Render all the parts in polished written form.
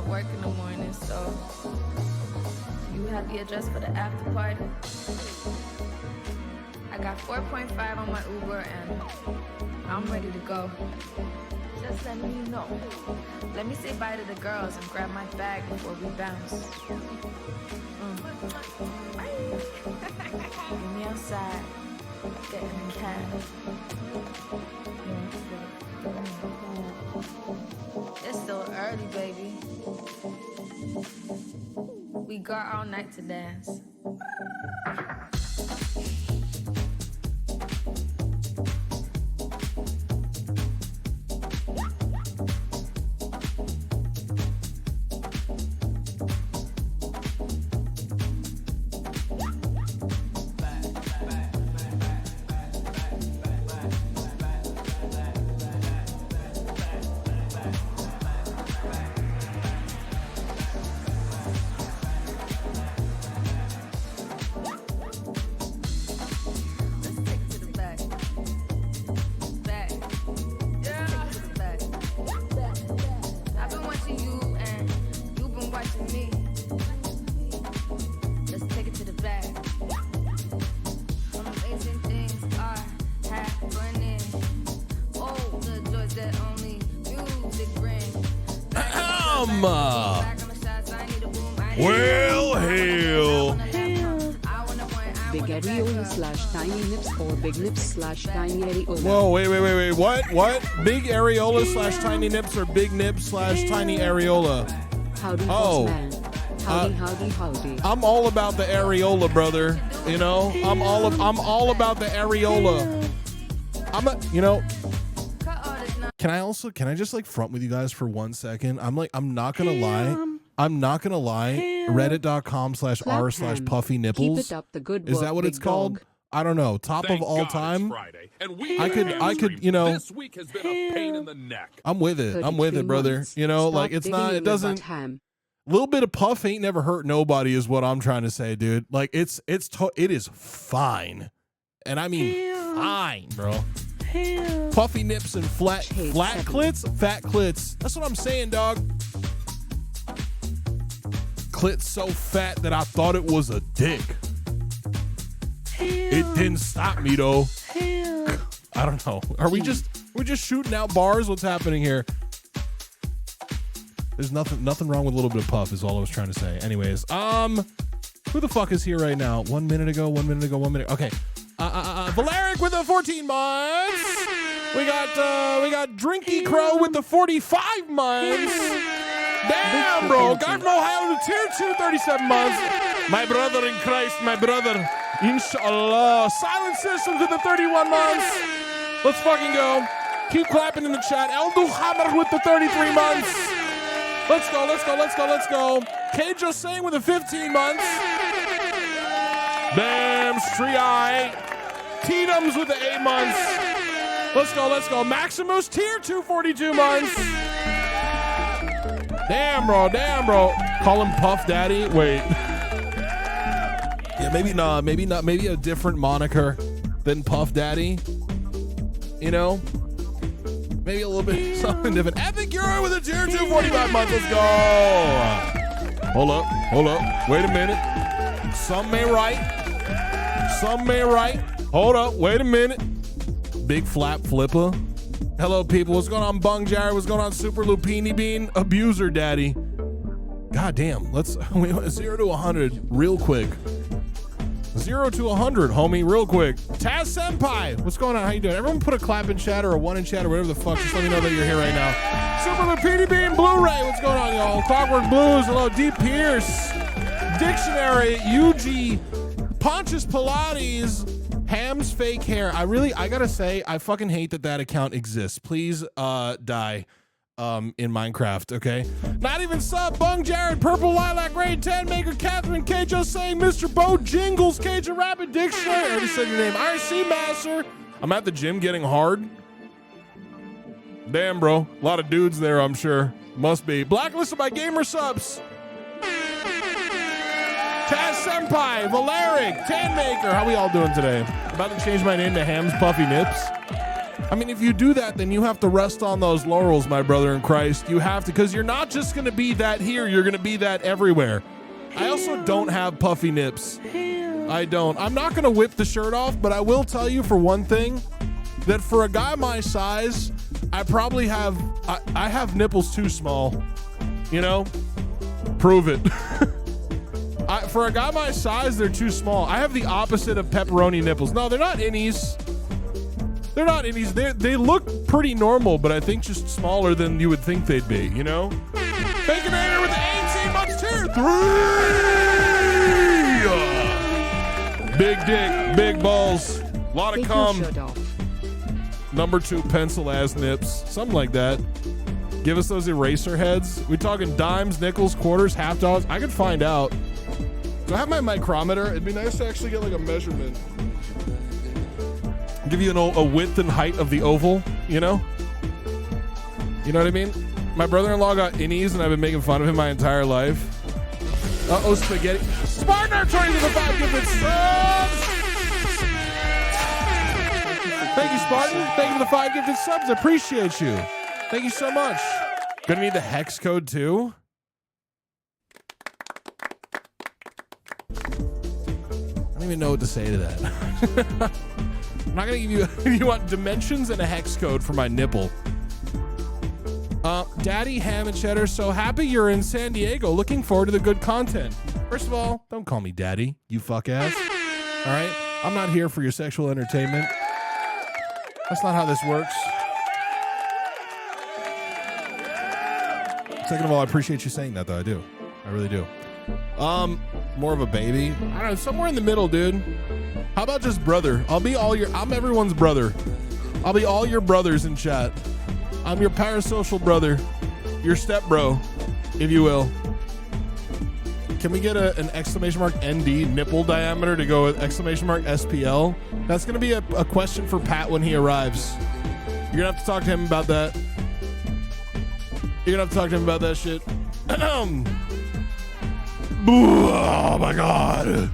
got work in the morning, so you have the address for the after party. I got 4.5 on my Uber and I'm ready to go. Just let me know. Let me say bye to the girls and grab my bag before we bounce. Bye. Meet me outside. Getting in cab. It's still early, baby. We got all night to dance. Well, hell. Big areola / tiny nips or big nips / tiny areola. Whoa, wait. What? Big areola / tiny nips or big nips / tiny areola? Howdy, man. Howdy. I'm all about the areola, brother. You know, I'm all about the areola. Can I just like front with you guys for 1 second? I'm not gonna lie. Reddit.com/r/puffy nipples. Keep it up the good work, is that what it's called? I don't know. Top of all time. I could, you know. This week has been a pain in the neck. I'm with it, brother. You know, like it doesn't. A little bit of puff ain't never hurt nobody, is what I'm trying to say, dude. Like it is fine, and I mean fine, bro. Puffy nips and fat clits. That's what I'm saying, dog. Clit's so fat that I thought it was a dick. It didn't stop me though. I don't know. We're just shooting out bars? What's happening here? There's nothing wrong with a little bit of puff is all I was trying to say. Anyways, who the fuck is here right now? 1 minute ago. Okay. Valeric with the 14 months. We got Drinky Crow with the 45 months. Damn, bro. Guy from Ohio to tier 2, 37 months. My brother in Christ, my brother. Inshallah. Silent Systems with the 31 months. Let's fucking go. Keep clapping in the chat. Eldu Hammer with the 33 months. Let's go. Cage just saying with the 15 months. Damn, Stree-Eye. T-Dums with the 8 months. Let's go. Maximus tier 2, 42 months. Damn, bro. Call him Puff Daddy. Wait. Yeah, maybe not. Maybe a different moniker than Puff Daddy. You know? Maybe a little bit something different. Epic Euro with a tier 2, 45 months. Let's go. Hold up. Wait a minute. Some may write. Hold up. Wait a minute. Big Flap Flipper. Hello, people. What's going on, Bung Jared? What's going on, Super Lupini Bean? Abuser Daddy. God damn. We went 0 to 100 real quick. 0 to 100, homie, real quick. Taz Senpai. What's going on? How you doing? Everyone put a clap in chat or a 1 in chat or whatever the fuck. Just let me know that you're here right now. Super Lupini Bean Blu-ray. What's going on, y'all? Clockwork Blues. Hello, D. Pierce. Dictionary. UG. Pontius Pilates. Ham's fake hair. I gotta say, I fucking hate that account exists. Please die in Minecraft, okay? Not even sub. Bung Jared, Purple Lilac, Grade 10, Maker Catherine, Kjo saying, Mr. Bo Jingles, Cajun Rabbit Dictionary. I already said your name. RC Master. I'm at the gym getting hard. Damn, bro. A lot of dudes there, I'm sure. Must be. Blacklisted by Gamer Subs. Taz Senpai, Valeric, Tan Maker. How we all doing today? About to change my name to Ham's Puffy Nips. I mean, if you do that, then you have to rest on those laurels, my brother in Christ. You have to, because you're not just going to be that here. You're going to be that everywhere. I also don't have puffy nips. I don't. I'm not going to whip the shirt off, but I will tell you for one thing, that for a guy my size, I probably have, I have nipples too small. You know? Prove it. For a guy my size, they're too small. I have the opposite of pepperoni nipples. No, they're not innies. They're not innies. They look pretty normal, but I think just smaller than you would think they'd be, you know? Bacon Raider with the ANC Much Tier 3! Big dick, big balls, a lot of cum. Number 2 pencil ass nips, something like that. Give us those eraser heads. We talking dimes, nickels, quarters, half dollars? I could find out. Do I have my micrometer? It'd be nice to actually get like a measurement. Give you a width and height of the oval, you know? You know what I mean? My brother-in-law got innies and I've been making fun of him my entire life. Uh-oh, spaghetti. Spartan Artory to the 5 gifted subs! Thank you, Spartan. Thank you for the 5 gifted subs. I appreciate you. Thank you so much. Gonna need the hex code too? I don't even know what to say to that. I'm not gonna give you, you want dimensions and a hex code for my nipple. Daddy, ham and cheddar, so happy you're in San Diego. Looking forward to the good content. First of all, don't call me daddy, you fuck ass. All right? I'm not here for your sexual entertainment. That's not how this works. Second of all, I appreciate you saying that, though. I do. I really do. More of a baby. I don't know, somewhere in the middle, dude. How about just brother? I'm everyone's brother. I'll be all your brothers in chat. I'm your parasocial brother. Your step bro, if you will. Can we get an exclamation mark ND nipple diameter to go with exclamation mark SPL? That's going to be a question for Pat when he arrives. You're going to have to talk to him about that. You're going to have to talk to him about that shit. Oh my God.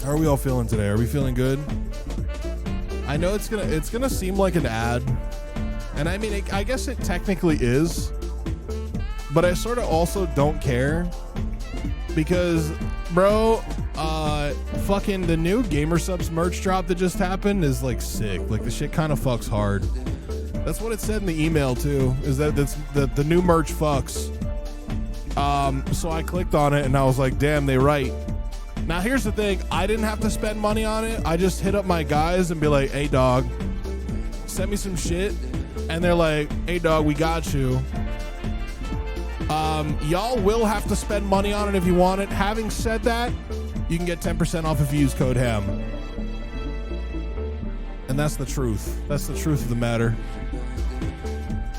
How are we all feeling today? Are we feeling good? I know it's gonna seem like an ad. And I mean, I guess it technically is. But I sort of also don't care. Because, bro, fucking the new Gamer Subs merch drop that just happened is like sick. Like the shit kind of fucks hard. That's what it said in the email too, is that the new merch fucks. So I clicked on it and I was like, damn, they right. Now here's the thing, I didn't have to spend money on it. I just hit up my guys and be like, hey dog, send me some shit. And they're like, hey dog, we got you. Y'all will have to spend money on it if you want it. Having said that, you can get 10% off if you use code HAM. And that's the truth. That's the truth of the matter.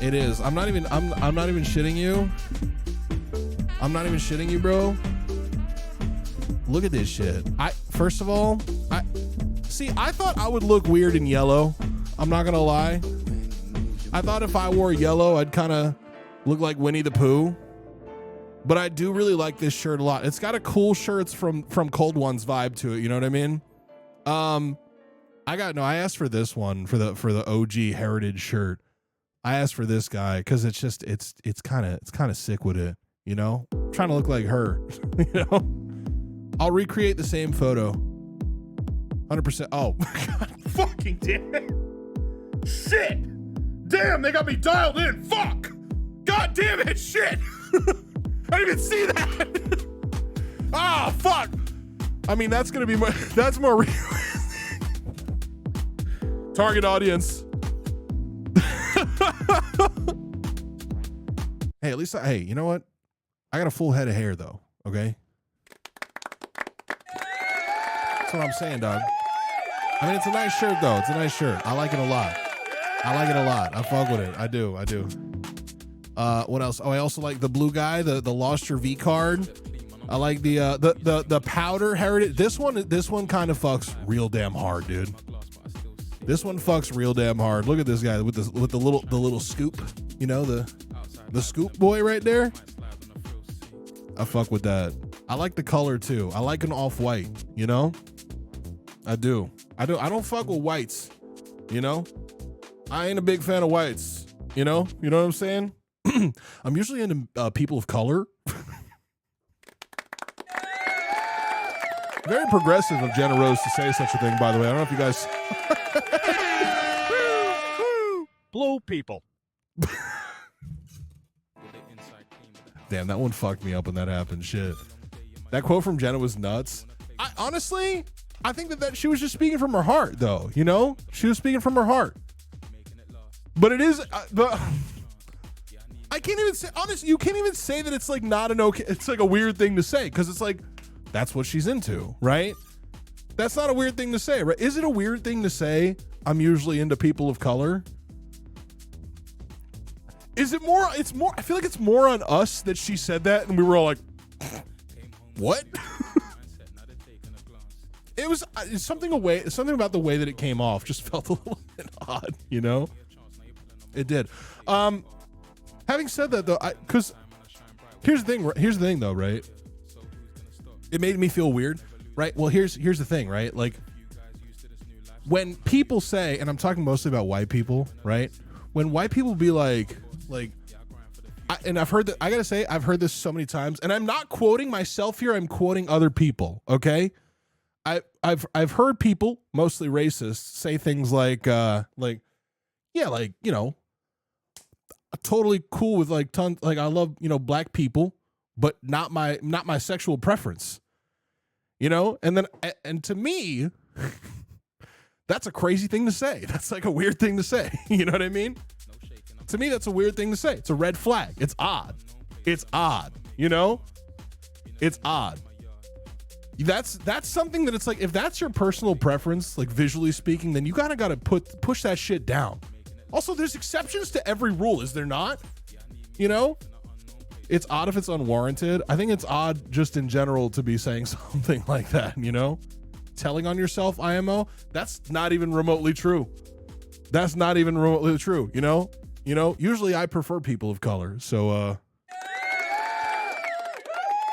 It is. I'm not even shitting you. I'm not even shitting you, bro. Look at this shit. First of all, I thought I would look weird in yellow. I'm not gonna lie. I thought if I wore yellow, I'd kind of look like Winnie the Pooh. But I do really like this shirt a lot. It's got a cool shirts from Cold One's vibe to it. You know what I mean? I asked for this one for the OG Heritage shirt. I asked for this guy because it's kind of sick with it. You know, I'm trying to look like her. You know, I'll recreate the same photo. 100%. Oh God, fucking damn it! Shit! Damn, they got me dialed in. Fuck! God damn it! Shit! I didn't even see that. Ah, fuck! I mean, that's gonna be that's more realistic. Target audience. Hey, at least hey, you know what? I got a full head of hair though, okay? That's what I'm saying, dog. I mean, it's a nice shirt though. It's a nice shirt. I like it a lot. I fuck with it. I do. What else? Oh, I also like the blue guy, the Lost Your vcard. I like the powder heritage. This one kind of fucks real damn hard, dude. This one fucks real damn hard. Look at this guy with the little scoop. You know, the scoop boy right there. I fuck with that. I like the color too. I like an off-white, you know? I do. I don't fuck with whites. You know, I ain't a big fan of whites. You know what I'm saying? I'm usually into people of color. Very progressive of Jenna Rose to say such a thing, by the way. I don't know if you guys... Blue people. Damn, that one fucked me up when that happened. Shit. That quote from Jenna was nuts. Honestly, I think that she was just speaking from her heart, though. You know? She was speaking from her heart. But it is... I can't even say... Honestly, you can't even say that it's like not an okay... It's like a weird thing to say, because it's like... That's what she's into, right? That's not a weird thing to say, right? Is it a weird thing to say, I'm usually into people of color? Is it more, it's more, I feel like it's more on us that she said that and we were all like, what? It was something about the way that it came off just felt a little bit odd, you know? It did. Having said that though, because here's the thing though, right? It made me feel weird, right? Well, here's the thing, right? Like when people say, and I'm talking mostly about white people, right? When white people be like, and I've heard that, I gotta say, I've heard this so many times, and I'm not quoting myself here, I'm quoting other people, okay? I've heard people, mostly racists, say things like, yeah, like, you know, totally cool with like tons, like I love, you know, black people, but not my sexual preference, you know? And then, and to me, that's a crazy thing to say. That's like a weird thing to say. You know what I mean? To me, that's a weird thing to say. It's a red flag. It's odd. It's odd. You know? It's odd. That's something that it's like, if that's your personal preference, like visually speaking, then you gotta push that shit down. Also, there's exceptions to every rule, is there not? You know? It's odd if it's unwarranted. I think it's odd just in general to be saying something like that, you know? Telling on yourself, IMO, that's not even remotely true. That's not even remotely true, you know? You know, usually I prefer people of color, so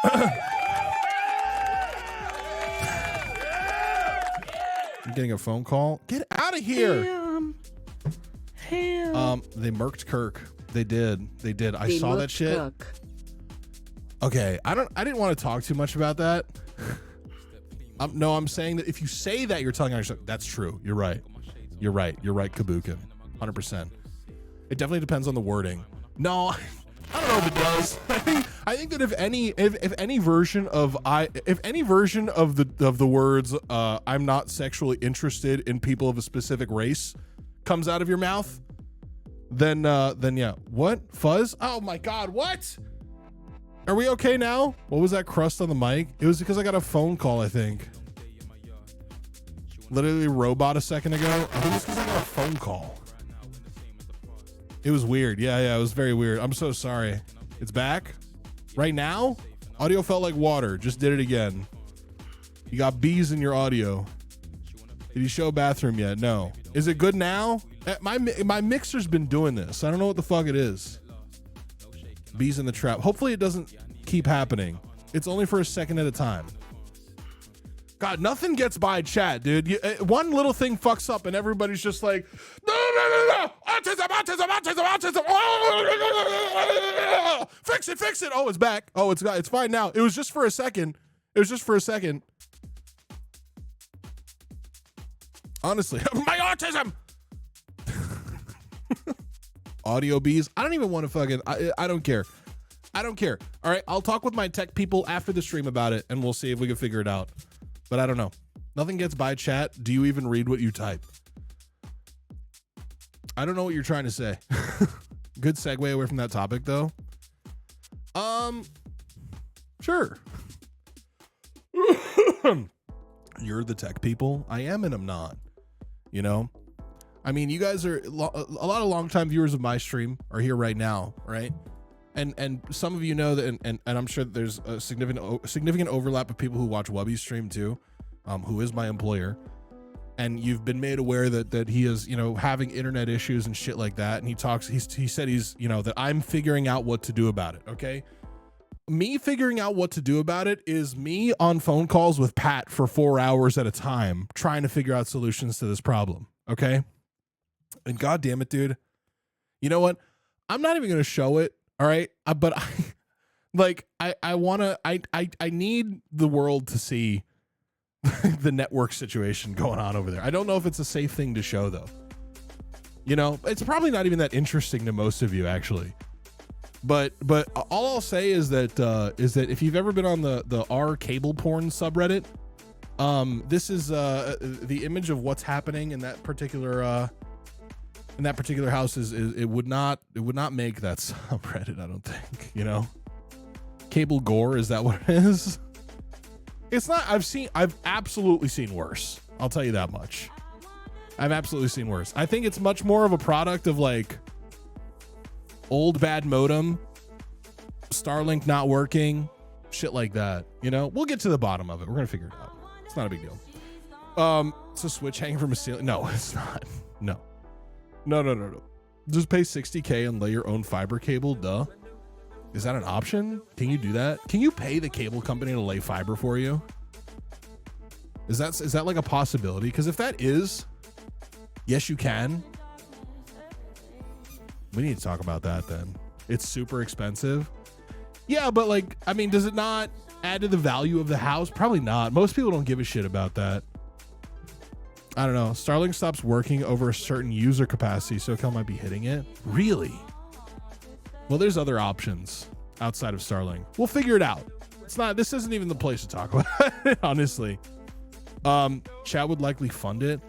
I'm getting a phone call. Get out of here. They murked Kirk. They did. I saw that shit. Kirk. Okay, I didn't want to talk too much about that. No, I'm saying that if you say that, you're telling on yourself. That's true. You're right. You're right, Kabukin. 100%. It definitely depends on the wording. No, I don't know if it does. I think that if any version of the words I'm not sexually interested in people of a specific race comes out of your mouth, then yeah. What? Fuzz? Oh my God, what? Are we okay now? What was that crust on the mic? It was because I got a phone call, I think. Literally robot a second ago. I think it's because I got a phone call. It was weird. Yeah, it was very weird. I'm so sorry. It's back? Right now? Audio felt like water. Just did it again. You got bees in your audio. Did you show bathroom yet? No. Is it good now? My mixer's been doing this. I don't know what the fuck it is. Bees in the trap. Hopefully it doesn't keep happening. It's only for a second at a time. God, nothing gets by chat, dude. One little thing fucks up and everybody's just like, no. Autism. Fix it. Oh, it's back. Oh, it's fine now. It was just for a second. Honestly, my autism. Audio bees. I don't even want to fucking, I don't care. All right. I'll talk with my tech people after the stream about it and we'll see if we can figure it out. But I don't know. Nothing gets by chat. Do you even read what you type? I don't know what you're trying to say. Good segue away from that topic though. Sure. You're the tech people. I am and I'm not. You know? I mean, you guys are a lot of longtime viewers of my stream are here right now, right? And some of you know that, and I'm sure that there's a significant overlap of people who watch Wubby's stream too, who is my employer, and you've been made aware that he is, you know, having internet issues and shit like that, and he said he's, you know, that I'm figuring out what to do about it. Okay, me figuring out what to do about it is me on phone calls with Pat for 4 hours at a time trying to figure out solutions to this problem. Okay. And God damn it, dude. You know what? I'm not even going to show it. All right. But I need the world to see the network situation going on over there. I don't know if it's a safe thing to show though. You know, it's probably not even that interesting to most of you actually. But all I'll say is that if you've ever been on the R cable porn subreddit, this is the image of what's happening in that particular house is it would not make that subreddit, I don't think, you know. Cable gore, is that what it is? It's not. I've absolutely seen worse. I'll tell you that much. I've absolutely seen worse. I think it's much more of a product of like old bad modem, Starlink not working, shit like that. You know, we'll get to the bottom of it. We're gonna figure it out. It's not a big deal. It's a switch hanging from a ceiling. No, it's not. No. Just pay $60K and lay your own fiber cable. Duh. Is that an option? Can you do that? Can you pay the cable company to lay fiber for you? Is that like a possibility? Because if that is, yes, you can. We need to talk about that then. It's super expensive. Yeah, but like, I mean, does it not add to the value of the house? Probably not. Most people don't give a shit about that. I don't know. Starlink stops working over a certain user capacity. SoCal might be hitting it. Really? Well, there's other options outside of Starlink. We'll figure it out. This isn't even the place to talk about it, honestly. Chat would likely fund it.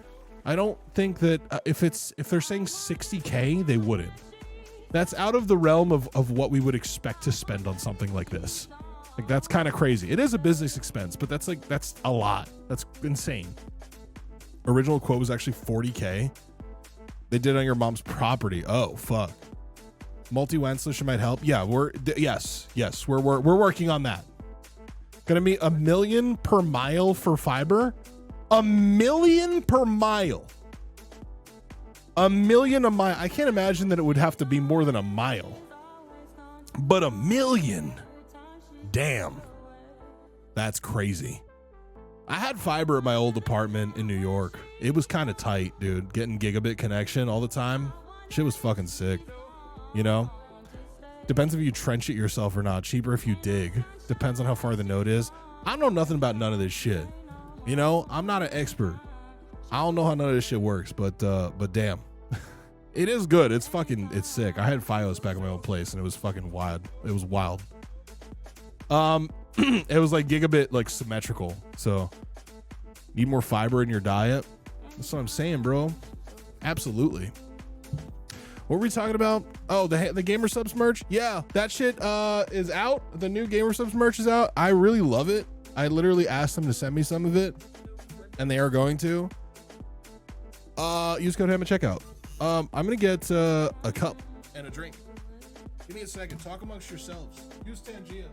I don't think that if they're saying $60K, they wouldn't. That's out of the realm of what we would expect to spend on something like this. Like, that's kind of crazy. It is a business expense, but that's a lot. That's insane. Original quote was actually $40K. They did it on your mom's property. Oh, fuck. Multi-WAN solution might help. Yeah, we're working on that. Gonna be $1 million per mile for fiber. $1 million per mile. $1 million a mile. I can't imagine that it would have to be more than a mile. But $1 million. Damn. That's crazy. I had fiber at my old apartment in New York. It was kind of tight, dude. Getting gigabit connection all the time. Shit was fucking sick. You know? Depends if you trench it yourself or not. Cheaper if you dig. Depends on how far the node is. I don't know nothing about none of this shit. You know? I'm not an expert. I don't know how none of this shit works, but damn. It is good. It's sick. I had Fios back in my old place and it was fucking wild. It was wild. It was like gigabit, like symmetrical. So need more fiber in your diet. That's what I'm saying, bro. Absolutely. What were we talking about? Oh, the Gamer Subs merch. Yeah, that shit is out. The new Gamer Subs merch is out. I really love it. I literally asked them to send me some of it, and they are going to. Use code HAM at checkout. I'm gonna get a cup and a drink. Give me a second. Talk amongst yourselves. Use Tangia.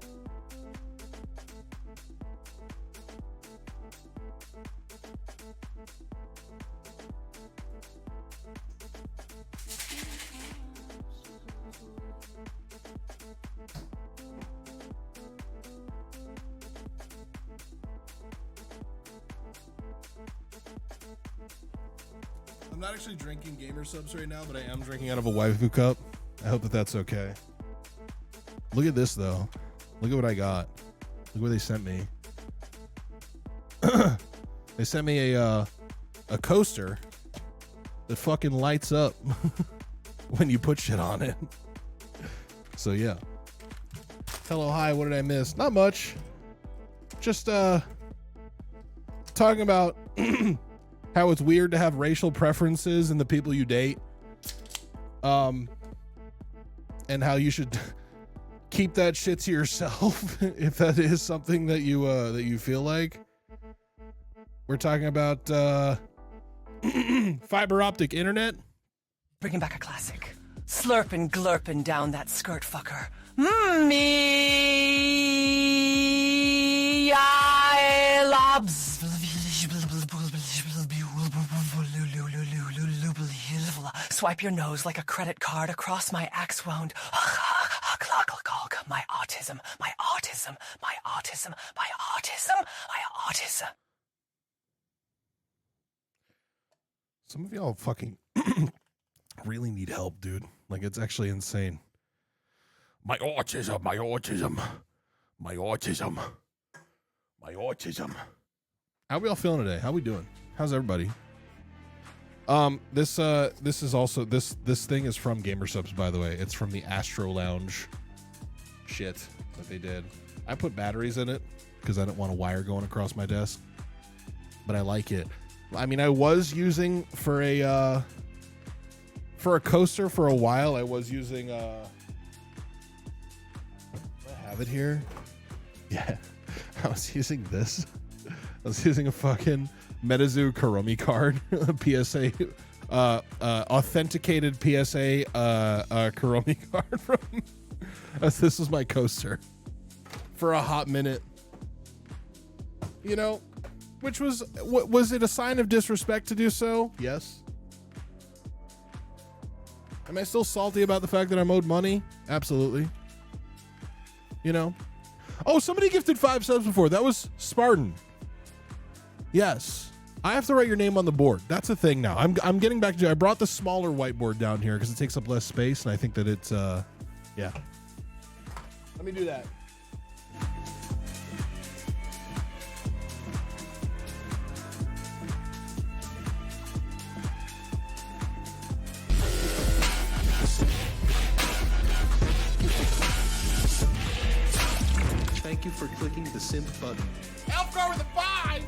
I'm not actually drinking Gamer Subs right now, but I am drinking out of a waifu cup. I hope that that's okay. Look at this, though. Look at what I got. Look what they sent me. They sent me a coaster that fucking lights up when you put shit on it. So, yeah. Hello, hi, what did I miss? Not much. Just talking about how it's weird to have racial preferences in the people you date, and how you should keep that shit to yourself if that is something that you feel like. We're talking about fiber optic internet. Bringing back a classic. Slurpin' glurpin' down that skirt fucker. Me I lobs. Swipe your nose like a credit card across my axe wound. My autism, my autism, my autism, my autism, my autism. Some of y'all fucking really need help, dude. Like, it's actually insane. My autism, my autism, my autism, my autism. How we all feeling today? How we doing? How's everybody? This is also this thing is from Gamer Subs, by the way. It's from the Astro Lounge shit that they did. I put batteries in it because I didn't want a wire going across my desk, but I like it. I mean, I was using for a coaster for a while. I was using I have it here. Yeah, I was using this. I was using a fucking Metazoo Kuromi card, PSA, authenticated PSA Kuromi card from. This was my coaster for a hot minute. You know, which was it a sign of disrespect to do so? Yes. Am I still salty about the fact that I'm owed money? Absolutely. You know. Oh, somebody gifted 5 subs before. That was Spartan. Yes. I have to write your name on the board. That's the thing now. I'm getting back to. I brought the smaller whiteboard down here because it takes up less space, and I think that it's yeah. Let me do that. Thank you for clicking the simp button. Elfgar with a 5.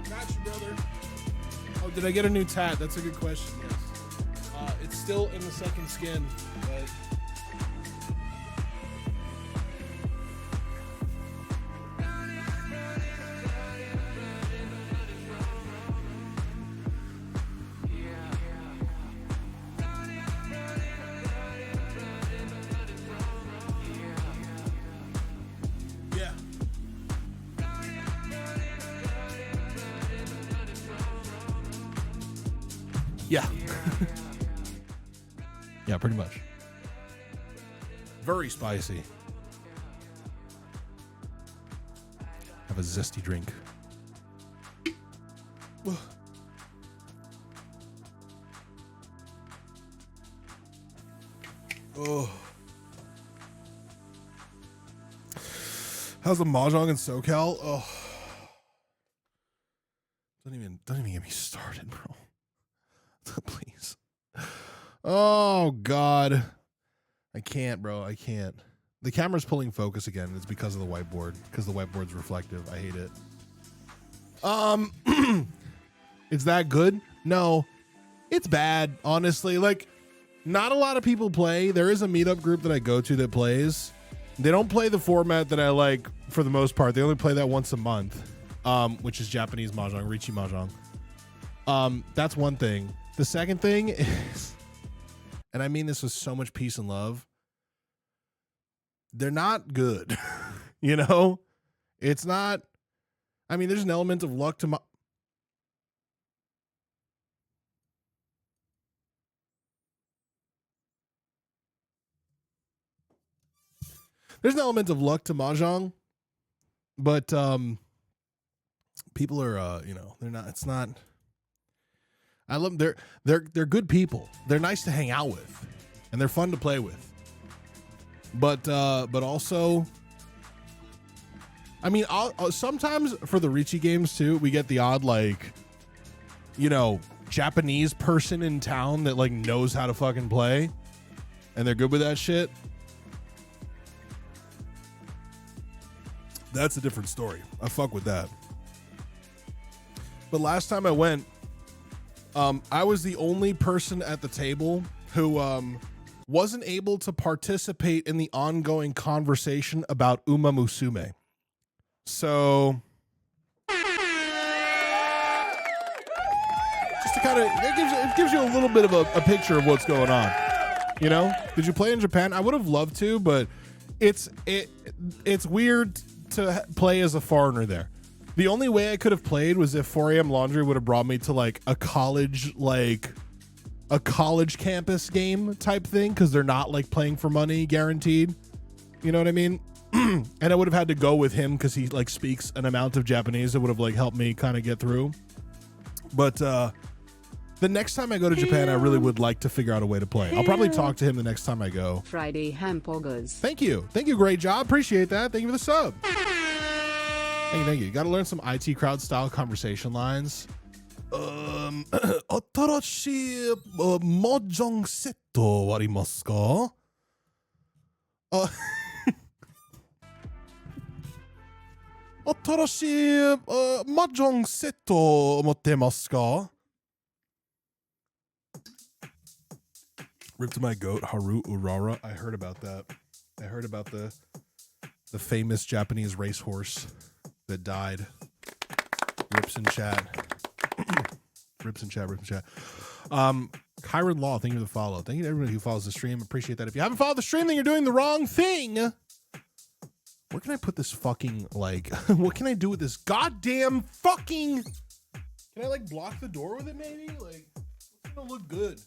Got you, brother. Oh, did I get a new tat? That's a good question. Yes. It's still in the second skin, but. Yeah. Yeah, pretty much. Very spicy. Have a zesty drink. Oh. How's the mahjong in SoCal? Oh. Don't even get me started, bro. Please. Oh God. I can't, bro. I can't. The camera's pulling focus again. It's because of the whiteboard. Because the whiteboard's reflective. I hate it. Is that good? No. It's bad, honestly. Like, not a lot of people play. There is a meetup group that I go to that plays. They don't play the format that I like for the most part. They only play that once a month, which is Japanese mahjong, Riichi mahjong. That's one thing. The second thing is, and I mean this with so much peace and love, they're not good. You know? It's not, I mean, there's an element of luck to there's an element of luck to mahjong, but people are you know, they're not, it's not, I love them. They're good people. They're nice to hang out with, and they're fun to play with. But also, I mean, sometimes for the Riichi games too, we get the odd, like, you know, Japanese person in town that like knows how to fucking play, and they're good with that shit. That's a different story. I fuck with that. But last time I went, I was the only person at the table who wasn't able to participate in the ongoing conversation about Uma Musume. So, just to kind of, it gives you a little bit of a picture of what's going on. You know, did you play in Japan? I would have loved to, but it's weird to play as a foreigner there. The only way I could have played was if 4 a.m. Laundry would have brought me to like a college, like a college campus game type thing because they're not like playing for money guaranteed. You know what I mean? And I would have had to go with him because he like speaks an amount of Japanese that would have like helped me kind of get through. But the next time I go to Japan, I really would like to figure out a way to play. I'll probably talk to him the next time I go. Friday hamburgers. Thank you. Thank you. Great job. Appreciate that. Thank you for the sub. Thank you. Thank you. You got to learn some IT crowd style conversation lines. 新しいマージャンセットありますか? 新しいマージャンセット持ってますか? Ripped my goat Haru Urara. I heard about that. I heard about the famous Japanese racehorse that died. Rips in chat. Rips in chat. Kyron Law, thank you for the follow. Thank you to everybody who follows the stream. Appreciate that. If you haven't followed the stream, then you're doing the wrong thing. Where can I put this fucking, like, what can I do with this goddamn fucking, can I, like, block the door with it, maybe? Like, it's gonna look good.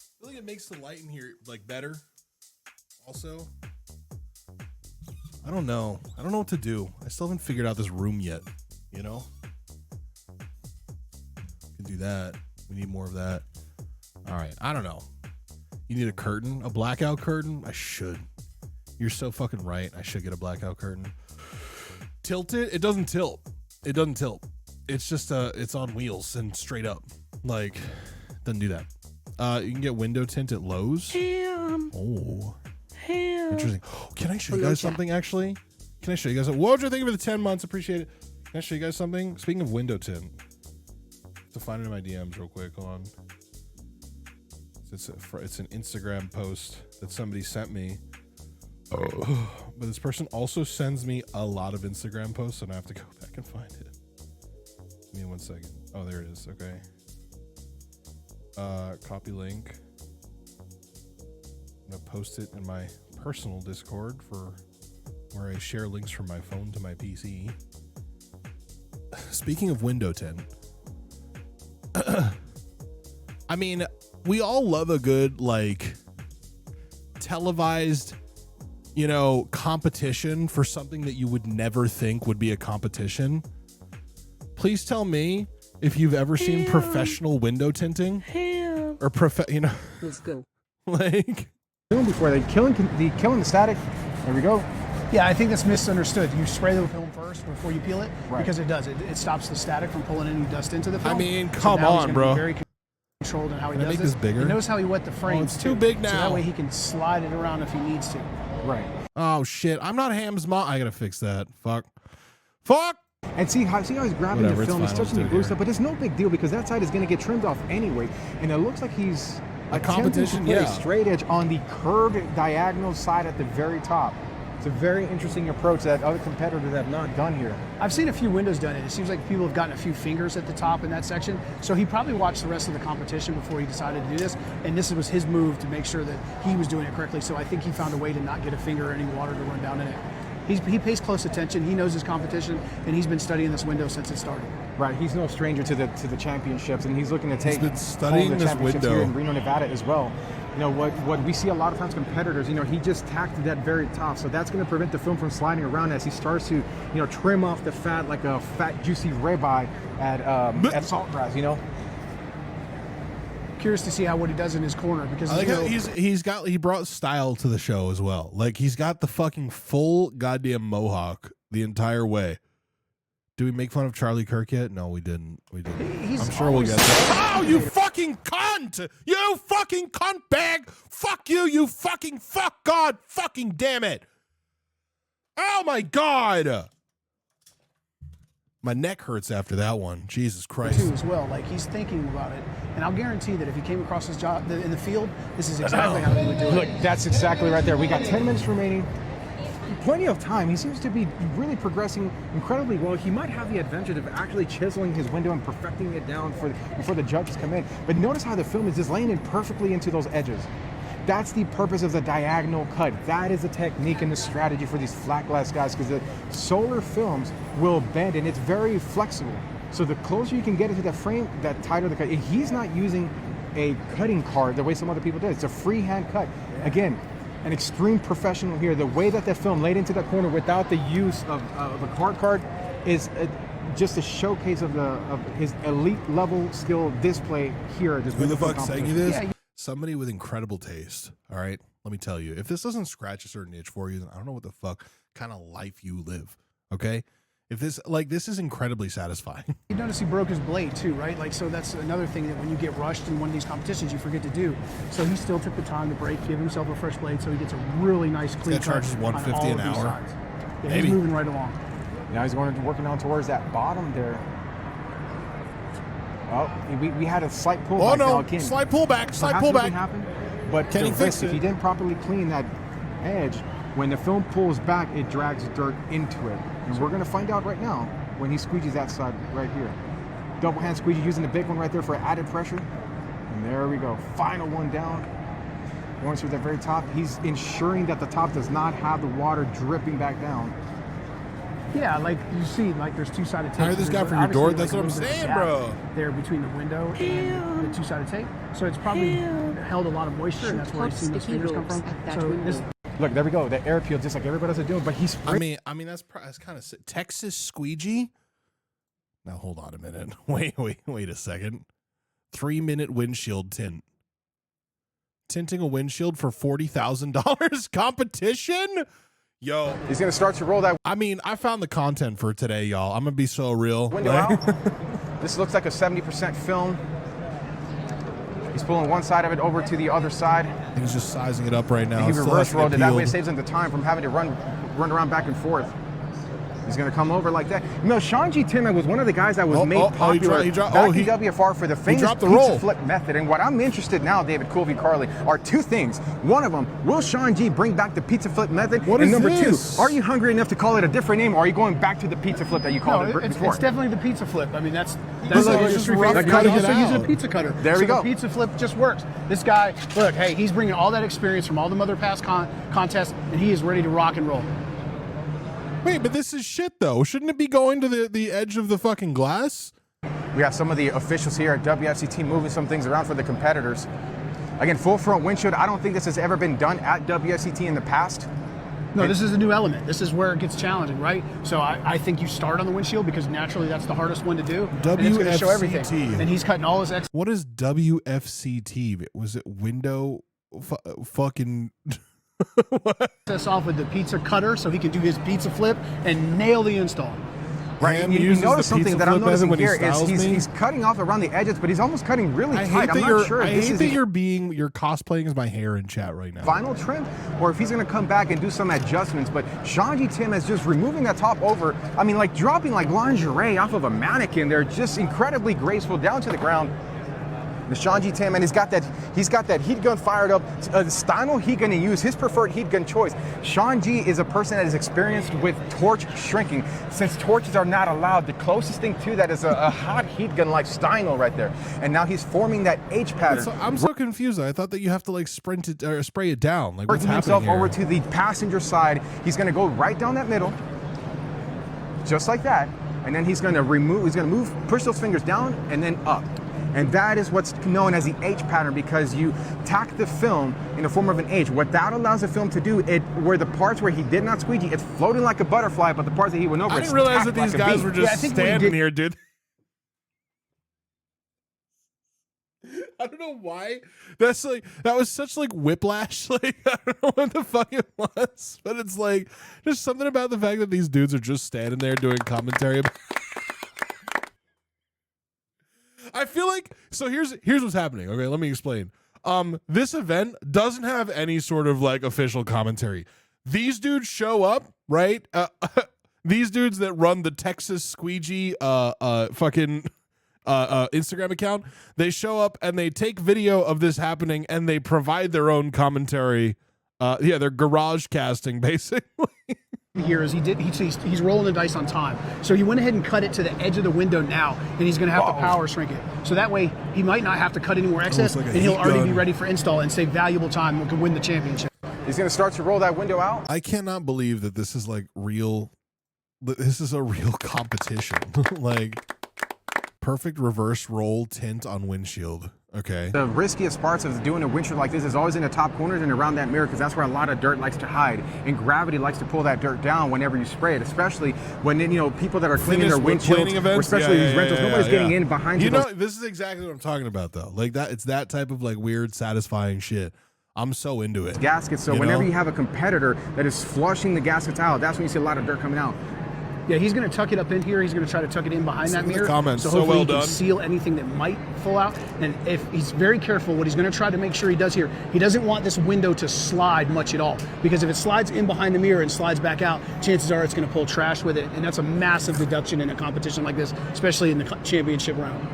I feel like it makes the light in here, like, better. Also, I don't know. I don't know what to do. I still haven't figured out this room yet, you know? Can do that. We need more of that. All right. I don't know. You need a curtain? A blackout curtain? I should. You're so fucking right. I should get a blackout curtain. Tilt it? It doesn't tilt. It doesn't tilt. It's just, it's on wheels and straight up. Like, doesn't do that. You can get window tint at Lowe's. Oh. Interesting. Can I show you guys something, actually? Can I show you guys? What would you think for the 10 months? Appreciate it. Can I show you guys something? Speaking of window tint. To find it in my DMs real quick. Hold on. It's an Instagram post that somebody sent me. Oh. But this person also sends me a lot of Instagram posts, and I have to go back and find it. Give me 1 second. Oh, there it is. Okay. Copy link. I'm gonna post it in my personal Discord for where I share links from my phone to my PC. Speaking of window tint, I mean, we all love a good, like, televised, you know, competition for something that you would never think would be a competition. Please tell me if you've ever seen professional window tinting or you know, Let's go. like. Before they killing the static. There we go. Yeah, I think that's misunderstood. You spray the film first before you peel it, right, because it does. It stops the static from pulling any dust into the film. I mean, so come now he's on, gonna bro. Be very controlled in how he Can I does make this bigger? He knows how he wet the frames. It's too big now. So that way he can slide it around if he needs to. Right. Oh shit! I'm not Ham's mom. I gotta fix that. Fuck. And see how he's grabbing Whatever, the film, he's it's fine, touching the I'll do glue it stuff, but it's no big deal because that side is going to get trimmed off anyway. And it looks like he's A competition, attempting to put yeah. a straight edge on the curved diagonal side at the very top. It's a very interesting approach that other competitors have not done here. I've seen a few windows done it. It seems like people have gotten a few fingers at the top in that section. So he probably watched the rest of the competition before he decided to do this. And this was his move to make sure that he was doing it correctly. So I think he found a way to not get a finger or any water to run down in it. He pays close attention. He knows his competition, and he's been studying this window since it started. Right, he's no stranger to the championships, and he's looking to take been studying home the this championships window. here in Reno, Nevada as well. You know what we see a lot of times competitors, you know, he just tacked that very top, so that's going to prevent the film from sliding around as he starts to, you know, trim off the fat like a fat juicy ribeye at Saltgrass, you know. Curious to see what he does in his corner, because I like how you know, he brought style to the show as well. Like, he's got the fucking full goddamn mohawk the entire way. Do we make fun of Charlie Kirk yet? No, we didn't. I'm sure we'll get there. Oh, you fucking cunt! You fucking cunt bag! Fuck you, you fucking fuck God! Fucking damn it! Oh my God! My neck hurts after that one. Jesus Christ. too as well. Like, he's thinking about it, and I'll guarantee that if he came across his job in the field, this is exactly how he would do it. Look, that's exactly right there. We got 10 minutes remaining. Plenty of time. He seems to be really progressing incredibly well. He might have the advantage of actually chiseling his window and perfecting it down before the judges come in. But notice how the film is just laying in perfectly into those edges. That's the purpose of the diagonal cut. That is the technique and the strategy for these flat glass guys, because the solar films will bend and it's very flexible. So the closer you can get into the frame, the tighter the cut. And he's not using a cutting card the way some other people do. It's a freehand cut. Again, an extreme professional here. The way that the film laid into that corner without the use of a card is just a showcase of his elite level skill display here. Who the fuck's saying you this? Yeah. Somebody with incredible taste. All right, let me tell you, if this doesn't scratch a certain itch for you, then I don't know what the fuck kind of life you live. Okay, if this is incredibly satisfying. You notice he broke his blade too, right? Like, so that's another thing that when you get rushed in one of these competitions, you forget to do. So he still took the time to break, give himself a fresh blade, so he gets a really nice clean cut. That charges $150 an hour. Yeah, he's moving right along. Now he's working on towards that bottom there. Oh, we had a slight pullback. Oh no! Again, slight pullback. Slight pullback. Happened, but can he fix it? If you didn't properly clean that edge, when the film pulls back, it drags dirt into it. And we're gonna find out right now when he squeegees that side right here. Double hand squeegee, using the big one right there for added pressure. And there we go. Final one down. Going through the very top. He's ensuring that the top does not have the water dripping back down. Yeah, like you see, like there's two-sided tape. Hire this guy for your door. That's what I'm saying, bro. There between the window and the two-sided tape, so it's probably held a lot of moisture, and that's where he's seen those fingers come from. So this, look, there we go. The air peel, just like everybody else is doing, but he's. I mean, that's kind of Texas squeegee. Now hold on a minute. Wait a second. 3-minute windshield tint. Tinting a windshield for $40,000 competition. Yo, he's gonna start to roll that. I mean, I found the content for today, y'all. I'm gonna be so real. Window out. This looks like a 70% film. He's pulling one side of it over to the other side. He's just sizing it up right now. He reverse rolled it. That way it saves him the time from having to run around back and forth. He's going to come over like that. You know, Sean G. Timmer was one of the guys that was made popular back in WFR for the famous pizza flip method. And what I'm interested now, David Colby Carley, are two things. One of them, will Sean G. bring back the pizza flip method? And number two, are you hungry enough to call it a different name, or are you going back to the pizza flip that you called it before? It's definitely the pizza flip. I mean, that's just also using a pizza cutter. There we go. The pizza flip just works. This guy, look, hey, he's bringing all that experience from all the other past contests, and he is ready to rock and roll. Wait, but this is shit, though. Shouldn't it be going to the edge of the fucking glass? We have some of the officials here at WFCT moving some things around for the competitors. Again, full front windshield. I don't think this has ever been done at WFCT in the past. No, this is a new element. This is where it gets challenging, right? So I think you start on the windshield because naturally that's the hardest one to do. WFCT. And it's going to show everything. And he's cutting all his extra. What is WFCT? Was it window fucking... This off with the pizza cutter so he can do his pizza flip and nail the install. Right, you notice something that I'm noticing here is he's cutting off around the edges, but he's almost cutting really tight. I'm not sure. I hate that you're cosplaying as my hair in chat right now. Final trim, or if he's going to come back and do some adjustments. But Sean G. Tim is just removing that top over. I mean, like dropping like lingerie off of a mannequin. They're just incredibly graceful down to the ground. The Sean G. Tam, and he's got that heat gun fired up. The style heat gun to use, his preferred heat gun choice. Sean G. is a person that is experienced with torch shrinking. Since torches are not allowed, the closest thing to that is a hot heat gun like Steino right there. And now he's forming that H pattern. I'm so confused. I thought that you have to like sprint it or spray it down. Like what's happening himself here? Over to the passenger side. He's going to go right down that middle, just like that. And then he's going to push those fingers down and then up. And that is what's known as the H pattern, because you tack the film in the form of an H. What that allows the film to do, where the parts where he did not squeegee, it's floating like a butterfly, but the parts that he went over, I didn't realize that these guys were just standing here, dude. I don't know why. That was such like whiplash. Like I don't know what the fuck it was, but it's like there's something about the fact that these dudes are just standing there doing commentary about I feel like, so here's what's happening. Okay, let me explain. This event doesn't have any sort of like official commentary. These dudes show up, right? These dudes that run the Texas Squeegee fucking Instagram account, they show up and they take video of this happening and they provide their own commentary. Yeah, they're garage casting basically. here is he's rolling the dice on time. So he went ahead and cut it to the edge of the window now, and he's going to have to power shrink it. So that way he might not have to cut any more excess, and he'll already be ready for install and save valuable time and can win the championship. He's going to start to roll that window out. I cannot believe that this is like real. This is a real competition. Like perfect reverse roll tint on windshield. Okay. The riskiest parts of doing a windshield like this is always in the top corners and around that mirror, because that's where a lot of dirt likes to hide, and gravity likes to pull that dirt down whenever you spray it, especially when people that are cleaning their windshields, or especially these rentals, nobody's getting in behind you. This is exactly what I'm talking about though. Like that, it's that type of like weird, satisfying shit. I'm so into it. Gaskets. So whenever you have a competitor that is flushing the gaskets out, that's when you see a lot of dirt coming out. Yeah, he's going to tuck it up in here. He's going to try to tuck it in behind that mirror. Comments. So hopefully well he can done. seal anything that might fall out. And if he's very careful, what he's going to try to make sure he does here, he doesn't want this window to slide much at all. Because if it slides in behind the mirror and slides back out, chances are it's going to pull trash with it. And that's a massive deduction in a competition like this, especially in the championship round.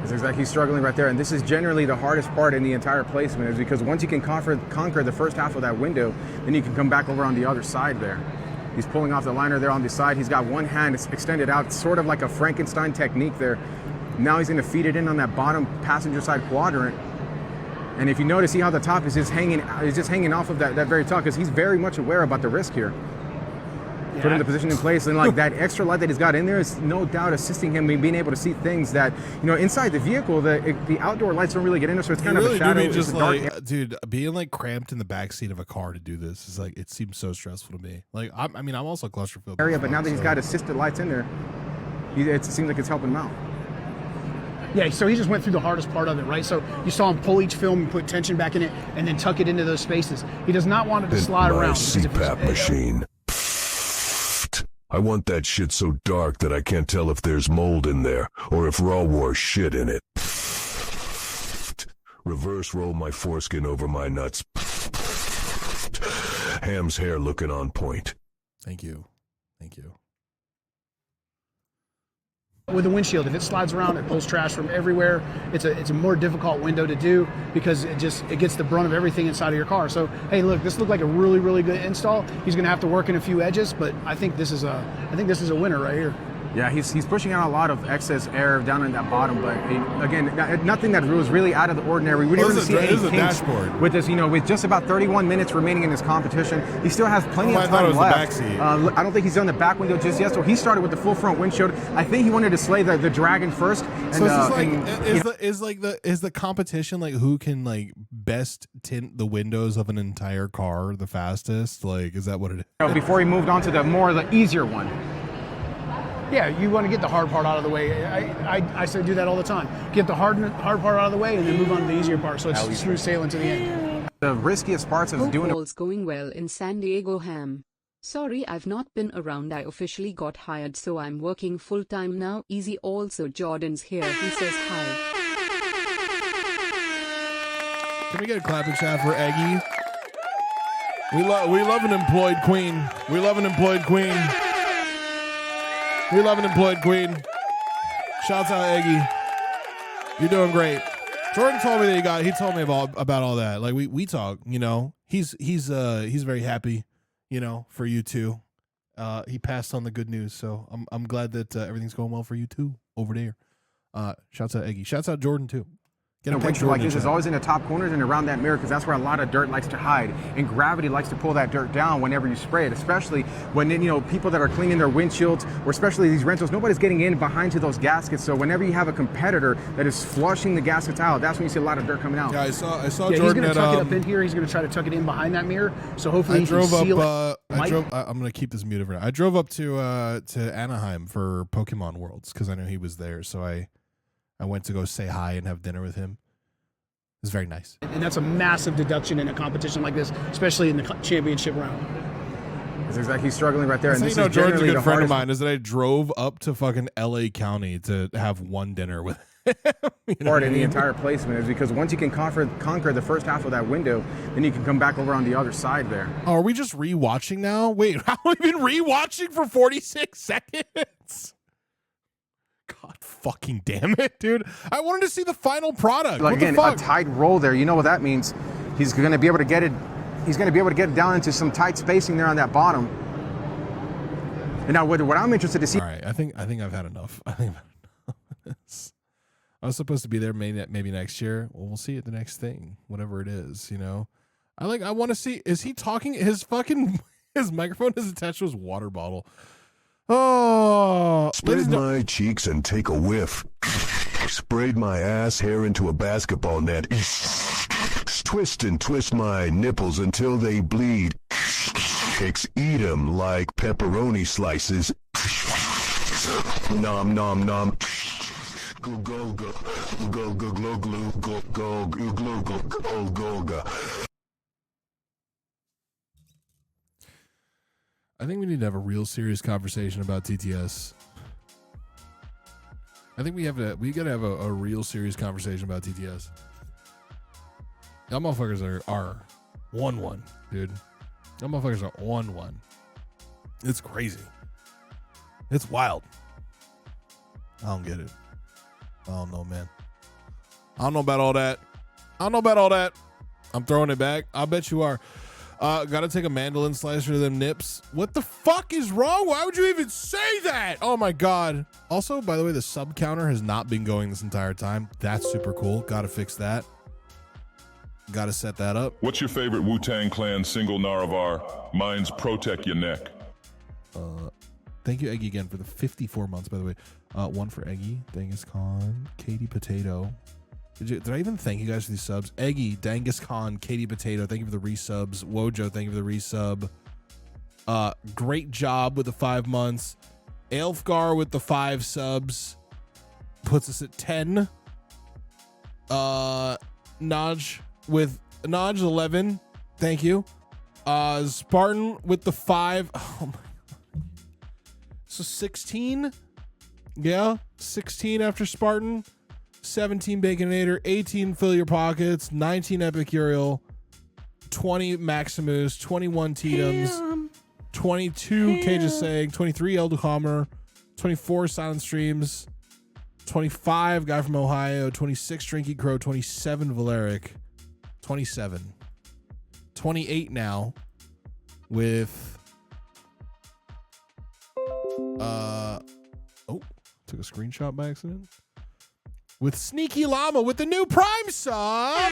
It's exactly, he's struggling right there, and this is generally the hardest part in the entire placement, is because once you can conquer the first half of that window, then you can come back over on the other side there. He's pulling off the liner there on the side. He's got one hand extended out, sort of like a Frankenstein technique there. Now he's going to feed it in on that bottom passenger side quadrant. And if you notice, see how the top is just hanging off of that very top, because he's very much aware about the risk here. Putting the position in place, and like that extra light that he's got in there is no doubt assisting him in being able to see things that, inside the vehicle, the outdoor lights don't really get in there, so it's kind of a shadow. Just like, dude, being like cramped in the back seat of a car to do this is like, it seems so stressful to me. Like, I'm also claustrophobic. But now that he's got assisted lights in there, it seems like it's helping him out. Yeah, so he just went through the hardest part of it, right? So you saw him pull each film and put tension back in it, and then tuck it into those spaces. He does not want it to slide around. CPAP machine. I want that shit so dark that I can't tell if there's mold in there or if Raw wore shit in it. Reverse roll my foreskin over my nuts. Ham's hair looking on point. Thank you. Thank you. With the windshield, if it slides around, it pulls trash from everywhere. It's a more difficult window to do because it gets the brunt of everything inside of your car. So hey, look, this looked like a really, really good install. He's going to have to work in a few edges, but I think this is a winner right here. Yeah, he's pushing out a lot of excess air down in that bottom, but again, nothing that was really out of the ordinary. We didn't really see any kinks with this. With just about 31 minutes remaining in this competition, he still has plenty of time left. I don't think he's done the back window just yet, so he started with the full front windshield. I think he wanted to slay the Dragon first. And, so this is the competition like who can like best tint the windows of an entire car the fastest? Like, is that what it is? Before he moved on to the easier one. Yeah, you want to get the hard part out of the way. I say do that all the time. Get the hard part out of the way and then move on to the easier part, so it's smooth sailing to the end. The riskiest parts of doing all's going well in San Diego, Ham. Sorry, I've not been around. I officially got hired, so I'm working full-time now. Easy. Also, Jordan's here. He says hi. Can we get a clapping chat for Eggy? We love an employed queen. We love an employed queen. We love an employed queen. Shouts out Eggy. You're doing great. Jordan told me that he told me about all that. Like we talk, He's very happy, for you too. He passed on the good news, so I'm glad that everything's going well for you too over there. Shouts out Eggy. Shouts out Jordan too. A windshield like this is always in the top corners and around that mirror, because that's where a lot of dirt likes to hide, and gravity likes to pull that dirt down whenever you spray it, especially when people that are cleaning their windshields, or especially these rentals, nobody's getting in behind to those gaskets. So whenever you have a competitor that is flushing the gaskets out, that's when you see a lot of dirt coming out. Yeah, I saw yeah, Jordan. He's going to tuck it up in here. He's going to try to tuck it in behind that mirror. So hopefully I'm going to keep this muted for now. I drove up to Anaheim for Pokemon Worlds because I knew he was there, so I went to go say hi and have dinner with him. It's very nice. And that's a massive deduction in a competition like this, especially in the championship round. It's exactly, he's struggling right there. And this is Jordan's a good friend of mine, is that I drove up to fucking LA County to have one dinner with him. Part in the entire placement is because once you can conquer the first half of that window, then you can come back over on the other side there. Oh, are we just rewatching now? Wait, how have we been rewatching for 46 seconds? God fucking damn it, dude. I wanted to see the final product. Like, again, a tight roll there. You know what that means. He's going to be able to get it. He's going to be able to get it down into some tight spacing there on that bottom. And now what I'm interested to see. All right, I think I've had enough. I think I've had enough of this. I was supposed to be there maybe next year. Well, we'll see at the next thing, whatever it is, you know. I want to see, is he talking? His microphone is attached to his water bottle. Oh, Spread my cheeks and take a whiff. Sprayed my ass hair into a basketball net. Twist and twist my nipples until they bleed. Eat 'em like pepperoni slices. Nom nom nom. Go go go go go go go go go go go go go. I think we need to have a real serious conversation about TTS. I think we gotta have a real serious conversation about TTS. Y'all motherfuckers are 1-1, dude. Y'all motherfuckers are 1-1. It's crazy. It's wild. I don't get it. I don't know, man. I don't know about all that. I'm throwing it back. I bet you are. Gotta take a mandolin slicer to them nips. What the fuck is wrong? Why would you even say that? Oh my God. Also, by the way, the sub counter has not been going this entire time. That's super cool. Gotta fix that. Gotta set that up. What's your favorite Wu-Tang Clan single Naravar? Mine's Protect Your Neck. Thank you, Eggy, again, for the 54 months, by the way. One for Eggy, Dangus Khan, Katie Potato. Did I even thank you guys for these subs? Eggy, Dangus Khan, Katie Potato, thank you for the resubs. Wojo, thank you for the resub. Great job with the 5 months. Elfgar with the 5 subs. Puts us at 10. Naj with 11. Thank you. Spartan with the 5. Oh my God. So 16. Yeah, 16 after Spartan. 17 Baconator, 18 Fill Your Pockets, 19 Epicurial, 20 Maximus, 21 Titums, 22 Cages Sag, 23 Elduhammer, 24 Silent Streams, 25 Guy from Ohio, 26 Drinky Crow, 27 Valeric, 27, 28 now with took a screenshot by accident. With Sneaky Llama with the new Prime sub.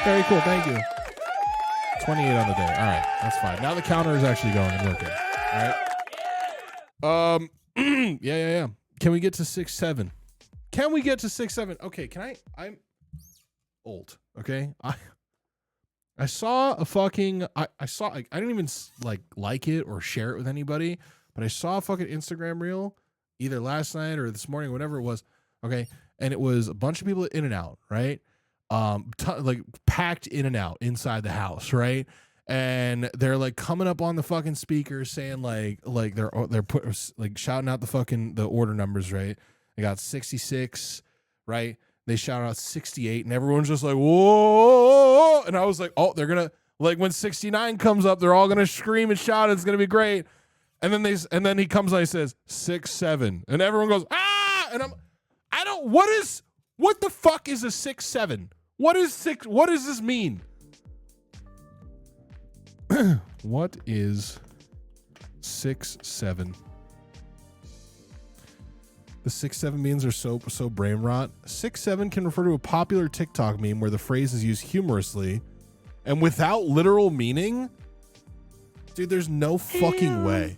Very cool. Thank you. 28 on the day. All right. That's fine. Now the counter is actually going and working. All right. Yeah. Can we get to 6-7? Can we get to 6-7? Okay. I'm old. Okay. I saw a fucking, I didn't even like it or share it with anybody, but I saw a fucking Instagram reel either last night or this morning, whatever it was. Okay. And it was a bunch of people in and out, right? Packed in and out inside the house, right? And they're like coming up on the fucking speakers saying like they're shouting out the order numbers, right? They got 66, right? They shout out 68, and everyone's just like, whoa! And I was like, oh, they're gonna when 69 comes up, they're all gonna scream and shout. It's gonna be great. And then he comes and he says 6-7, and everyone goes ah! And what the fuck is a 6-7? What does this mean? What is 6-7? The 6-7 memes are so brain rot. 6-7 can refer to a popular TikTok meme where the phrase is used humorously and without literal meaning. Dude, there's no fucking way.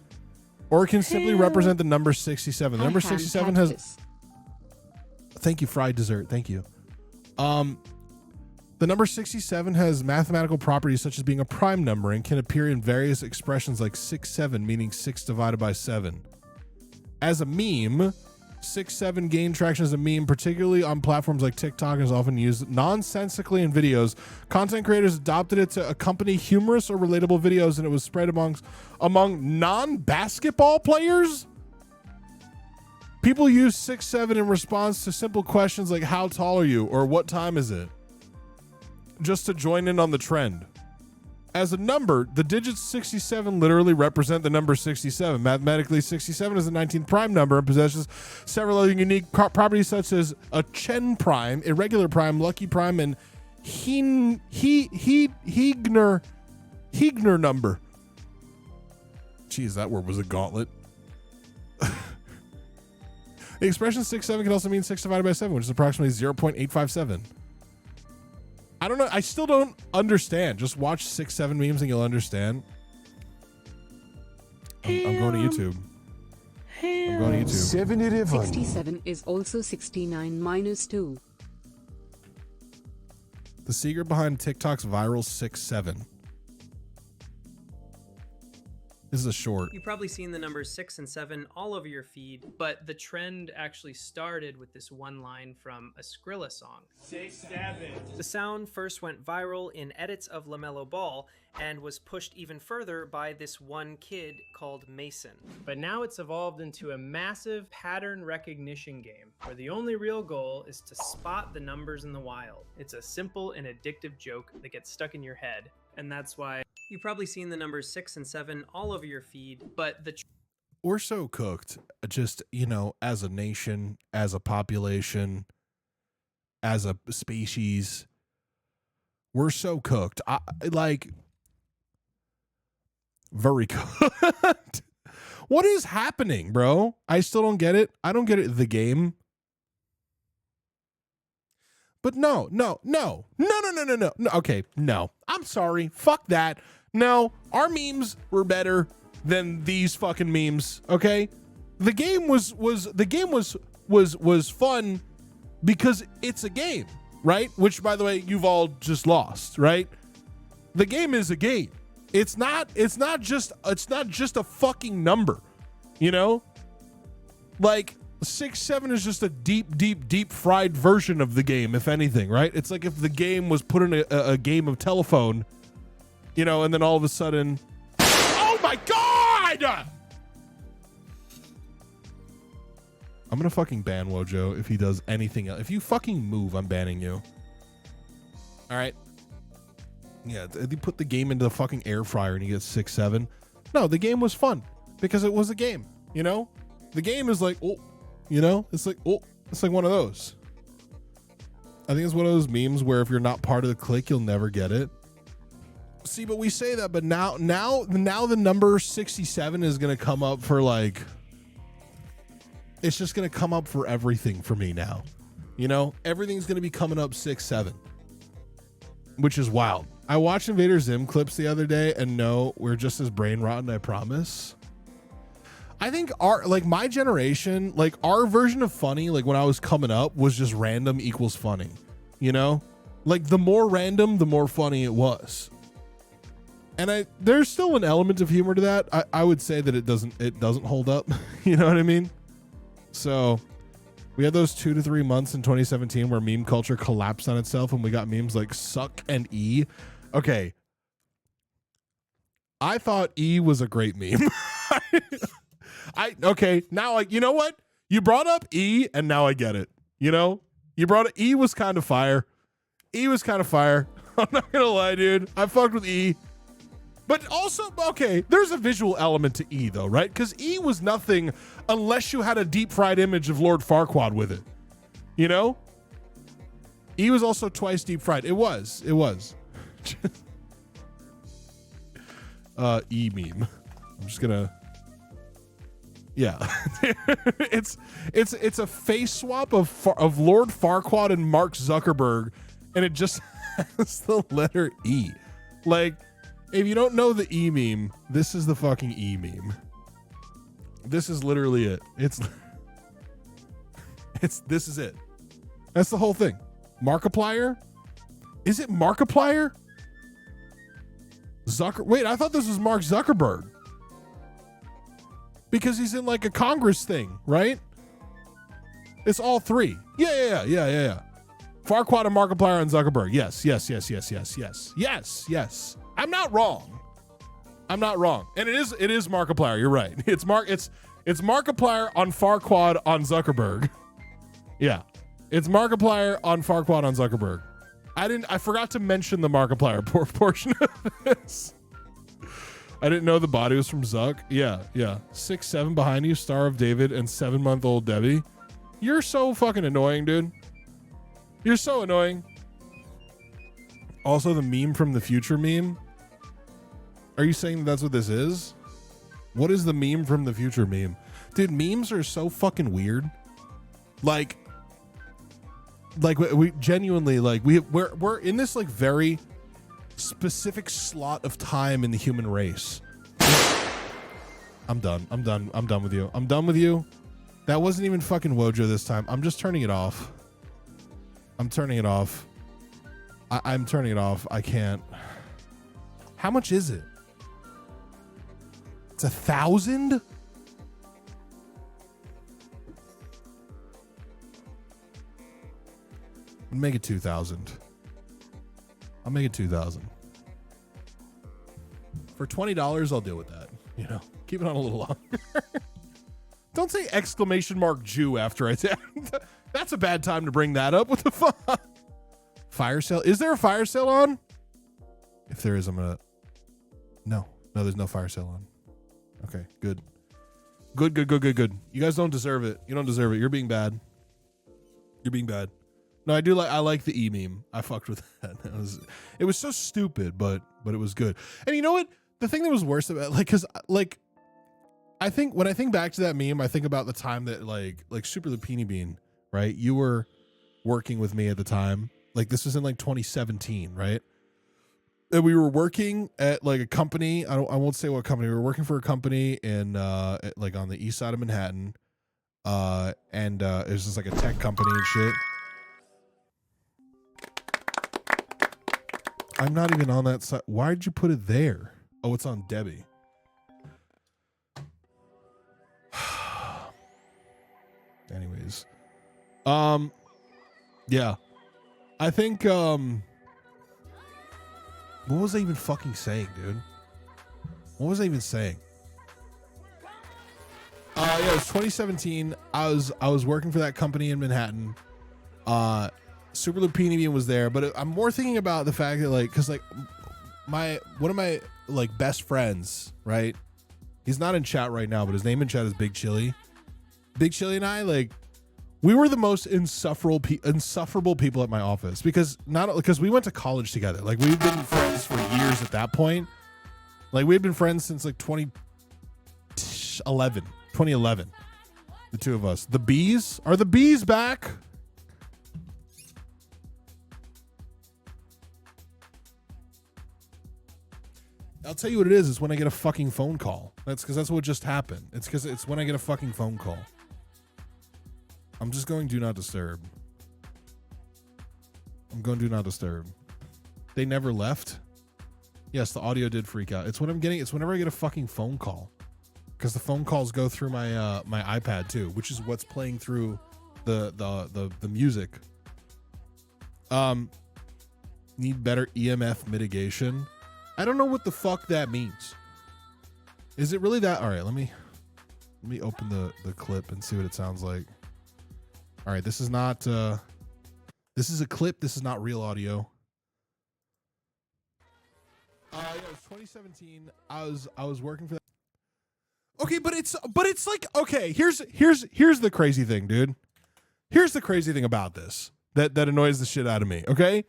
Or it can simply represent the number 67. The number 67 has... Thank you, fried dessert. Thank you. The number 67 has mathematical properties such as being a prime number and can appear in various expressions like 6-7, meaning 6 divided by 7. As a meme, 6-7 gained traction as a meme, particularly on platforms like TikTok, and is often used nonsensically in videos. Content creators adopted it to accompany humorous or relatable videos, and it was spread among non-basketball players. People use 6-7 in response to simple questions like how tall are you or what time is it? Just to join in on the trend. As a number, the digits 67 literally represent the number 67. Mathematically, 67 is the 19th prime number and possesses several other unique properties such as a Chen prime, irregular prime, lucky prime, and Heegner number. Jeez, that word was a gauntlet. The expression 6'7" can also mean 6 divided by 7, which is approximately 0.857. I don't know. I still don't understand. Just watch 6'7" memes and you'll understand. I'm going to YouTube. I'm going to YouTube. 67 is also 69 minus 2. The secret behind TikTok's viral 6'7". This is a short. You've probably seen the numbers 6 and 7 all over your feed, but the trend actually started with this one line from a Skrilla song. 6'7". The sound first went viral in edits of LaMelo Ball and was pushed even further by this one kid called Mason. But now it's evolved into a massive pattern recognition game where the only real goal is to spot the numbers in the wild. It's a simple and addictive joke that gets stuck in your head, and that's why you've probably seen the numbers 6 and 7 all over your feed, but we're so cooked, just, you know, as a nation, as a population, as a species. We're so cooked. Very cooked. What is happening, bro? I still don't get it. I don't get it. The game. But no. Okay, no. I'm sorry. Fuck that. No, our memes were better than these fucking memes. Okay, the game was fun because it's a game, right? Which, by the way, you've all just lost, right? The game is a game. It's not just a fucking number, you know? Like 6'7" is just a deep fried version of the game, if anything, right? It's like if the game was put in a game of telephone, you know, and then all of a sudden, oh my God! I'm gonna fucking ban Wojo if he does anything else. If you fucking move, I'm banning you. All right. Yeah, they put the game into the fucking air fryer and you get 6'7". No, the game was fun because it was a game, you know? The game is like, oh, you know? It's like, oh, it's like one of those. I think it's one of those memes where if you're not part of the clique, you'll never get it. See, but we say that, but now the number 67 is going to come up for like, it's just going to come up for everything for me now. You know, everything's going to be coming up 6'7", which is wild. I watched Invader Zim clips the other day, and no, we're just as brain rotten, I promise. I think my generation, like our version of funny, like when I was coming up, was just random equals funny. You know, like the more random, the more funny it was. And there's still an element of humor to that. I would say that it doesn't hold up. You know what I mean? So we had those 2 to 3 months in 2017 where meme culture collapsed on itself, and we got memes like suck and E. Okay. I thought E was a great meme. Okay, now, like, you know what? You brought up E, and now I get it. You know? You brought it. E was kind of fire. E was kind of fire. I'm not gonna lie, dude. I fucked with E. But also, okay, there's a visual element to E, though, right? Because E was nothing unless you had a deep-fried image of Lord Farquaad with it. You know? E was also twice deep-fried. It was. E meme. I'm just gonna... Yeah. It's a face swap of Lord Farquaad and Mark Zuckerberg, and it just has the letter E. Like... If you don't know the E meme, this is the fucking E meme. This is literally it. This is it. That's the whole thing. Markiplier? Is it Markiplier? Wait, I thought this was Mark Zuckerberg. Because he's in like a Congress thing, right? It's all three. Yeah. Farquaad and Markiplier and Zuckerberg. Yes. I'm not wrong. And it is Markiplier. You're right. It's Markiplier on Farquaad on Zuckerberg. Yeah. It's Markiplier on Farquaad on Zuckerberg. I forgot to mention the Markiplier portion of this. I didn't know the body was from Zuck. Yeah. 6'7" behind you, Star of David, and 7-month-old Debbie. You're so fucking annoying, dude. You're so annoying. Also, the meme from the future meme. Are you saying that's what this is? What is the meme from the future meme? Dude, memes are so fucking weird. Like we genuinely, like, we're in this like very specific slot of time in the human race. I'm done with you. I'm done with you. That wasn't even fucking Wojo this time. I'm just turning it off. I'm turning it off. I'm turning it off. I can't. How much is it? It's 1,000? I'll make it 2,000. I'll make it 2,000. For $20, I'll deal with that. You know, keep it on a little longer. Don't say exclamation mark Jew after I say that's a bad time to bring that up. What the fuck? Fire sale? Is there a fire sale on? If there is, I'm gonna. No, there's no fire sale on. Okay, good. Good. You guys don't deserve it. You don't deserve it. You're being bad. You're being bad. No, I like the e-meme. I fucked with that. It was so stupid, but it was good. And you know what? The thing that was worse about, like, cause like, I think when I think back to that meme, I think about the time that like Super Lupini Bean, right? You were working with me at the time. Like, this was in like 2017, right? And we were working at like a company. I won't say what company. We were working for a company in like on the east side of Manhattan. And it was just like a tech company and shit. I'm not even on that side. Why did you put it there? Oh, it's on Debbie. Anyways. Yeah. I think, what was I even fucking saying, dude? What was I even saying? Yeah, it was 2017. I was working for that company in Manhattan. Super Lupini Bean was there, but I'm more thinking about the fact that, like, because like one of my like best friends, right? He's not in chat right now, but his name in chat is Big Chili. Big Chili and I, like, we were the most insufferable people at my office because we went to college together. Like, we've been friends for years at that point. Like, we had been friends since like 2011. The two of us. The bees? Are the bees back? I'll tell you what it is. It's when I get a fucking phone call. That's because that's what just happened. It's because it's when I get a fucking phone call. I'm just going do not disturb. I'm going do not disturb. They never left. Yes, the audio did freak out. It's whenever I get a fucking phone call. Because the phone calls go through my my iPad too, which is what's playing through the music. Need better EMF mitigation. I don't know what the fuck that means. Is it really that? All right, let me open the clip and see what it sounds like. All right, this is not this is a clip. This is not real audio. Yeah, it was 2017. I was working for that. Okay, but it's like, okay, here's the crazy thing, dude. Here's the crazy thing about this that annoys the shit out of me, okay?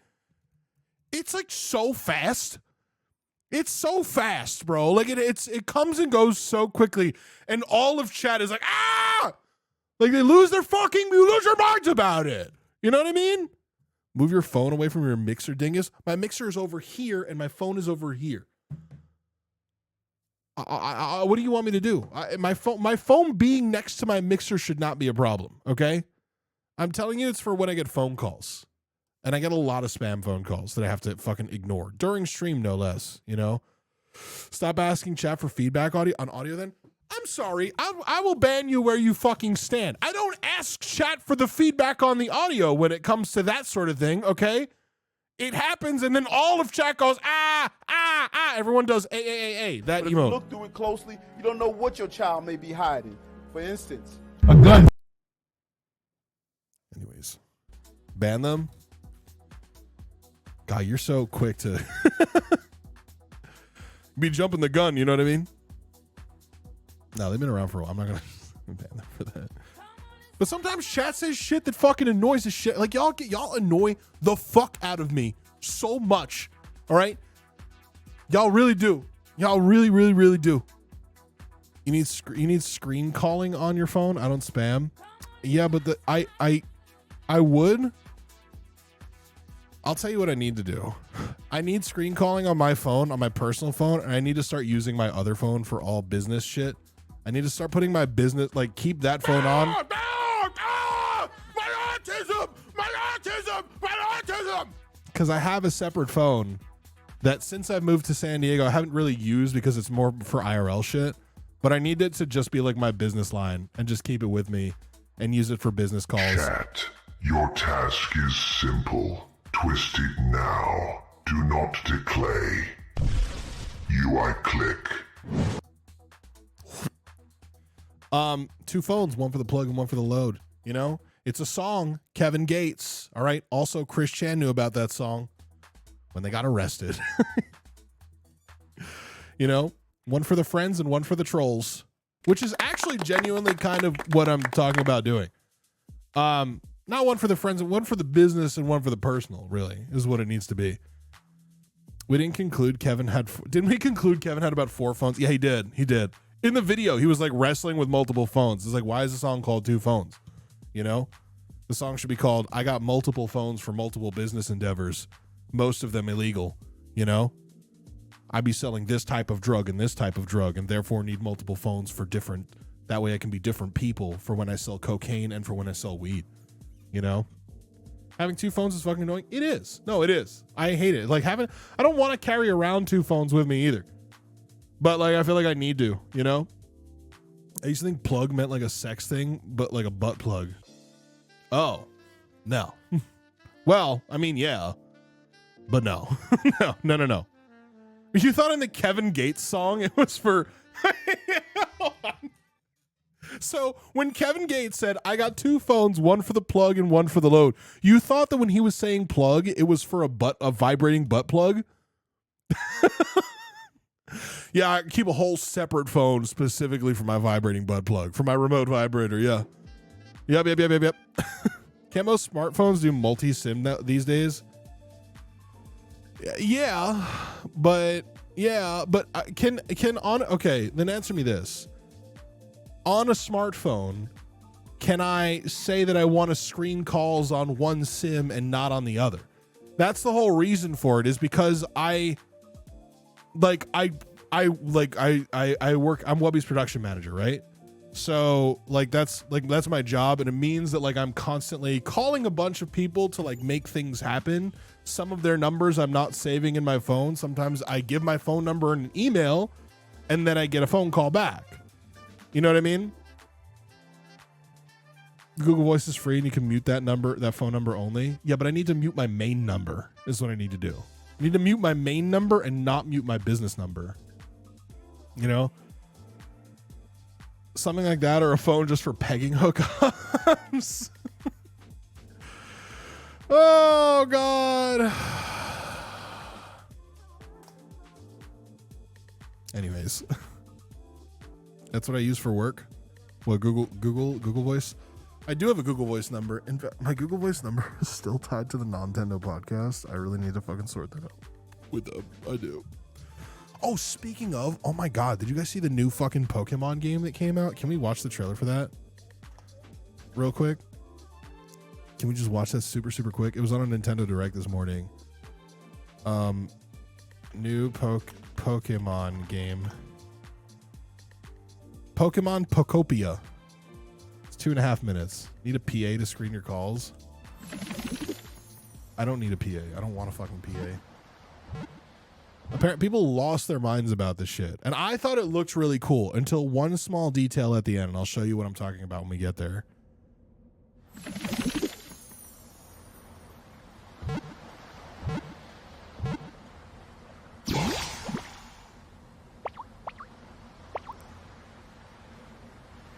It's like so fast. It's so fast, bro. Like it comes and goes so quickly, and all of chat is like, ah! Like they lose their minds about it. You know what I mean? Move your phone away from your mixer, dingus. My mixer is over here, and my phone is over here. What do you want me to do? My phone being next to my mixer should not be a problem, okay? I'm telling you, it's for when I get phone calls. And I get a lot of spam phone calls that I have to fucking ignore. During stream, no less, you know? Stop asking chat for feedback on audio then. I'm sorry. I will ban you where you fucking stand. I don't ask chat for the feedback on the audio when it comes to that sort of thing, okay? It happens, and then all of chat goes, ah. Everyone does a. That but if emote. you look through it closely, you don't know what your child may be hiding. For instance, a gun. Anyways, ban them. God, you're so quick to be jumping the gun. You know what I mean? No, they've been around for a while. I'm not gonna ban them for that. But sometimes chat says shit that fucking annoys the shit. Like y'all annoy the fuck out of me so much. All right, y'all really do. Y'all really do. You need screen calling on your phone. I don't spam. Yeah, but I would. I'll tell you what I need to do. I need screen calling on my phone, on my personal phone, and I need to start using my other phone for all business shit. I need to start putting my business, like, keep that phone on. My autism! My autism! My autism! Because I have a separate phone that since I've moved to San Diego, I haven't really used because it's more for IRL shit. But I need it to just be like my business line and just keep it with me and use it for business calls. Chat, your task is simple. Twist it now. Do not declare. UI click. 2 phones, one for the plug and one for the load. You know, it's a song. Kevin Gates. All right. Also, Chris Chan knew about that song when they got arrested. You know, one for the friends and one for the trolls, which is actually genuinely kind of what I'm talking about doing. Not one for the friends and one for the business and one for the personal, really, is what it needs to be. We didn't conclude Kevin had... Didn't we conclude Kevin had about 4 phones? Yeah, he did. He did. In the video, he was like wrestling with multiple phones. It's like, why is the song called 2 phones? You know? The song should be called, I got multiple phones for multiple business endeavors, most of them illegal, you know? I be selling this type of drug and this type of drug and therefore need multiple phones for different... That way I can be different people for when I sell cocaine and for when I sell weed. You know, having 2 phones is fucking annoying. It is. No, it is. I hate it. Like I don't want to carry around 2 phones with me either. But like, I feel like I need to, you know, I used to think plug meant like a sex thing, but like a butt plug. Oh, no. Well, I mean, yeah, but no, no. You thought in the Kevin Gates song, it was for, hold on. So when Kevin Gates said, I got 2 phones, one for the plug and one for the load, you thought that when he was saying plug, it was for a vibrating butt plug? Yeah, I keep a whole separate phone specifically for my vibrating butt plug, for my remote vibrator, yeah. Yep. Can't most smartphones do multi-SIM these days? Yeah, but okay, then answer me this. On a smartphone, can I say that I want to screen calls on one SIM and not on the other? That's the whole reason for it, is because I work, I'm Wubby's production manager, right? So that's my job, and it means that like I'm constantly calling a bunch of people to like make things happen. Some of their numbers I'm not saving in my phone. Sometimes I give my phone number in an email and then I get a phone call back. You know what I mean? Google Voice is free and you can mute that phone number only. Yeah, but I need to mute my main number is what I need to do. I need to mute my main number and not mute my business number. You know? Something like that, or a phone just for pegging hookups. Oh, God. Anyways. That's what I use for work. What, Google Voice? I do have a Google Voice number. In fact, my Google Voice number is still tied to the Nintendo podcast. I really need to fucking sort that out with them. I do. Oh, speaking of, oh my God, did you guys see the new fucking Pokemon game that came out? Can we watch the trailer for that real quick? Can we just watch that super quick? It was on a Nintendo Direct this morning. New Pokemon game. Pokemon Pokopia. It's 2.5 minutes. Need a PA to screen your calls? I don't need a PA. I don't want a fucking PA. Apparently, people lost their minds about this shit. And I thought it looked really cool until one small detail at the end. And I'll show you what I'm talking about when we get there.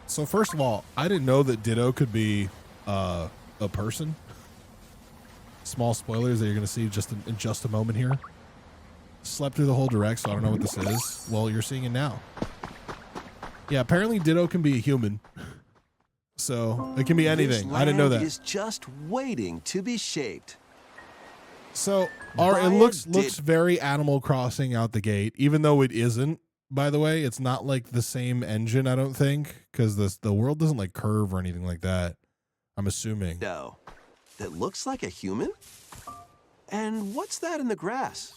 So first of all, I didn't know that Ditto could be a person. Small spoilers that you're going to see in just a moment here. Slept through the whole direct, so I don't know what this is. Well, you're seeing it now. Yeah, apparently Ditto can be a human. So it can be anything. I didn't know that. Is just waiting to be shaped. So it looks very Animal Crossing out the gate, even though it isn't. by the way. It's not like the same engine, I don't think, because the world doesn't like curve or anything like that. I'm assuming. No. That looks like a human? And what's that in the grass?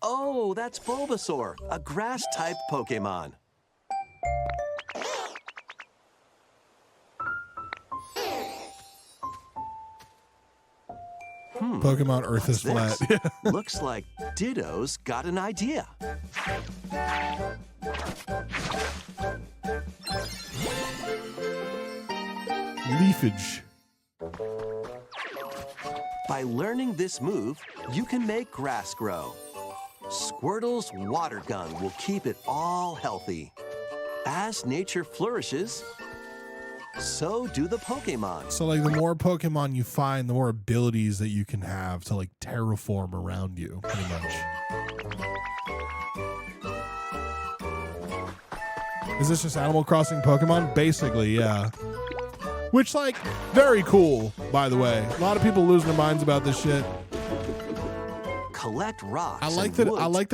Oh, that's Bulbasaur, a grass-type Pokemon. Pokemon Earth is flat. Looks like Ditto's got an idea. Leafage. By learning this move, you can make grass grow. Squirtle's water gun will keep it all healthy. As nature flourishes, so do the Pokemon. So like the more Pokemon you find, the more abilities that you can have to like terraform around you, pretty much. Is this just Animal Crossing Pokemon? Basically, yeah. Which, like, very cool, by the way. A lot of people losing their minds about this shit. Collect rocks. I like that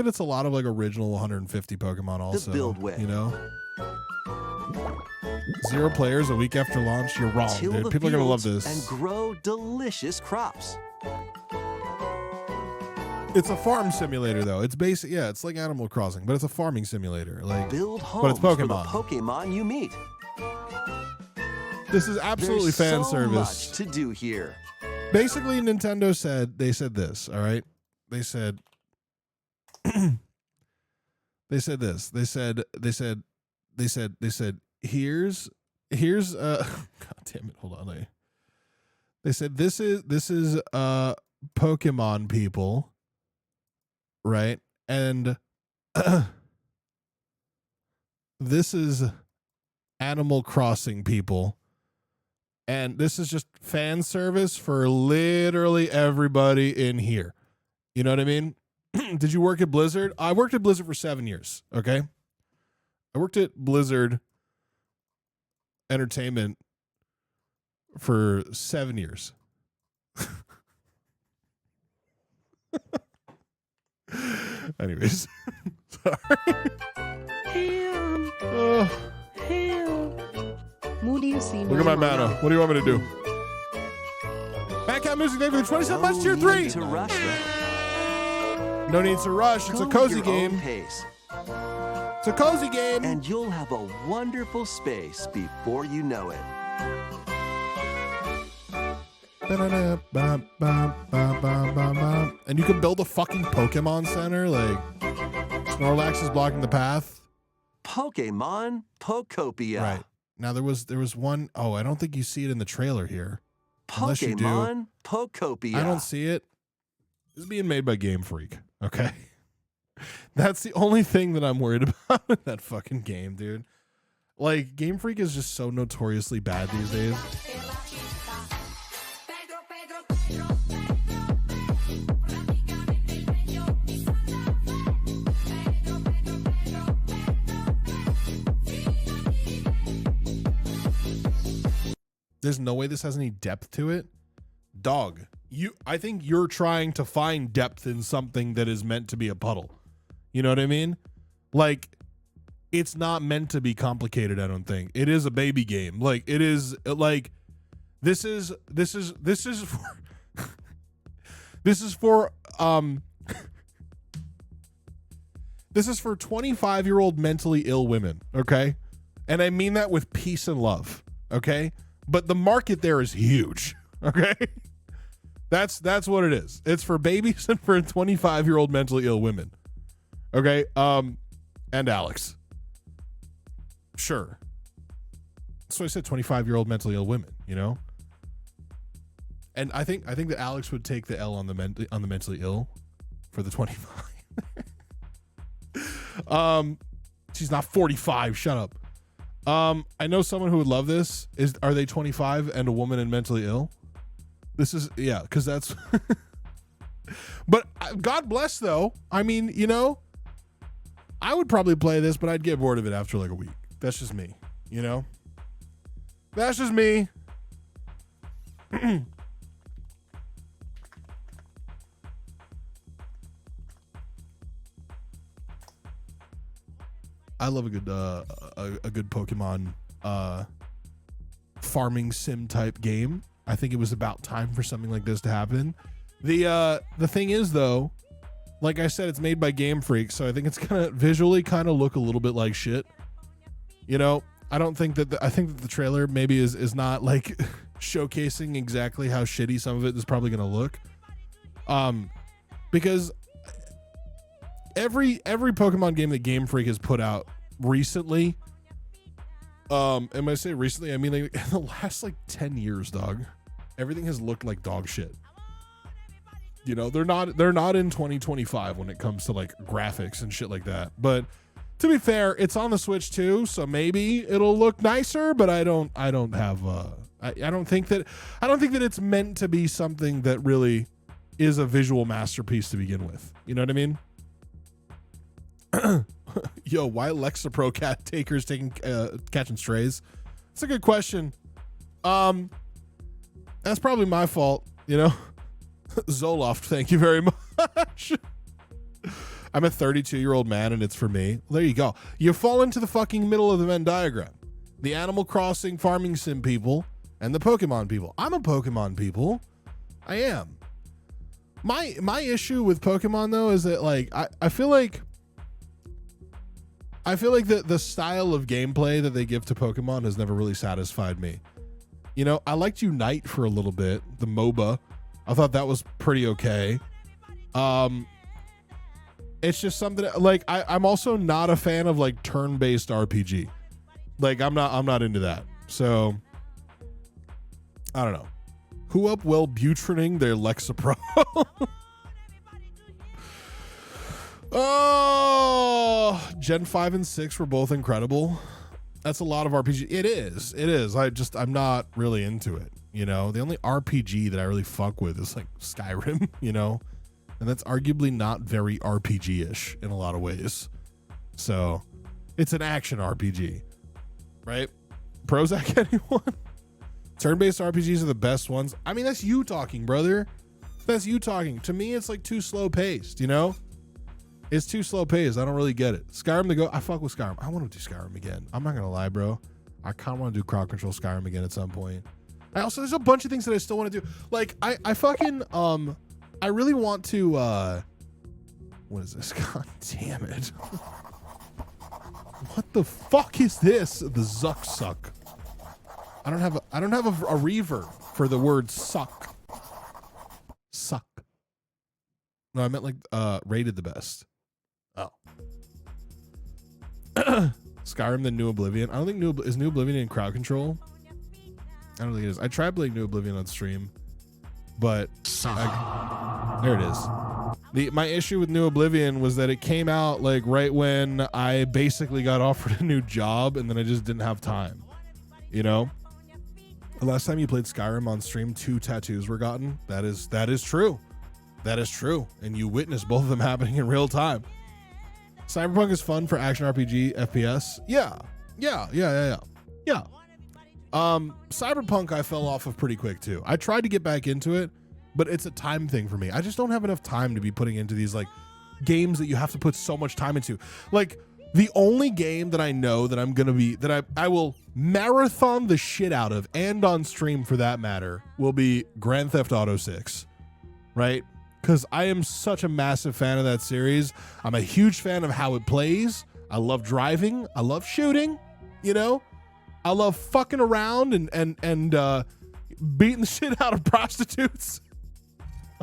it's a lot of like original 150 Pokemon also. build with. You know? 0 players a week after launch? You're wrong, Till dude. the People are gonna love fields this. And grow delicious crops. It's a farm simulator, though. It's basic, yeah. It's like Animal Crossing, but it's a farming simulator. Like, Build homes but it's for the Pokemon. Pokemon you meet. This is absolutely There's fan so service. much to do here. Basically, Nintendo said this. All right, they said they said this. They said here's God damn it. Hold on. They said this is Pokemon people, right? And this is Animal Crossing people. And this is just fan service for literally everybody in here. You know what I mean? Did you work at Blizzard? I worked at Blizzard for 7 years, okay? I worked at Blizzard Entertainment for 7 years. Anyways, sorry. Moody, you see Look at my mana. What do you want me to do? Backcount music day for the 27th months, tier 3. To rush them. No need to rush. It's a Go cozy your own game. Pace. It's a cozy game. And you'll have a wonderful space before you know it. And you can build a fucking Pokemon Center. Like, Snorlax is blocking the path. Pokemon Pokopia. Right. Now there was one, oh, I don't think you see it in the trailer here. Unless you do. Pokemon Pokopia. I don't see it. This is being made by Game Freak. Okay. That's the only thing that I'm worried about with that fucking game, dude. Like, Game Freak is just so notoriously bad these days. There's no way this has any depth to it. Dog, I think you're trying to find depth in something that is meant to be a puddle. You know what I mean? Like, it's not meant to be complicated, I don't think. It is a baby game. Like, it is like this is for this is for 25-year-old mentally ill women, okay? And I mean that with peace and love, okay? But the market there is huge, okay? That's what it is. It's for babies and for 25-year-old mentally ill women. Okay? And Alex. Sure. So I said 25-year-old mentally ill women, you know? And I think that Alex would take the L on the mentally ill for the 25. She's not 45, shut up. I know someone who would love this. Are they 25 and a woman and mentally ill? This is, yeah, because that's but God bless though. I mean, you know, I would probably play this, but I'd get bored of it after like a week. That's just me, you know? That's just me. love a good Pokemon farming sim type game. I think it was about time for something like this to happen. The thing is though, like I said, it's made by Game Freak, so I think it's gonna visually kind of look a little bit like shit. You know, I don't think that I think that the trailer maybe is not like showcasing exactly how shitty some of it is probably gonna look. Because every Pokemon game that Game Freak has put out recently, and when I say recently, I mean like in the last like 10 years, dog, everything has looked like dog shit. You know, they're not in 2025 when it comes to like graphics and shit like that. But to be fair, it's on the Switch too, so maybe it'll look nicer, but I don't think that it's meant to be something that really is a visual masterpiece to begin with. You know what I mean? Yo, why Lexapro cat takers taking catching strays? It's a good question. That's probably my fault, you know. Zoloft, thank you very much. I'm a 32-year-old man and it's for me. Well, there you go. You fall into the fucking middle of the Venn diagram. The Animal Crossing farming sim people and the Pokemon people. I'm a Pokemon people. I am. My issue with Pokemon though is that like I feel like the style of gameplay that they give to Pokemon has never really satisfied me. You know, I liked Unite for a little bit, the MOBA. I thought that was pretty okay. It's just something like I'm also not a fan of like turn-based RPG. Like I'm not into that. So I don't know. Who up well butraning their Lexapro? Oh, Gen 5 and 6 were both incredible. That's a lot of RPG. It is. I'm not really into it. You know, the only RPG that I really fuck with is like Skyrim, you know, and that's arguably not very RPG-ish in a lot of ways. So it's an action RPG, right? Prozac, anyone? Turn-based RPGs are the best ones. I mean, that's you talking, brother. That's you talking. To me, it's like too slow paced, you know? It's too slow paced. I don't really get it. Skyrim to go. I fuck with Skyrim. I want to do Skyrim again. I'm not going to lie, bro. I kind of want to do crowd control Skyrim again at some point. There's a bunch of things that I still want to do. Like, I fucking, I really want to, what is this? God damn it. What the fuck is this? The Zuck suck. I don't have a reverb for the word suck. Suck. No, I meant like, rated the best. Oh. Skyrim, the New Oblivion. I don't think is New Oblivion in crowd control? I don't think it is. I tried playing New Oblivion on stream, but there it is. My issue with New Oblivion was that it came out like right when I basically got offered a new job, and then I just didn't have time. You know, the last time you played Skyrim on stream, 2 tattoos were gotten. That is true. That is true, and you witnessed both of them happening in real time. Cyberpunk is fun for action RPG FPS. Yeah. Cyberpunk I fell off of pretty quick too. I tried to get back into it, but it's a time thing for me. I just don't have enough time to be putting into these like games that you have to put so much time into. Like the only game that I know that I'm gonna be I will marathon the shit out of, and on stream for that matter, will be Grand Theft Auto 6. Right? Because I am such a massive fan of that series. I'm a huge fan of how it plays. I love driving. I love shooting. You know, I love fucking around and beating the shit out of prostitutes.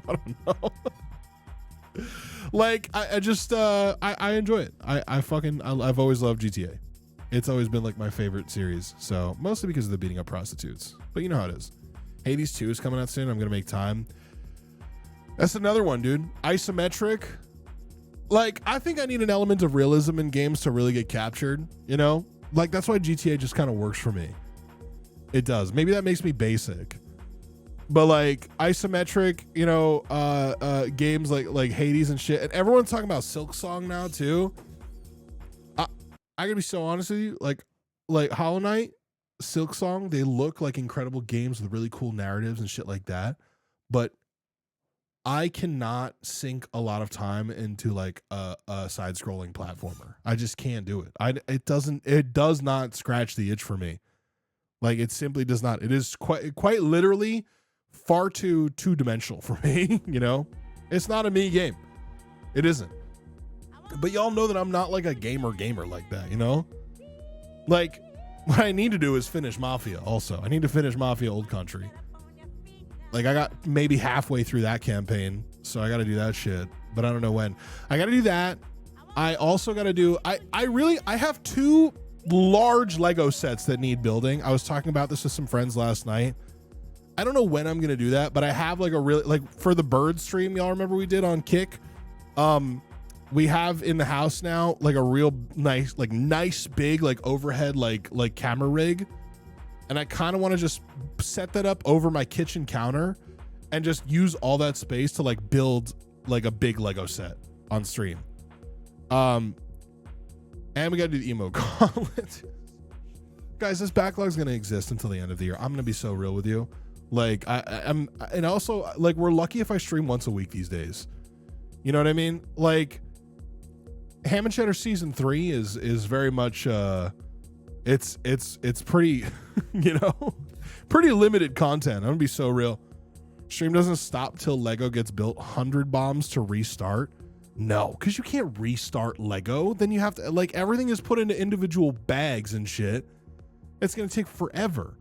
I don't know. Like I just I enjoy it. I've always loved GTA. It's always been like my favorite series. So mostly because of the beating up prostitutes. But you know how it is. Hades 2 is coming out soon. I'm gonna make time. That's another one, dude. Isometric. Like, I think I need an element of realism in games to really get captured, you know? Like, that's why GTA just kind of works for me. It does. Maybe that makes me basic. But, like, isometric, you know, games like Hades and shit. And everyone's talking about Silksong now, too. I gotta be so honest with you. Like Hollow Knight, Silksong, they look like incredible games with really cool narratives and shit like that. But I cannot sink a lot of time into like a side scrolling platformer. I just can't do it. It does not scratch the itch for me. Like it simply does not. It is quite literally far too two-dimensional for me, you know? It's not a me game. It isn't. But y'all know that I'm not like a gamer like that, you know? Like what I need to do is finish Mafia also. I need to finish Mafia Old Country. Like I got maybe halfway through that campaign, so I got to do that shit, but I don't know when. I got to do that. I also got to do, I have 2 large Lego sets that need building. I was talking about this with some friends last night. I don't know when I'm going to do that, but I have like a really, like for the bird stream, y'all remember we did on Kick? We have in the house now, like a real nice big, like overhead, like camera rig. And I kind of want to just set that up over my kitchen counter and just use all that space to like build like a big Lego set on stream. And we got to do the emo gauntlet. Guys, this backlog's going to exist until the end of the year. I'm going to be so real with you. Like I'm, and also like we're lucky if I stream once a week these days. You know what I mean? Like Ham and Cheddar season 3 is very much it's pretty you know, pretty limited content. I'm gonna be so real. Stream doesn't stop till Lego gets built 100 bombs to restart. No, because you can't restart Lego. Then you have to, like, everything is put into individual bags and shit. It's gonna take forever.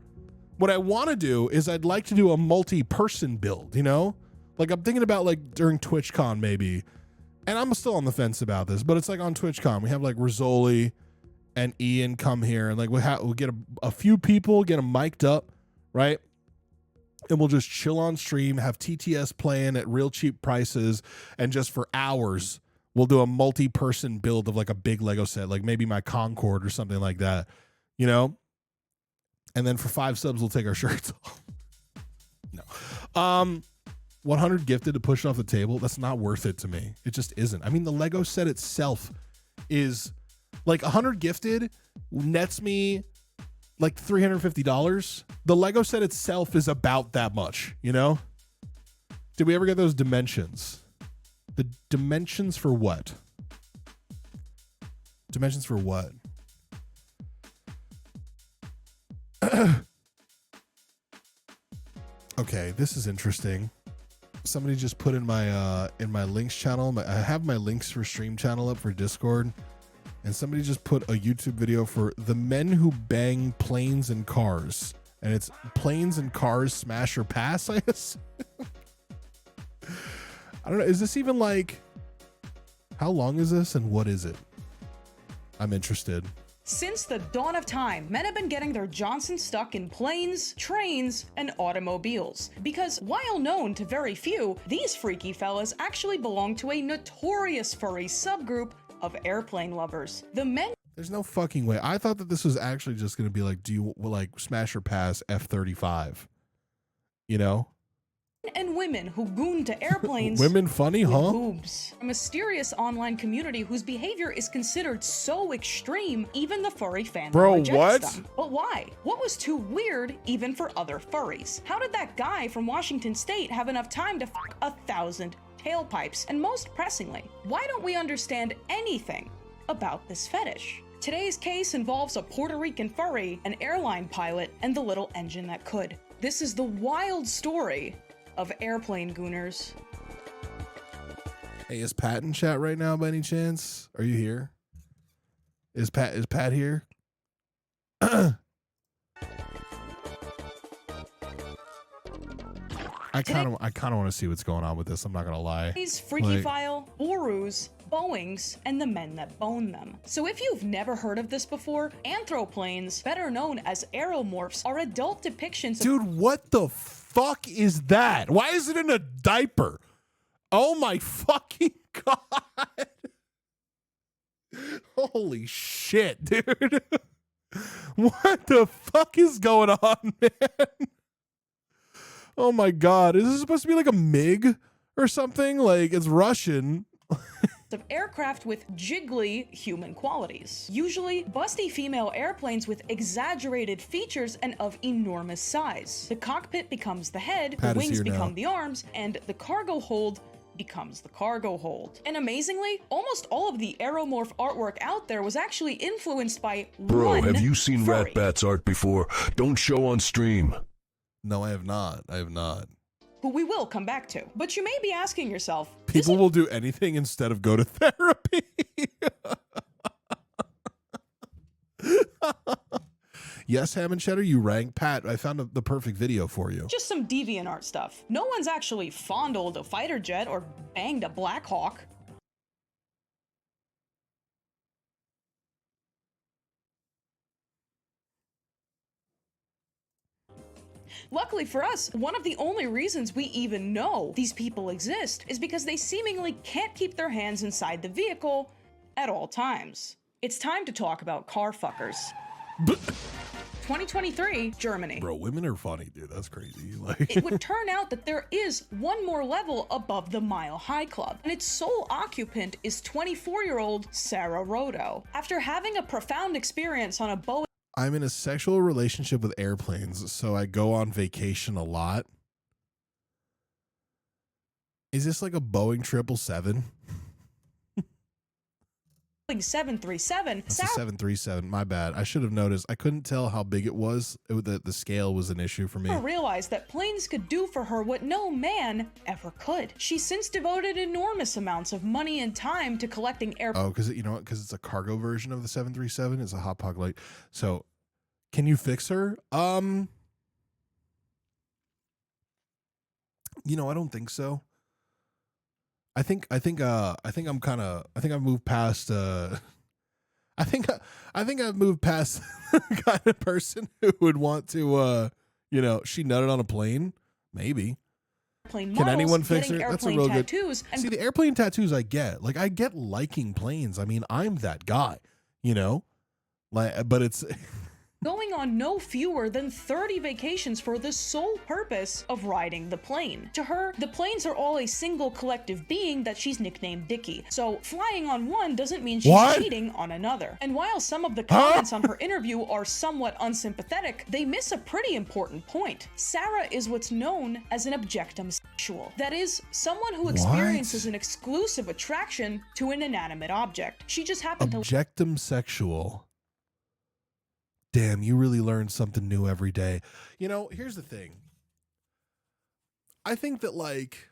What I want to do is I'd like to do a multi-person build, you know? Like I'm thinking about like during TwitchCon maybe, and I'm still on the fence about this, but it's like on TwitchCon we have like Rizzoli and Ian come here, and like we'll get a few people, get them mic'd up, right? And we'll just chill on stream, have TTS playing at real cheap prices, and just for hours we'll do a multi-person build of like a big Lego set, like maybe my Concorde or something like that, you know? And then for 5 subs we'll take our shirts off. No. 100 gifted to push it off the table, that's not worth it to me. It just isn't. I mean, the Lego set itself is like 100 gifted nets me like $350. The Lego set itself is about that much, you know? Did we ever get those dimensions? The dimensions for what? Dimensions for what? Okay, this is interesting. Somebody just put in my links channel. I have my links for stream channel up for Discord, and somebody just put a YouTube video for the men who bang planes and cars, and it's planes and cars smash or pass. I guess. I don't know. Is this even like? How long is this, and what is it? I'm interested. Since the dawn of time, men have been getting their Johnson stuck in planes, trains, and automobiles. Because while known to very few, these freaky fellas actually belong to a notorious furry subgroup of airplane lovers. The men— There's no fucking way. I thought that this was actually just going to be like, do you like smash or pass F-35? You know? And women who goon to airplanes women funny, with huh? boobs. A mysterious online community whose behavior is considered so extreme, even the furry fandom rejects what? them. But why? What was too weird even for other furries? How did that guy from Washington State have enough time to fuck 1,000 tailpipes? And most pressingly, why don't we understand anything about this fetish? Today's case involves a Puerto Rican furry, an airline pilot, and the little engine that could. This is the wild story of airplane gooners. Hey, is Pat in chat right now by any chance? Are you here? Is Pat here? I kind of want to see what's going on with this. I'm not gonna lie. These freaky file, Borus, Boeings, and the men that bone them. So if you've never heard of this before, anthroplanes, better known as aeromorphs, are adult depictions of— Dude, what the fuck is that? Why is it in a diaper? Oh my fucking god. Holy shit, dude. What the fuck is going on, man? Oh my god. Is this supposed to be like a MiG or something? Like, it's Russian. of aircraft with jiggly human qualities. Usually, busty female airplanes with exaggerated features and of enormous size. The cockpit becomes the head, the wings become the arms, and the cargo hold becomes the cargo hold. And amazingly, almost all of the aeromorph artwork out there was actually influenced by Bro, have you seen Ratbat's art before? Don't show on stream. No, I have not. I have not. Who we will come back to. But you may be asking yourself, people will do anything instead of go to therapy. Yes, Ham and Cheddar, you rang. Pat, I found the perfect video for you. Just some DeviantArt stuff. No one's actually fondled a fighter jet or banged a Black Hawk. Luckily for us, one of the only reasons we even know these people exist is because they seemingly can't keep their hands inside the vehicle at all times. It's time to talk about car fuckers. 2023, Germany. Bro, women are funny, dude. That's crazy. It would turn out that there is one more level above the Mile High Club, and its sole occupant is 24-year-old Sarah Rodo. After having a profound experience on a Boeing... I'm in a sexual relationship with airplanes, so I go on vacation a lot. Is this like a Boeing 777? 737. That's a 737. My bad. I should have noticed. I couldn't tell how big it was. The scale was an issue for me. Sarah realized that planes could do for her what no man ever could. She's since devoted enormous amounts of money and time to collecting air. Oh, because you know what? Because it's a cargo version of the 737. It's a hot pocket light. So, can you fix her? You know, I don't think so. I think I've moved past I think I've moved past the kind of person who would want to you know, she nutted on a plane. Maybe. Can anyone fix her? That's a real good. See, the airplane tattoos I get. Like I get liking planes. I mean, I'm that guy, you know? Like but it's going on no fewer than 30 vacations for the sole purpose of riding the plane. To her, the planes are all a single collective being that she's nicknamed Dickie. So flying on one doesn't mean she's cheating on another. And while some of the comments on her interview are somewhat unsympathetic, they miss a pretty important point. Sarah is what's known as an objectum sexual. That is, someone who experiences an exclusive attraction to an inanimate object. She just happened to... Objectum sexual. Damn, you really learn something new every day. You know, here's the thing. I think that like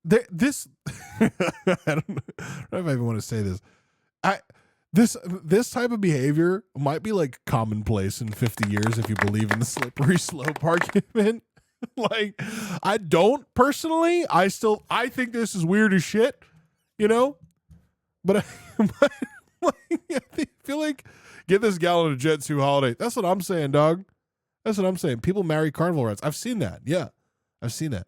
this I don't know if I even want to say this. This type of behavior might be like commonplace in 50 years if you believe in the slippery slope argument. Like, I don't personally. I think this is weird as shit, you know? But I feel like get this gal on a Jet 2 holiday. That's what I'm saying, dog. That's what I'm saying. People marry carnival rides. I've seen that. Yeah, I've seen that.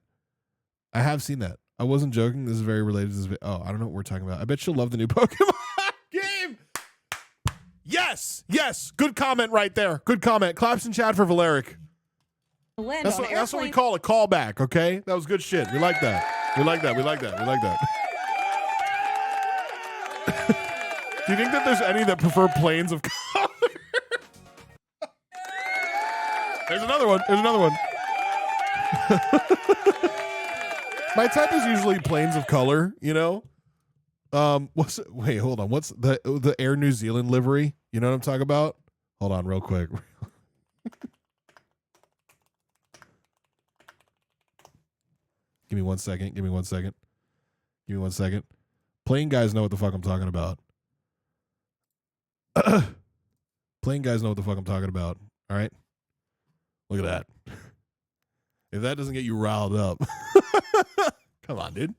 I have seen that. I wasn't joking. This is very related to this. Oh, I don't know what we're talking about. I bet she'll love the new Pokemon game. Yes. Good comment right there. Good comment. Claps in chat for Valeric. That's what we call a callback, okay? That was good shit. We like that. We like that. Do you think that there's any that prefer planes of color? There's another one. My type is usually planes of color, you know? Wait, hold on. What's the Air New Zealand livery? You know what I'm talking about? Hold on real quick. Give me one second. Plane guys know what the fuck I'm talking about. Plane guys know what the fuck I'm talking about. All right. Look at that. If that doesn't get you riled up. Come on, dude.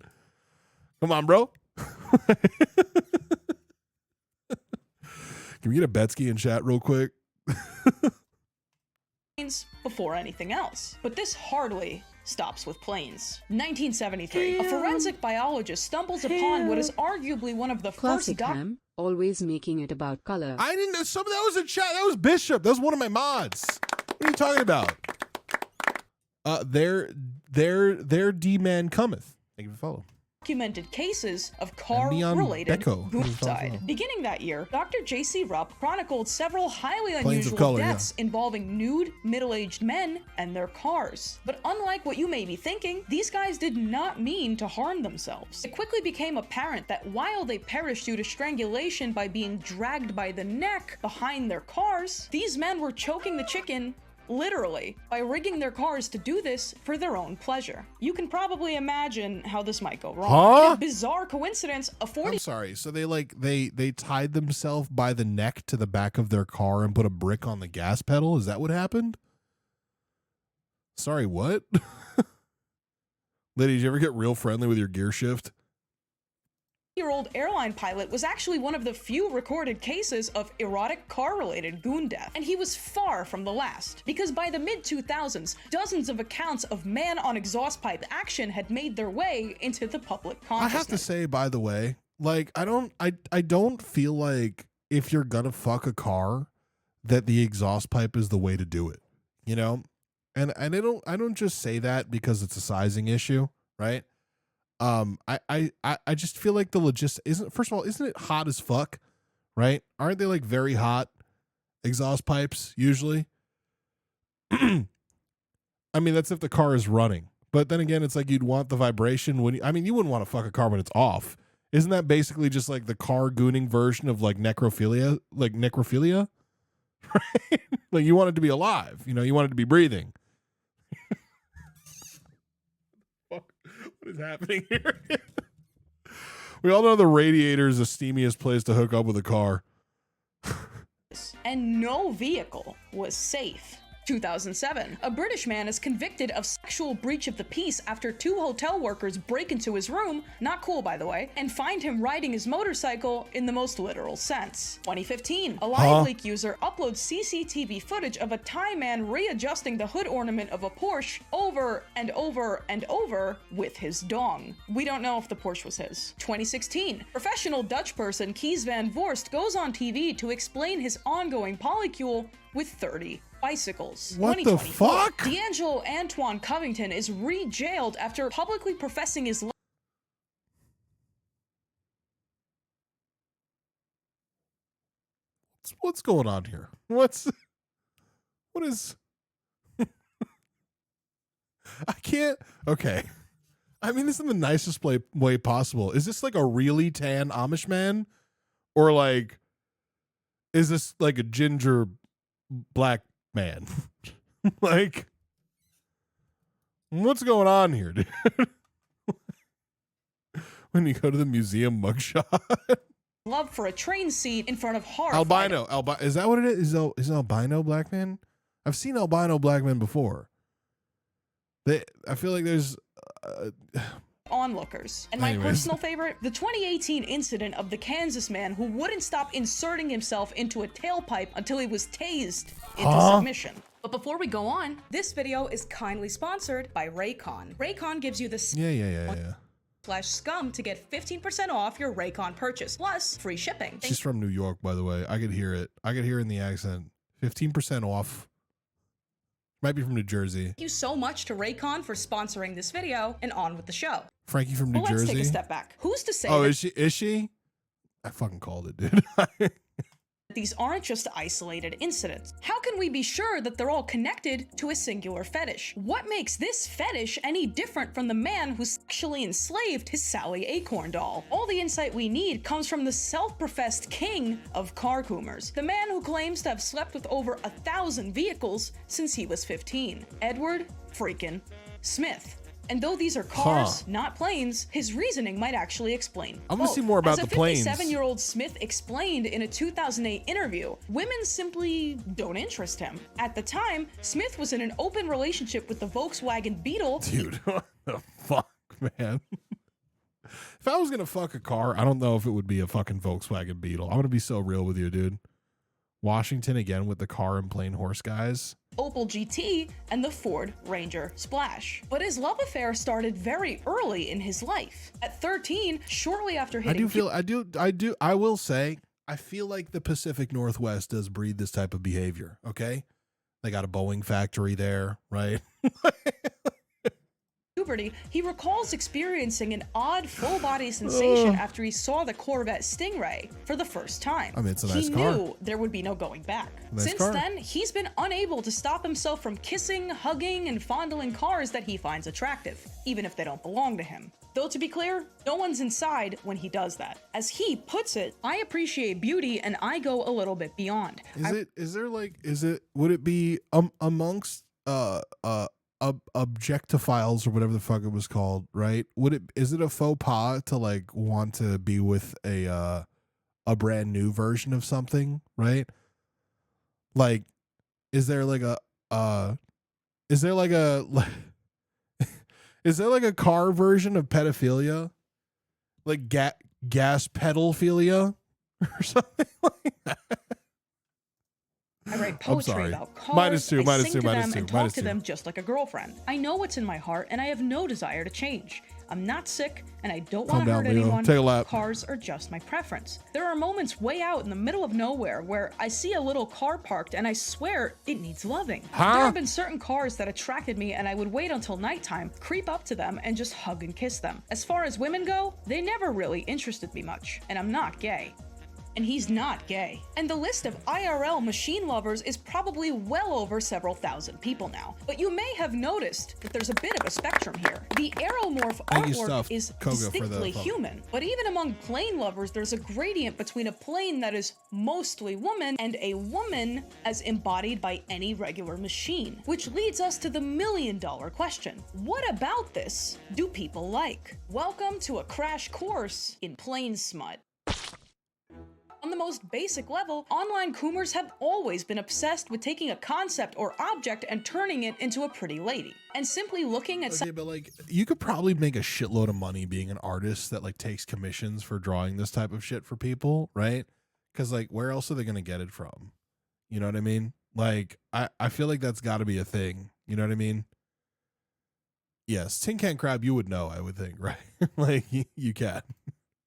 Come on, bro. Can we get a Betsky in chat real quick? Before anything else. But this hardly stops with planes. 1973, a forensic biologist stumbles upon what is arguably one of the Classic first Ham, always making it about color. I didn't know some of that was a chat. That was Bishop. That was one of my mods. What are you talking about? Their D-man cometh. Thank you for following. documented cases of Neon car-related Becco. suicide. Beginning that year, Dr. J.C. Rupp chronicled several highly Planes of unusual color, deaths involving nude, middle-aged men and their cars. But unlike what you may be thinking, these guys did not mean to harm themselves. It quickly became apparent that while they perished due to strangulation by being dragged by the neck behind their cars, these men were choking the chicken literally, by rigging their cars to do this for their own pleasure. You can probably imagine how this might go wrong. Huh? In a bizarre coincidence, a 40- I'm sorry. So they tied themselves by the neck to the back of their car and put a brick on the gas pedal? Is that what happened? Sorry, what? Lady, did you ever get real friendly with your gear shift? year-old airline pilot was actually one of the few recorded cases of erotic car-related goon death, and he was far from the last, because by the mid-2000s, dozens of accounts of man on exhaust pipe action had made their way into the public consciousness. I have to say, by the way, like I don't feel like if you're gonna fuck a car that the exhaust pipe is the way to do it, you know? And I don't just say that because it's a sizing issue, right? I just feel like the first of all, isn't it hot as fuck, right? Aren't they like very hot exhaust pipes usually? I mean, that's if the car is running. But then again, it's like you'd want the vibration when you wouldn't want to fuck a car when it's off. Isn't that basically just like the car gooning version of like necrophilia? Like necrophilia? Right? Like you want it to be alive, you want it to be breathing. What is happening here? We all know the radiator is the steamiest place to hook up with a car. And no vehicle was safe. 2007, a British man is convicted of sexual breach of the peace after 2 hotel workers break into his room, not cool by the way, and find him riding his motorcycle in the most literal sense. 2015, a LiveLeak user uploads CCTV footage of a Thai man readjusting the hood ornament of a Porsche over and over and over with his dong. We don't know if the Porsche was his. 2016, professional Dutch person Kees van Voorst goes on TV to explain his ongoing polycule with 30 bicycles. What the fuck? D'Angelo Antoine Covington is re-jailed after publicly professing his What's going on here? What is I can't. Okay. I mean, this is the nicest way possible. Is this like a really tan Amish man? Or like, is this like a ginger black man? Like, what's going on here, dude? When you go to the museum mugshot. love for a train seat in front of horror. Albino. Is that what it is? Is albino black man? I've seen albino black men before. I feel like there's onlookers. And my personal favorite, the 2018 incident of the Kansas man who wouldn't stop inserting himself into a tailpipe until he was tased into submission. But before we go on, this video is kindly sponsored by Raycon. Raycon gives you the /scum to get 15% off your Raycon purchase, plus free shipping. She's from New York, by the way. I could hear it. I could hear in the accent. 15% off. Might be from New Jersey. Thank you so much to Raycon for sponsoring this video, and on with the show. Frankie from New Jersey. Let's take a step back. Who's to say is she? I fucking called it, dude. These aren't just isolated incidents. How can we be sure that they're all connected to a singular fetish? What makes this fetish any different from the man who sexually enslaved his Sally Acorn doll? All the insight we need comes from the self-professed king of car coomers, the man who claims to have slept with over 1,000 vehicles since he was 15, Edward freaking Smith. And though these are cars, not planes, his reasoning might actually explain. I'm gonna see more about the planes. As a 57-year-old Smith explained in a 2008 interview, women simply don't interest him. At the time, Smith was in an open relationship with the Volkswagen Beetle. Dude, what the fuck, man? If I was gonna fuck a car, I don't know if it would be a fucking Volkswagen Beetle. I'm gonna be so real with you, dude. Washington again with the car and plane horse guys. Opel GT and the Ford Ranger Splash. But his love affair started very early in his life. At 13, shortly after hitting I will say, I feel like the Pacific Northwest does breed this type of behavior, okay? They got a Boeing factory there, right? puberty, he recalls experiencing an odd full-body sensation after he saw the Corvette Stingray for the first time. I mean, it's a nice he car. knew there would be no going back. Nice Since car. then, he's been unable to stop himself from kissing, hugging, and fondling cars that he finds attractive, even if they don't belong to him. Though to be clear, no one's inside when he does that. As he puts it, I appreciate beauty and I go a little bit beyond. Would it be amongst objectophiles or whatever the fuck it was called, right? Is it a faux pas to like want to be with a brand new version of something, right? Like, is there like a car version of pedophilia? Like gas pedalphilia or something like that? I write poetry about cars, -2, I sing to them -2, and talk to -2. them just like a girlfriend. I know what's in my heart and I have no desire to change. I'm not sick and I don't want Calm to down, hurt Leo. anyone. Take a lap. Cars are just my preference. There are moments way out in the middle of nowhere where I see a little car parked and I swear it needs loving. Huh? There have been certain cars that attracted me and I would wait until nighttime, creep up to them and just hug and kiss them. As far as women go, they never really interested me much, and I'm not gay. And he's not gay. And the list of IRL machine lovers is probably well over several thousand people now. But you may have noticed that there's a bit of a spectrum here. The aeromorph artwork is distinctly human, but even among plane lovers, there's a gradient between a plane that is mostly woman and a woman as embodied by any regular machine. Which leads us to the million-dollar question. What about this do people like? Welcome to a crash course in plane smut. On the most basic level, online coomers have always been obsessed with taking a concept or object and turning it into a pretty lady. And simply looking at but like, you could probably make a shitload of money being an artist that like takes commissions for drawing this type of shit for people, right? Because like, where else are they going to get it from? You know what I mean? Like, I feel like that's got to be a thing. You know what I mean? Yes, Tin Can Crab, you would know, I would think, right? Like, you can.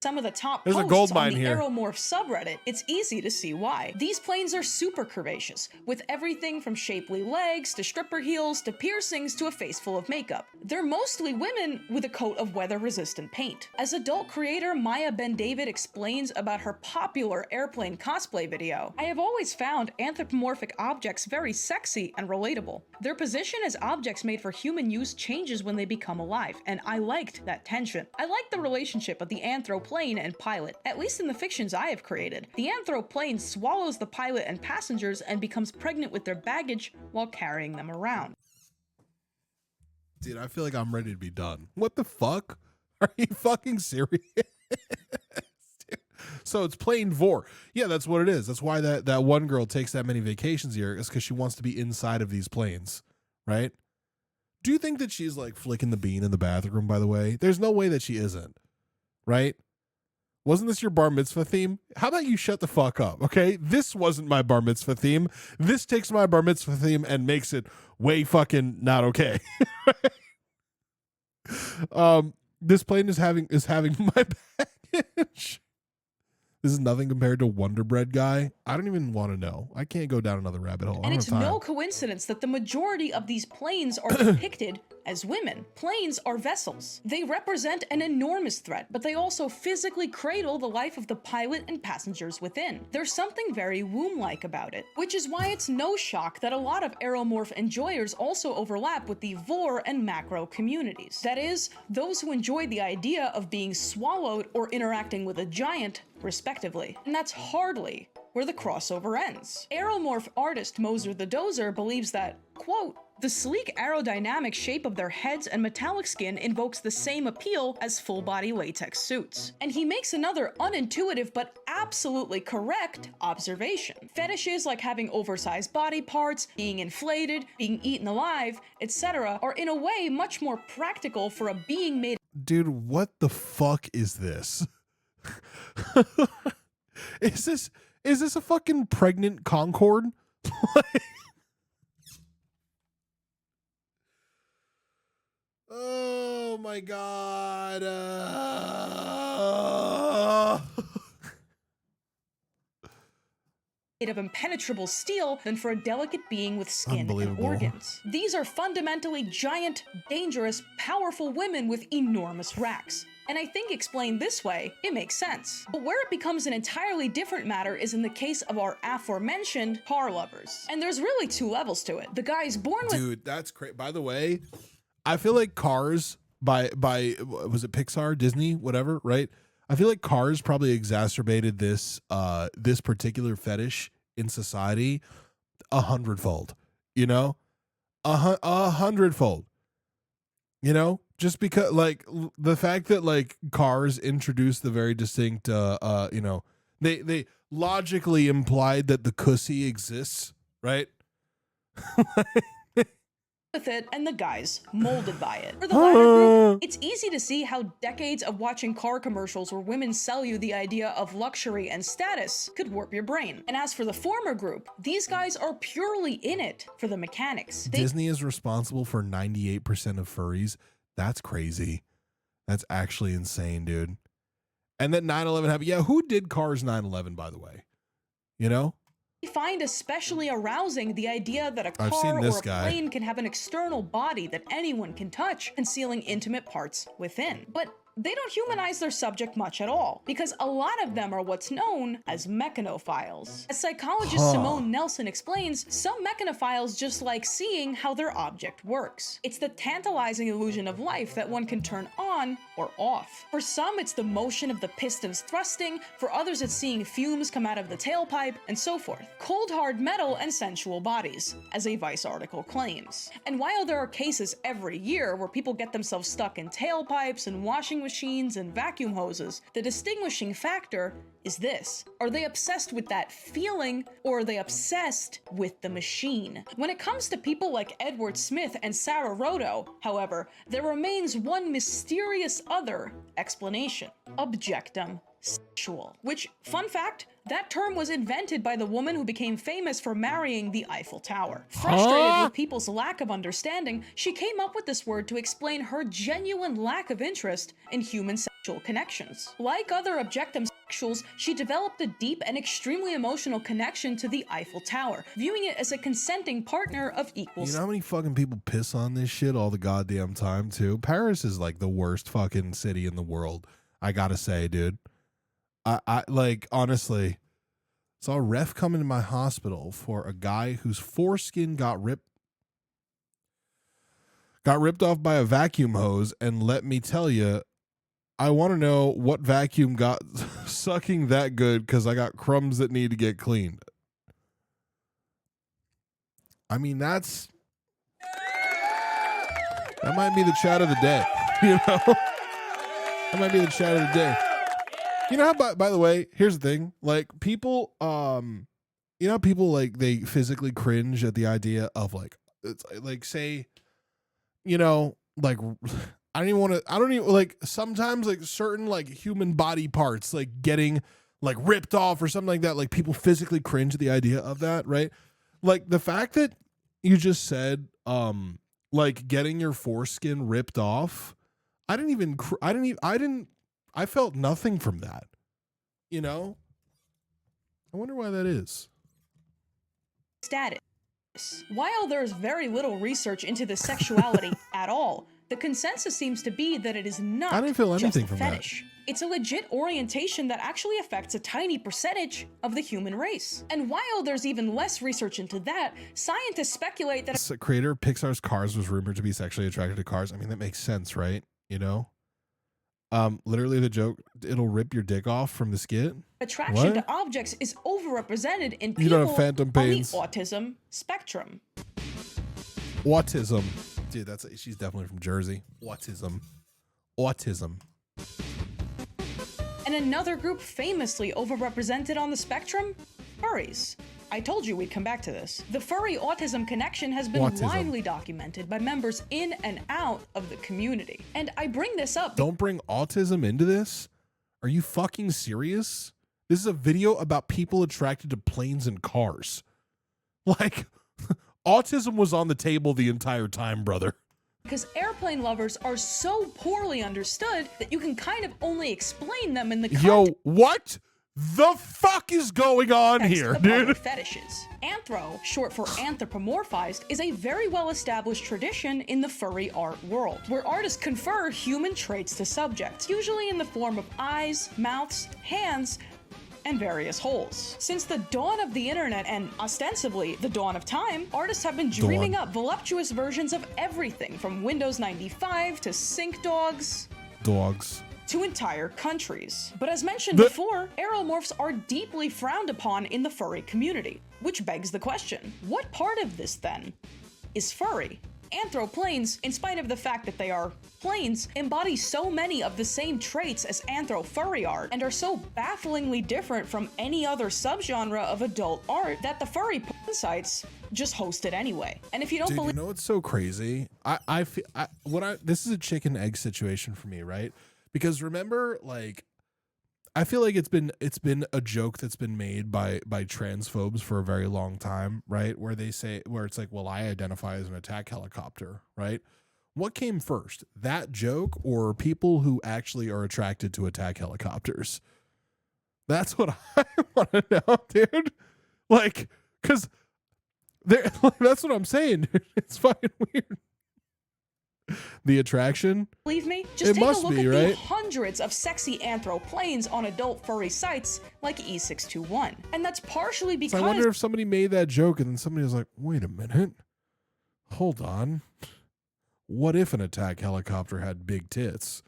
some of the top There's a posts gold on mine the here. Aeromorph subreddit, it's easy to see why. These planes are super curvaceous, with everything from shapely legs to stripper heels to piercings to a face full of makeup. They're mostly women with a coat of weather-resistant paint. As adult creator Maya Ben David explains about her popular airplane cosplay video, I have always found anthropomorphic objects very sexy and relatable. Their position as objects made for human use changes when they become alive, and I liked that tension. I liked the relationship of the anthroplane and pilot, at least in the fictions I have created. The anthroplane swallows the pilot and passengers and becomes pregnant with their baggage while carrying them around. Dude, I feel like I'm ready to be done. What the fuck? Are you fucking serious? So it's plane vor. Yeah, that's what it is. That's why that one girl takes that many vacations a year, is because she wants to be inside of these planes, right? Do you think that she's like flicking the bean in the bathroom, by the way? There's no way that she isn't, right? Wasn't this your bar mitzvah theme? How about you shut the fuck up, okay? This wasn't my bar mitzvah theme. This takes my bar mitzvah theme and makes it way fucking not okay. This plane is having my baggage. This is nothing compared to Wonder Bread guy. I don't even want to know. I can't go down another rabbit hole. And it's no coincidence that the majority of these planes are depicted as women. Planes are vessels. They represent an enormous threat, but they also physically cradle the life of the pilot and passengers within. There's something very womb-like about it, which is why it's no shock that a lot of Aeromorph enjoyers also overlap with the vor and macro communities. That is, those who enjoy the idea of being swallowed or interacting with a giant, respectively. And that's hardly where the crossover ends. Aeromorph artist Moser the Dozer believes that, quote, the sleek aerodynamic shape of their heads and metallic skin invokes the same appeal as full-body latex suits. And he makes another unintuitive but absolutely correct observation. Fetishes like having oversized body parts, being inflated, being eaten alive, etc. are in a way much more practical for a being made. Dude, what the fuck is this? Is this a fucking pregnant Concorde? Oh my god. of impenetrable steel than for a delicate being with skin and Unbelievable. organs. These are fundamentally giant, dangerous, powerful women with enormous racks. And I think explained this way, it makes sense. But where it becomes an entirely different matter is in the case of our aforementioned car lovers. And there's really two levels to it. The guys born with— Dude, that's crazy. By the way, I feel like Cars by was it Pixar, Disney, whatever, right? I feel like Cars probably exacerbated this this particular fetish in society 100-fold. You know, 100-fold. You know, just because like the fact that like Cars introduced the very distinct, you know, they logically implied that the cussy exists, right? with it and the guys molded by it. For the latter group, it's easy to see how decades of watching car commercials where women sell you the idea of luxury and status could warp your brain. And as for the former group, these guys are purely in it for the mechanics. Disney is responsible for 98% of furries. That's crazy. That's actually insane, dude. And then 9/11 happened. Yeah, who did Cars 9/11, by the way? You know? I find especially arousing the idea that a car or a plane can have an external body that anyone can touch, concealing intimate parts within. But they don't humanize their subject much at all, because a lot of them are what's known as mechanophiles. As psychologist Simone Nelson explains, some mechanophiles just like seeing how their object works. It's the tantalizing illusion of life that one can turn on or off. For some, it's the motion of the pistons thrusting, for others it's seeing fumes come out of the tailpipe, and so forth. Cold hard metal and sensual bodies, as a Vice article claims. And while there are cases every year where people get themselves stuck in tailpipes and washing machines and vacuum hoses, the distinguishing factor is this: are they obsessed with that feeling, or are they obsessed with the machine? When it comes to people like Edward Smith and Sarah Rodo, however, there remains one mysterious other explanation: objectum sexual. Which, fun fact, that term was invented by the woman who became famous for marrying the Eiffel Tower. Frustrated with people's lack of understanding, she came up with this word to explain her genuine lack of interest in human sexual connections. Like other objectum sexuals, she developed a deep and extremely emotional connection to the Eiffel Tower, viewing it as a consenting partner of equal. You know how many fucking people piss on this shit all the goddamn time, too? Paris is like the worst fucking city in the world, I gotta say, dude. I like, honestly, saw a ref come into my hospital for a guy whose foreskin got ripped off by a vacuum hose, and let me tell you, I want to know what vacuum got sucking that good, because I got crumbs that need to get cleaned. I mean, that might be the chat of the day, you know? That might be the chat of the day. You know how, by the way, here's the thing, like, people, you know, people, like, they physically cringe at the idea of, like, it's like, say, you know, like, I don't even, like, sometimes, like, certain, like, human body parts, like, getting, like, ripped off or something like that, like, people physically cringe at the idea of that, right? Like, the fact that you just said, like, getting your foreskin ripped off, I felt nothing from that, you know? I wonder why that is. Status. While there's very little research into the sexuality at all, the consensus seems to be that it is not I didn't feel anything just a from fetish. It's a legit orientation that actually affects a tiny percentage of the human race. And while there's even less research into that, scientists speculate that The creator of Pixar's Cars was rumored to be sexually attracted to cars. I mean, that makes sense, right? You know? Literally the joke, it'll rip your dick off from the skit. attraction to objects is overrepresented in people You don't have phantom on the pains. autism spectrum. Autism. Dude, she's definitely from Jersey. Autism. And another group famously overrepresented on the spectrum? Furries. I told you we'd come back to this. The furry autism connection has been widely documented by members in and out of the community. And I bring this up. Don't bring autism into this? Are you fucking serious? This is a video about people attracted to planes and cars. Like, autism was on the table the entire time, brother. Because airplane lovers are so poorly understood that you can kind of only explain them in the Yo, what? the fuck is going on here, of other dude? fetishes. Anthro, short for anthropomorphized, is a very well-established tradition in the furry art world, where artists confer human traits to subjects, usually in the form of eyes, mouths, hands, and various holes. Since the dawn of the internet and ostensibly the dawn of time, artists have been dreaming up voluptuous versions of everything from Windows 95 to sink dogs to entire countries. But as mentioned before, aeromorphs are deeply frowned upon in the furry community, which begs the question, what part of this then is furry? Anthroplanes, in spite of the fact that they are planes, embody so many of the same traits as anthro furry art and are so bafflingly different from any other subgenre of adult art that the furry porn sites just host it anyway. And if you don't believe, you know what's so crazy? This is a chicken egg situation for me, right? Because remember, like, I feel like it's been a joke that's been made by transphobes for a very long time, right? Where it's like, well, I identify as an attack helicopter, right? What came first, that joke or people who actually are attracted to attack helicopters? That's what I want to know, dude. Like, because that's what I'm saying, dude. It's fucking weird. The attraction? Believe me? Just take a look at the hundreds of sexy anthroplanes on adult furry sites like E621. And that's partially because... So I wonder if somebody made that joke and then somebody was like, wait a minute. Hold on. What if an attack helicopter had big tits?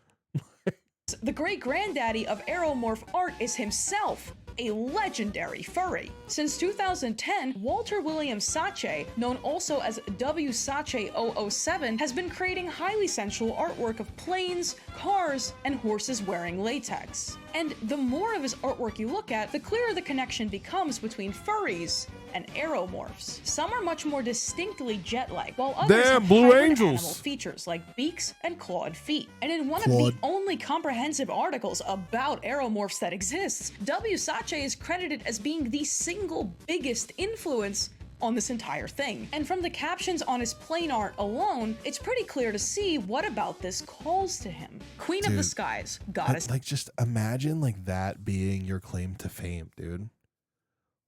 The great-granddaddy of aeromorph art is himself a legendary furry. Since 2010, Walter William Sache, known also as W. Sache 007, has been creating highly sensual artwork of planes, cars, and horses wearing latex. And the more of his artwork you look at, the clearer the connection becomes between furries and aeromorphs. Some are much more distinctly jet-like, while others have Blue hybrid Angels animal features like beaks and clawed feet. And in one of the only comprehensive articles about aeromorphs that exists, W. Sache is credited as being the single biggest influence on this entire thing. And from the captions on his plain art alone, it's pretty clear to see what about this calls to him. Queen of the Skies, goddess. Like, just imagine like that being your claim to fame, dude.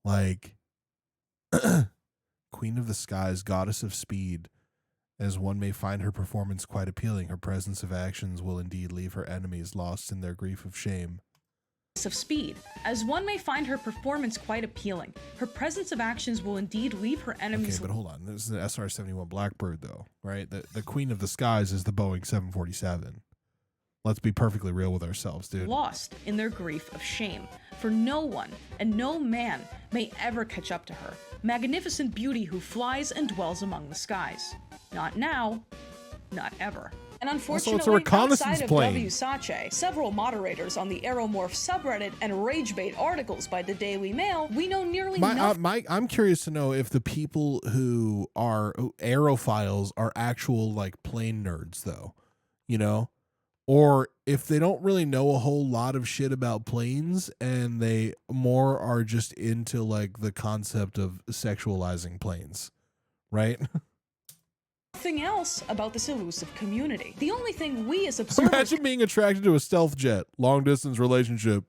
Like, Queen of the Skies, goddess of speed. As one may find her performance quite appealing, her presence of actions will indeed leave her enemies lost in their grief of shame. Of speed. As one may find her performance quite appealing, her presence of actions will indeed leave her enemies. Okay, but hold on. This is the SR-71 Blackbird, though, right? The Queen of the Skies is the Boeing 747. Let's be perfectly real with ourselves, dude. Lost in their grief of shame. For no one and no man may ever catch up to her. Magnificent beauty who flies and dwells among the skies. Not now, not ever. And unfortunately, outside of W. Sache, several moderators on the Aeromorph subreddit and rage-bait articles by the Daily Mail, we know nearly nothing. I'm curious to know if the people who are aerophiles are actual, like, plane nerds, though, you know? Or if they don't really know a whole lot of shit about planes and they more are just into, like, the concept of sexualizing planes, right? Nothing else about this elusive community. The only thing we as observers imagine being attracted to a stealth jet, long distance relationship.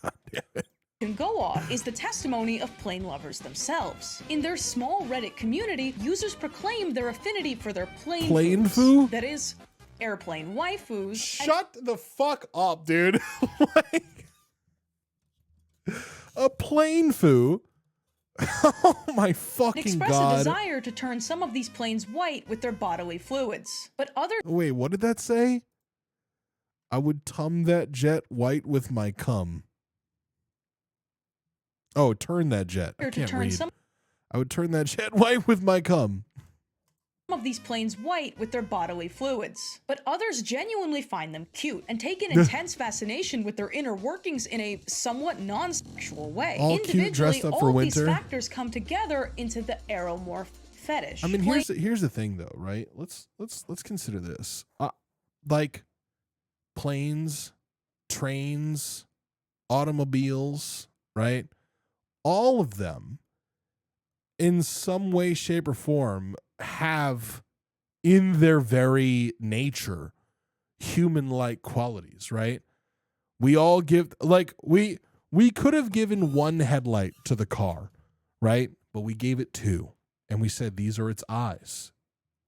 God damn it. Can go off is the testimony of plane lovers themselves. In their small Reddit community, users proclaim their affinity for their plane foo? That is, airplane waifus. Shut the fuck up, dude. Like, a plane foo? Oh my fucking express God. a desire to turn some of these planes white with their bodily fluids. But others... Wait, what did that say? I would tum that jet white with my cum. Oh, turn that jet. I can't read. I would turn that jet white with my cum. Some of these planes white with their bodily fluids, but others genuinely find them cute and take an intense fascination with their inner workings in a somewhat non-sexual way. All cute, dressed up for winter. These factors come together into the aeromorph fetish. I mean, here's the thing, though, right? Let's consider this. Like planes, trains, automobiles, right? All of them, in some way, shape, or form, have in their very nature human-like qualities, right? We all give, like, we We could have given one headlight to the car, right? But we gave it two, and we said these are its eyes.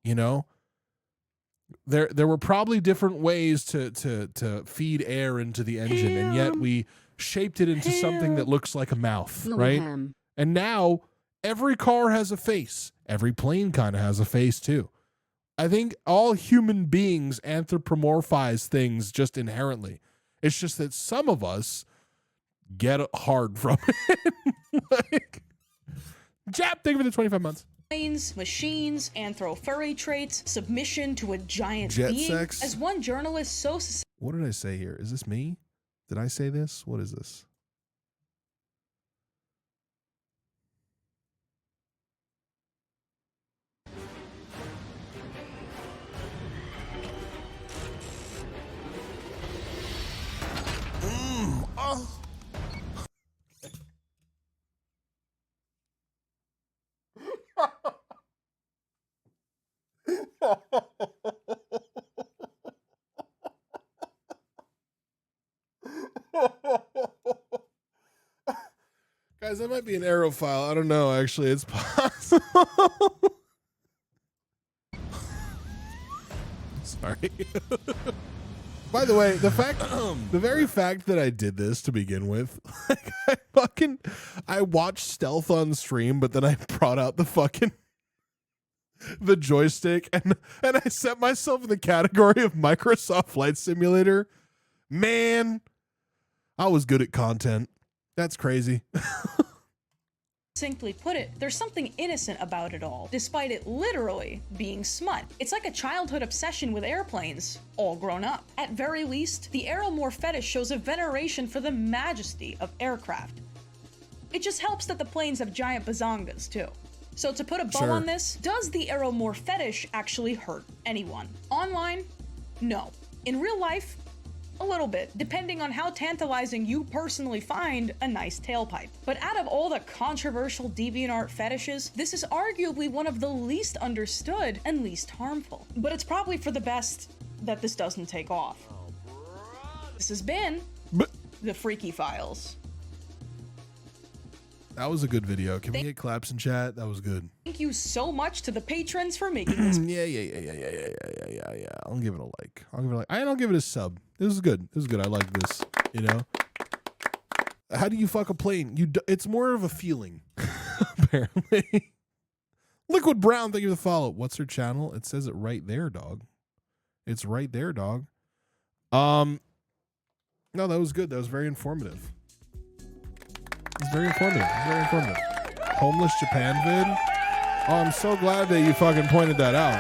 You know, there were probably different ways to feed air into the engine, and yet we shaped it into something that looks like a mouth, right? And now every car has a face. Every plane kind of has a face too. I think all human beings anthropomorphize things just inherently. It's just that some of us get hard from it. Like, Jap, thank you for the 25 months. Planes, machines, anthro-furry traits, submission to a giant Jet being. sex. As one journalist so What did I say here? Is this me? Did I say this? What is this? Oh. Guys, that might be an aerophile. I don't know, actually. It's possible. Sorry. By the way, the very fact that I did this to begin with, like, I watched Stealth on stream, but then I brought out the joystick and I set myself in the category of Microsoft Flight Simulator. Man, I was good at content. That's crazy. Simply put it, there's something innocent about it all, despite it literally being smut. It's like a childhood obsession with airplanes, all grown up. At very least, the aeromorph fetish shows a veneration for the majesty of aircraft. It just helps that the planes have giant bazongas, too. So to put a bow on this, does the aeromorph fetish actually hurt anyone? Online? No. In real life? A little bit, depending on how tantalizing you personally find a nice tailpipe. But out of all the controversial DeviantArt fetishes, this is arguably one of the least understood and least harmful. But it's probably for the best that this doesn't take off. This has been the Freaky Files. That was a good video. Can we get claps in chat? That was good. Thank you so much to the patrons for making this. Yeah. I'll give it a like. I'll give it a sub. This is good. I like this. You know. How do you fuck a plane? It's more of a feeling, apparently. Liquid Brown, thank you for the follow. What's her channel? It says it right there, dog. It's right there, dog. No, that was good. That was very informative. It's very informative. Homeless Japan vid. Oh, I'm so glad that you fucking pointed that out.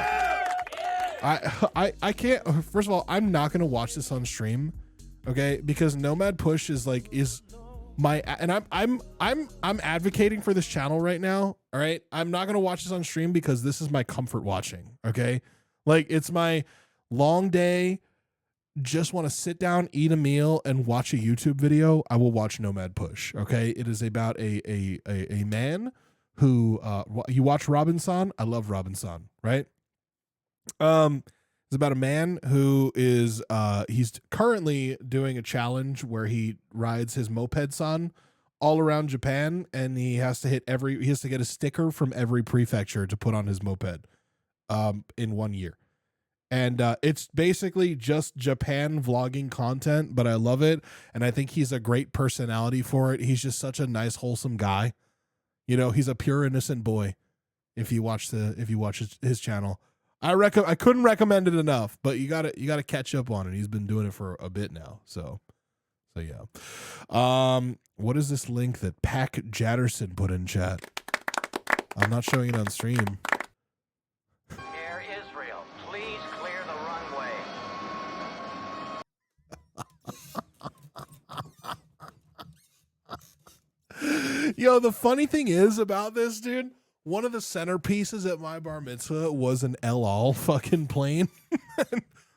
I can't. First of all, I'm not gonna watch this on stream, okay? Because Nomad Push is my, and I'm advocating for this channel right now. All right, I'm not gonna watch this on stream because this is my comfort watching. Okay, like it's my long day. Just want to sit down, eat a meal, and watch a YouTube video, I will watch Nomad Push. Okay, it is about a man who you watch Robinson. I love Robinson, right? It's about a man who is he's currently doing a challenge where he rides his moped son all around Japan, and he has to get a sticker from every prefecture to put on his moped in 1 year. And it's basically just Japan vlogging content, but I love it. And I think he's a great personality for it. He's just such a nice, wholesome guy. You know, he's a pure, innocent boy. If you watch his channel, I couldn't recommend it enough, but you gotta catch up on it. He's been doing it for a bit now. So yeah. What is this link that Pack Jatterson put in chat? I'm not showing it on stream. Yo, the funny thing is about this, dude, one of the centerpieces at my bar mitzvah was an El Al fucking plane.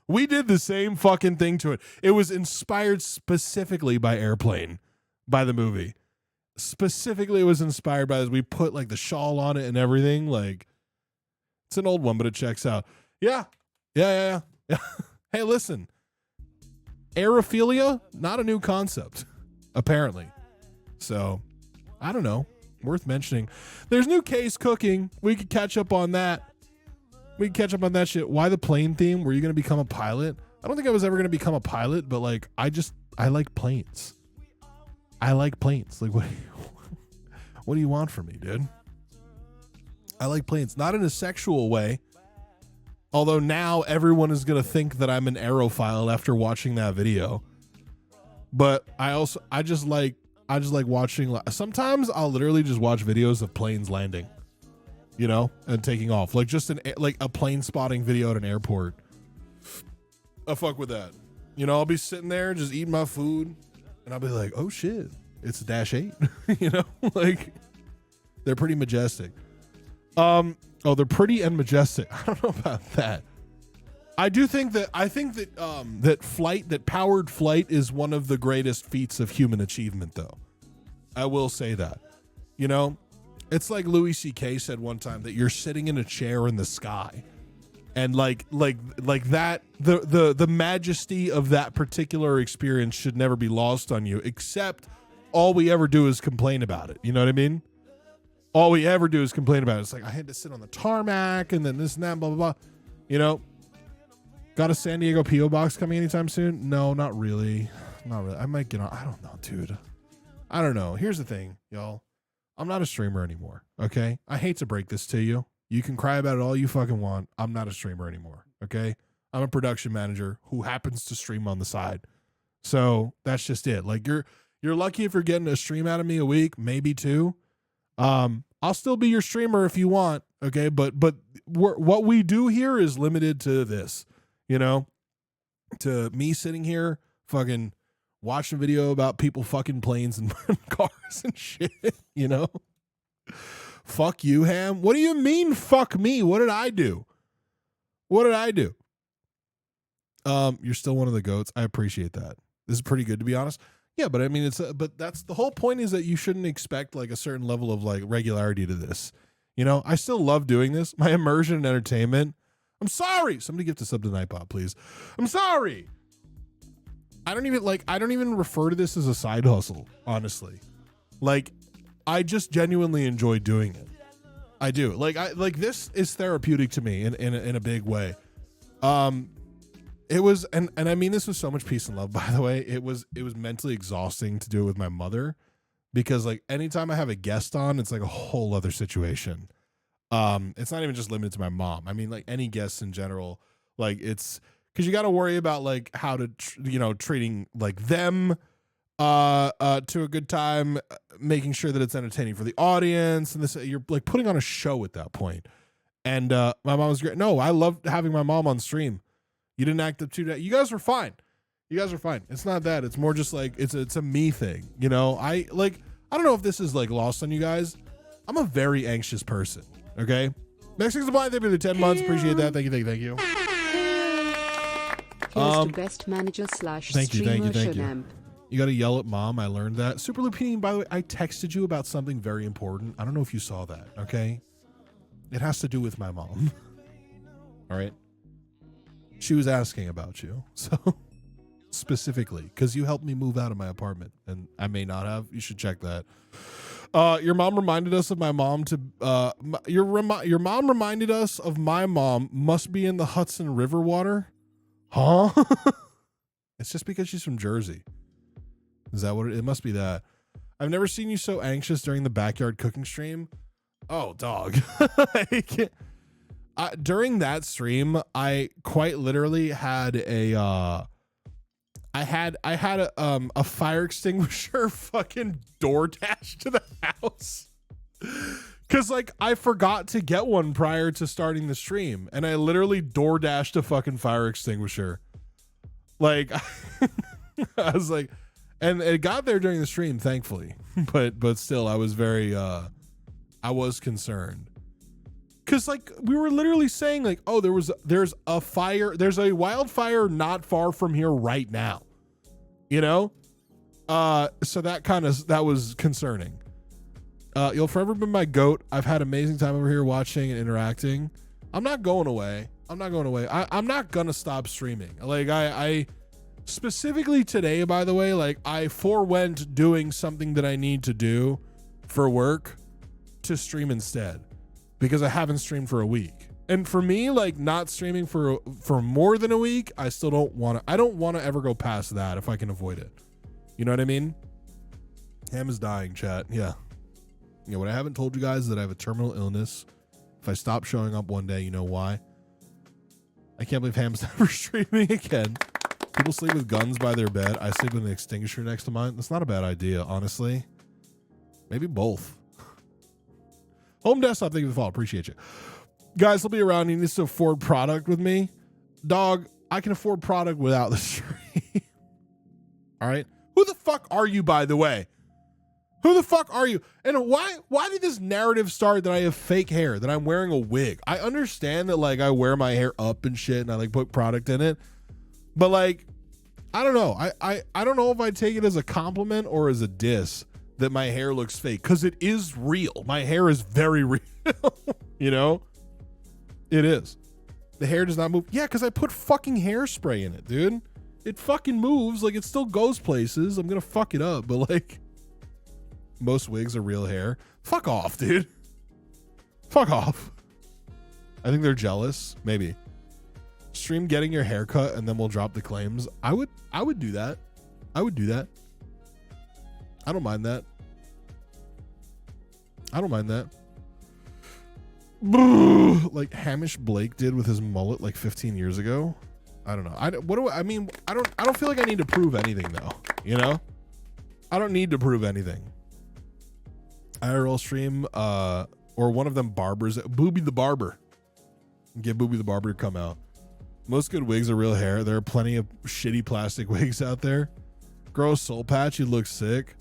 We did the same fucking thing to it. It was inspired specifically by Airplane, by the movie. Specifically, it was inspired by this. We put like the shawl on it and everything. Like, it's an old one, but it checks out. Yeah. Hey, listen. Aerophilia, not a new concept, apparently. So I don't know. Worth mentioning. There's new case cooking. We could catch up on that. We can catch up on that shit. Why the plane theme? Were you going to become a pilot? I don't think I was ever going to become a pilot, but like, I like planes. I like planes. Like, what do you want from me, dude? I like planes. Not in a sexual way. Although now everyone is going to think that I'm an aerophile after watching that video. But I just like watching. Sometimes I'll literally just watch videos of planes landing, you know, and taking off. Like just like a plane spotting video at an airport. I fuck with that. You know, I'll be sitting there just eating my food and I'll be like, oh shit, it's a Dash 8. You know, like they're pretty majestic. Oh, they're pretty and majestic. I don't know about that. I think that powered flight is one of the greatest feats of human achievement, though. I will say that. You know, it's like Louis C.K. said one time that you're sitting in a chair in the sky. And like that, the majesty of that particular experience should never be lost on you, except all we ever do is complain about it. You know what I mean? All we ever do is complain about it. It's like, I had to sit on the tarmac and then this and that, blah, blah, blah. You know, got a San Diego P.O. box coming anytime soon? No, not really. Not really. I might get on. I don't know, dude. I don't know. Here's the thing, y'all. I'm not a streamer anymore, okay? I hate to break this to you. You can cry about it all you fucking want. I'm not a streamer anymore, okay? I'm a production manager who happens to stream on the side. So that's just it. Like, you're lucky if you're getting a stream out of me a week, maybe two. I'll still be your streamer if you want, okay? But what we do here is limited to this, you know? To me sitting here fucking watching a video about people fucking planes and cars and shit, you know? Fuck you, Ham. What do you mean, fuck me? What did I do? What did I do? You're still one of the goats. I appreciate that. This is pretty good, to be honest. Yeah, but I mean, but that's the whole point, is that you shouldn't expect like a certain level of like regularity to this. You know, I still love doing this. My immersion in entertainment. I'm sorry. Somebody gift a sub to Nightbot, please. I'm sorry. I don't even refer to this as a side hustle, honestly. Like, I just genuinely enjoy doing it. I do. Like this is therapeutic to me in a big way. It was, and I mean this with so much peace and love, by the way. It was mentally exhausting to do it with my mother, because like anytime I have a guest on, it's like a whole other situation. It's not even just limited to my mom. I mean, like any guests in general, like it's because you got to worry about like how to, treating like them to a good time, making sure that it's entertaining for the audience, and this, you're like putting on a show at that point. And my mom was great. No, I loved having my mom on stream. You didn't act up to that. You guys were fine. It's not that. It's more just like it's a me thing. You know, I don't know if this is like lost on you guys. I'm a very anxious person. Okay. Mexicans to blind, thank you for the 10 months. Appreciate that. Thank you. Here's the best manager / thank you. You got to yell at mom. I learned that. Super Lupini, by the way, I texted you about something very important. I don't know if you saw that. Okay. It has to do with my mom. All right. She was asking about you. So specifically, because you helped me move out of my apartment, and I may not have. You should check that. Your mom reminded us of my mom to your mom reminded us of my mom must be in the Hudson River water. Huh? It's just because she's from Jersey. Is that what it must be? That I've never seen you so anxious during the backyard cooking stream. Oh, dog. During that stream, I quite literally had a fire extinguisher fucking door dash to the house. Cause like I forgot to get one prior to starting the stream, and I literally door dashed a fucking fire extinguisher. Like I was like, and it got there during the stream, thankfully. But still, I was very I was concerned. Cause like we were literally saying like, oh, there's a fire, there's a wildfire not far from here right now. You know? So that was concerning. You'll forever be my goat. I've had amazing time over here watching and interacting. I'm not going away. I'm not going to stop streaming. Like specifically today, by the way, like I forewent doing something that I need to do for work to stream instead because I haven't streamed for a week. And for me, like not streaming for more than a week, I still don't want to. I don't want to ever go past that if I can avoid it. You know what I mean? Ham is dying, chat. Yeah. You know what I haven't told you guys is that I have a terminal illness. If I stop showing up one day, you know why? I can't believe Ham's never streaming again. People sleep with guns by their bed. I sleep with an extinguisher next to mine. That's not a bad idea, honestly. Maybe both. Home desktop, thank you for the follow. Appreciate you. Guys, I'll be around. You need to afford product with me. Dog, I can afford product without the stream. All right? Who the fuck are you, by the way? Who the fuck are you? And why did this narrative start that I have fake hair, that I'm wearing a wig? I understand that, like, I wear my hair up and shit and I, like, put product in it. But, like, I don't know. I don't know if I take it as a compliment or as a diss that my hair looks fake. Because it is real. My hair is very real. You know? It is. The hair does not move. Yeah, because I put fucking hairspray in it, dude. It fucking moves. Like, it still goes places. I'm going to fuck it up. But, like, most wigs are real hair. Fuck off, dude. Fuck off. I think they're jealous. Maybe. Stream getting your hair cut and then we'll drop the claims. I would do that. I would do that. I don't mind that. I don't mind that. Like Hamish Blake did with his mullet like 15 years ago. I don't know. I don't feel like I need to prove anything though. You know? I don't need to prove anything. IRL stream or one of them barbers. Booby the Barber. Get Booby the Barber to come out. Most good wigs are real hair. There are plenty of shitty plastic wigs out there. Grow a soul patch. You'd look sick.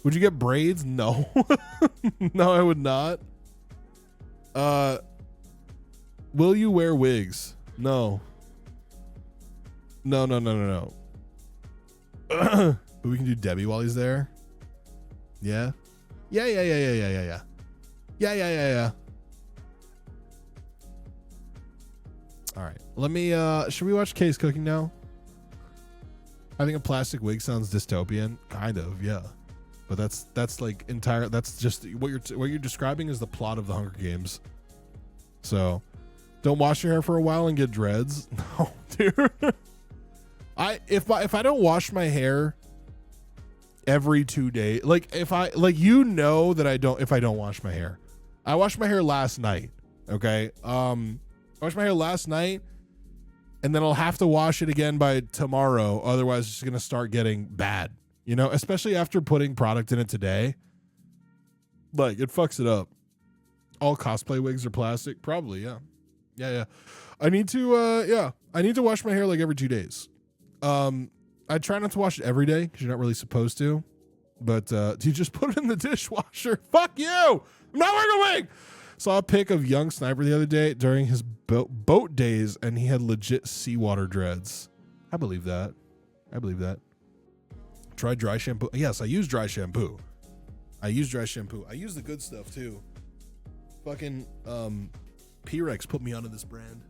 Would you get braids? No. No, I would not. Will you wear wigs? No. No. But we can do Debbie while he's there. Yeah. Yeah. All right. Let me should we watch Case Cooking now? I think a plastic wig sounds dystopian. Kind of, yeah. But that's like entire. That's just what you're describing is the plot of the Hunger Games. So, don't wash your hair for a while and get dreads. No, dude. If I don't wash my hair every 2 days, like if I don't wash my hair. I washed my hair last night. Okay. I washed my hair last night, and then I'll have to wash it again by tomorrow. Otherwise, it's gonna start getting bad. You know, especially after putting product in it today. Like, it fucks it up. All cosplay wigs are plastic? Probably, yeah. Yeah. I need to wash my hair like every 2 days. I try not to wash it every day because you're not really supposed to. But do you just put it in the dishwasher? Fuck you! I'm not wearing a wig! Saw a pic of young Sniper the other day during his boat days, and he had legit seawater dreads. I believe that. Try dry shampoo. Yes, I use dry shampoo. I use the good stuff too. Fucking P-Rex put me onto this brand.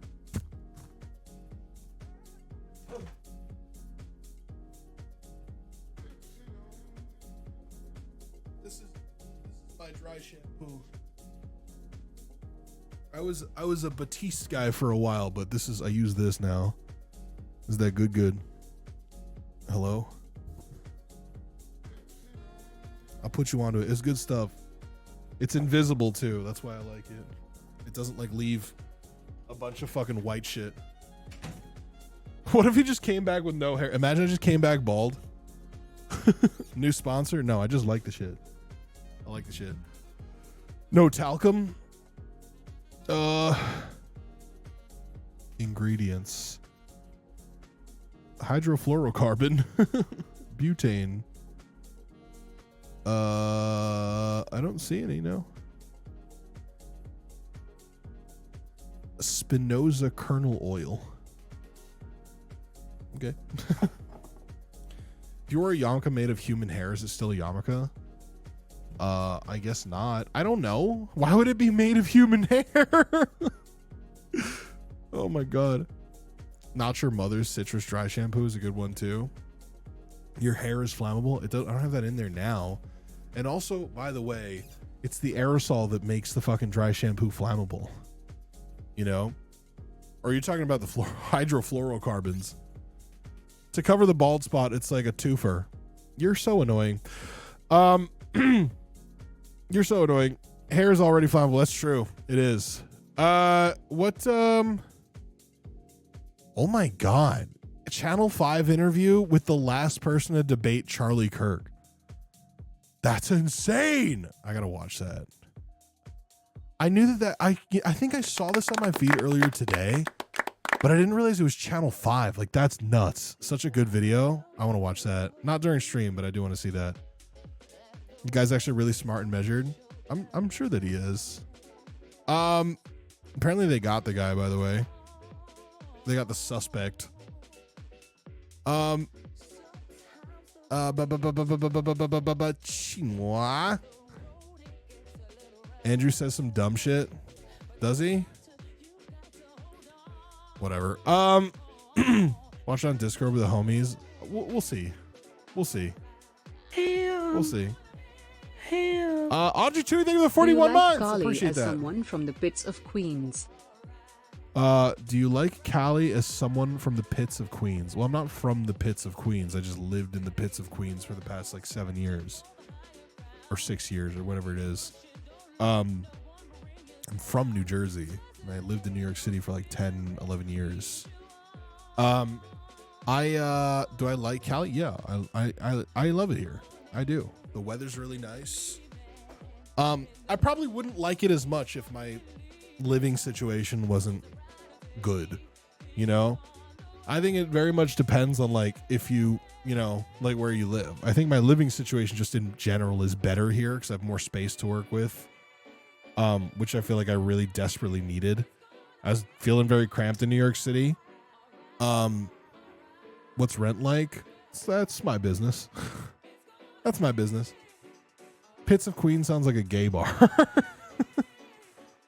This is my dry shampoo. I was a Batiste guy for a while, but I use this now. Is that good? Hello? I'll put you onto it. It's good stuff. It's invisible too. That's why I like it. It doesn't like leave a bunch of fucking white shit. What if he just came back with no hair? Imagine I just came back bald. New sponsor? No, I just like the shit. I like the shit. No talcum? Ingredients. Hydrofluorocarbon. Butane. I don't see any, no. Spinoza kernel oil. Okay. If you were a yarmulke made of human hair, is it still a yarmulke? I guess not. I don't know. Why would it be made of human hair? Oh my god. Not Your Mother's citrus dry shampoo is a good one too. Your hair is flammable. I don't have that in there now. And also, by the way, it's the aerosol that makes the fucking dry shampoo flammable. You know? Or you're talking about the hydrofluorocarbons. To cover the bald spot, it's like a twofer. You're so annoying. You're so annoying. Hair is already flammable. That's true. It is. Oh my God. A Channel 5 interview with the last person to debate Charlie Kirk. That's insane. I gotta watch that. I knew that I think I saw this on my feed earlier today, but I didn't realize it was Channel 5. Like, that's nuts. Such a good video. I want to watch that. Not during stream, but I do want to see that. You guy's actually really smart and measured. I'm sure that he is. Apparently they got the guy, by the way. They got the suspect. Andrew says some dumb shit. Does he? Whatever. Watch it on Discord with the homies. We'll see. We'll see. We'll see. Audrey 2, thank you for 41 months. Carly Appreciate as that. someone from the pits of Queens. Do you like Callie as someone from the pits of Queens? Well, I'm not from the pits of Queens. I just lived in the pits of Queens for the past like 7 years or 6 years or whatever it is. I'm from New Jersey and I lived in New York City for like 10, 11 years. Do I like Cali? Yeah, I love it here. I do. The weather's really nice. I probably wouldn't like it as much if my living situation wasn't good, you know? I think it very much depends on like if you know, like where you live. I think my living situation just in general is better here because I have more space to work with, which I feel like I really desperately needed. I was feeling very cramped in New York City. What's rent like? That's my business. That's my business. Pits of Queens sounds like a gay bar.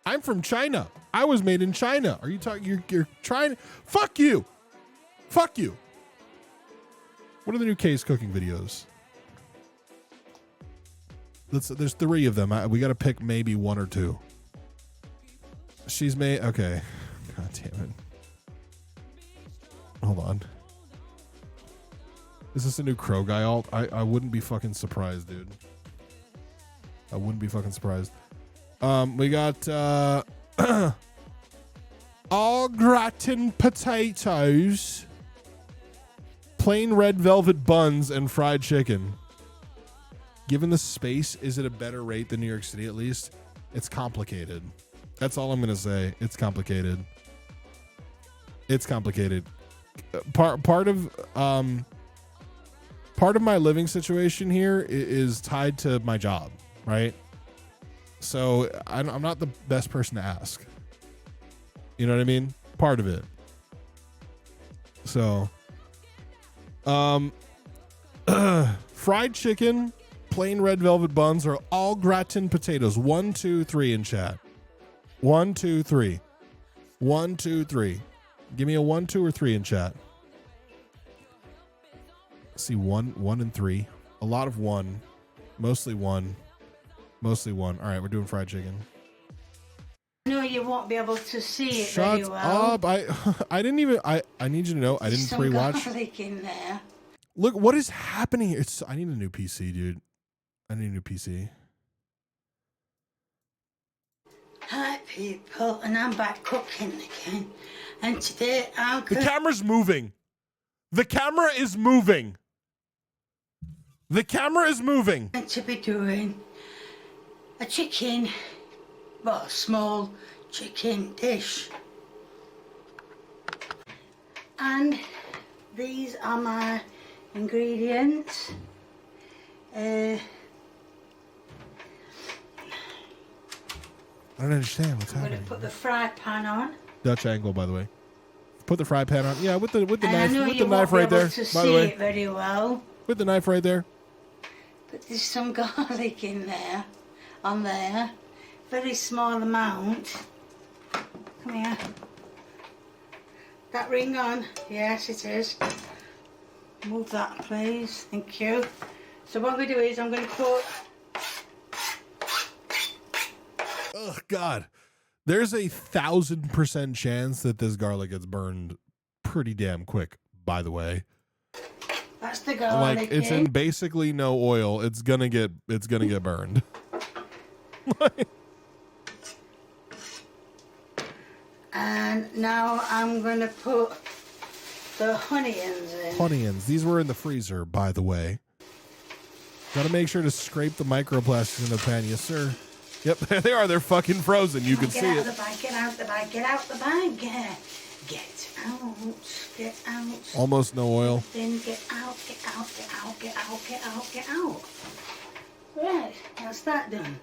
I'm from China. I was made in China. Are you talking? You're trying? Fuck you. Fuck you. What are the new K's cooking videos? There's 3 of them. We got to pick maybe 1 or 2. She's made. Okay. God damn it. Hold on. Is this a new Crow Guy alt? I wouldn't be fucking surprised, dude. I wouldn't be fucking surprised. We got au gratin potatoes, plain red velvet buns, and fried chicken. Given the space, is it a better rate than New York City at least? It's complicated. That's all I'm going to say. It's complicated. It's complicated. Part of my living situation here is tied to my job, right? So I'm not the best person to ask. You know what I mean? Part of it. So, fried chicken, plain red velvet buns, or au gratin potatoes. 1, 2, 3 in chat. 1, 2, 3. 1, 2, 3. Give me a 1, 2, or 3 in chat. See 1, 1, and 3. A lot of 1. Mostly 1. Mostly 1. All right, we're doing fried chicken. No, you won't be able to see it Shut very well. up. I didn't even I need you to know I didn't Some pre-watch. garlic in there. Look, what is happening here? I need a new PC, dude. I need a new PC. Hi people, and I'm back cooking again. And today I'm The camera's moving. The camera is moving. The camera is moving. going to be doing a chicken, well, a small chicken dish. And these are my ingredients. I don't understand what's I'm going happening. to put the fry pan on. Dutch angle, by the way. Put the fry pan on. Yeah, with the And I knife, know with you the won't knife be right able there. to By see the way, it very well. with the knife right there. But there's some garlic in there, on there. Very small amount. Come here. that ring on? Yes, it is. Move that, please. Thank you. So what I'm going to do is I'm going to put... Oh, God. There's a 1,000% chance that this garlic gets burned pretty damn quick, by the way. That's the garlic. Like, it's in basically no oil. It's gonna get burned. And now I'm going to put the onions in. Onions. These were in the freezer, by the way. Gotta make sure to scrape the microplastics in the pan. Yes, sir. Yep, there they are. They're fucking frozen. You can see it. Get out the bag. Get out the bag. Get out the bag. Get out. Get out. Almost no oil. Then get out. Get out. Get out. Get out. Get out. Get out. Right. That's that done.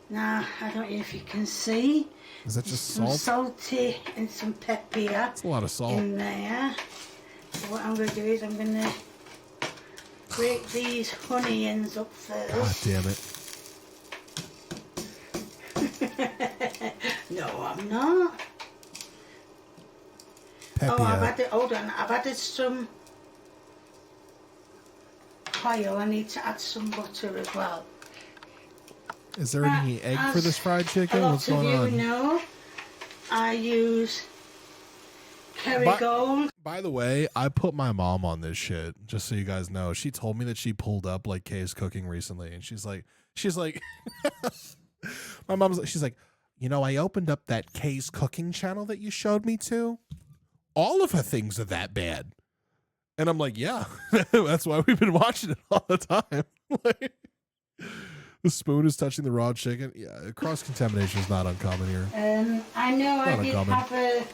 Now, I don't know if you can see. Is that just some salt? Salty and some pepper. That's a lot of salt. In there. So what I'm going to do is I'm going to break these onions up first. God damn it. No, I'm not. Pepper. Oh, hold on. I've added some oil. I need to add some butter as well. Is there any egg for this fried chicken? What's going on? You know, I use Kerrygold. By the way, I put my mom on this shit, just so you guys know. She told me that she pulled up like Kay's cooking recently, and she's like, my mom's like, she's like, you know, I opened up that Kay's cooking channel that you showed me to. All of her things are that bad. And I'm like, yeah, that's why we've been watching it all the time. Like, the spoon is touching the raw chicken. Yeah, cross-contamination is not uncommon here. I know I did have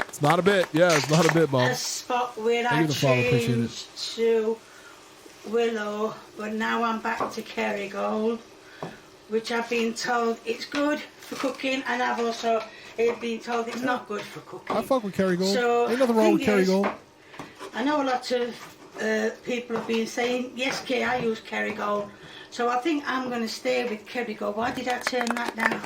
It's not a bit. Yeah, it's not a bit, Mom. a spot where I changed to Willow, but now I'm back to Kerrygold, which I've been told it's good for cooking, and I've also been told it's not good for cooking. I fuck with Kerrygold. So, ain't nothing wrong with Kerrygold. I know a lot of people have been saying, yes, Kay, I use Kerrygold. So I think I'm going to stay with Kerrygold. Why did I turn that down?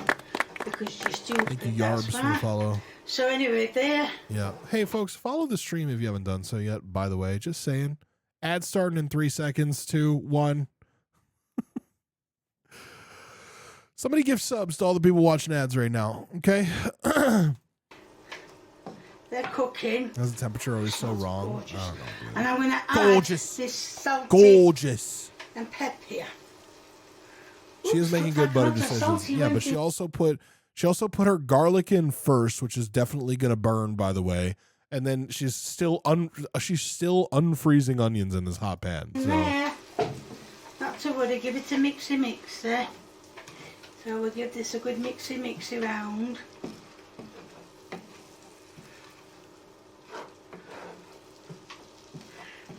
Because you're stupid. Thank you, Yarbs, for the follow. So anyway, there. Yeah. Hey, folks, follow the stream if you haven't done so yet, by the way. Just saying. Ad starting in 3 seconds. 2, 1. Somebody give subs to all the people watching ads right now, okay? They're cooking. How's the temperature always so wrong? I don't know. And I'm going to add Gorgeous. this salty Gorgeous. and pepper. She is making good butter decisions. Yeah, but she also put her garlic in first, which is definitely going to burn, by the way. And then she's still unfreezing onions in this hot pan. So. There. Not to worry, give it a mixy. So we'll give this a good mixy round.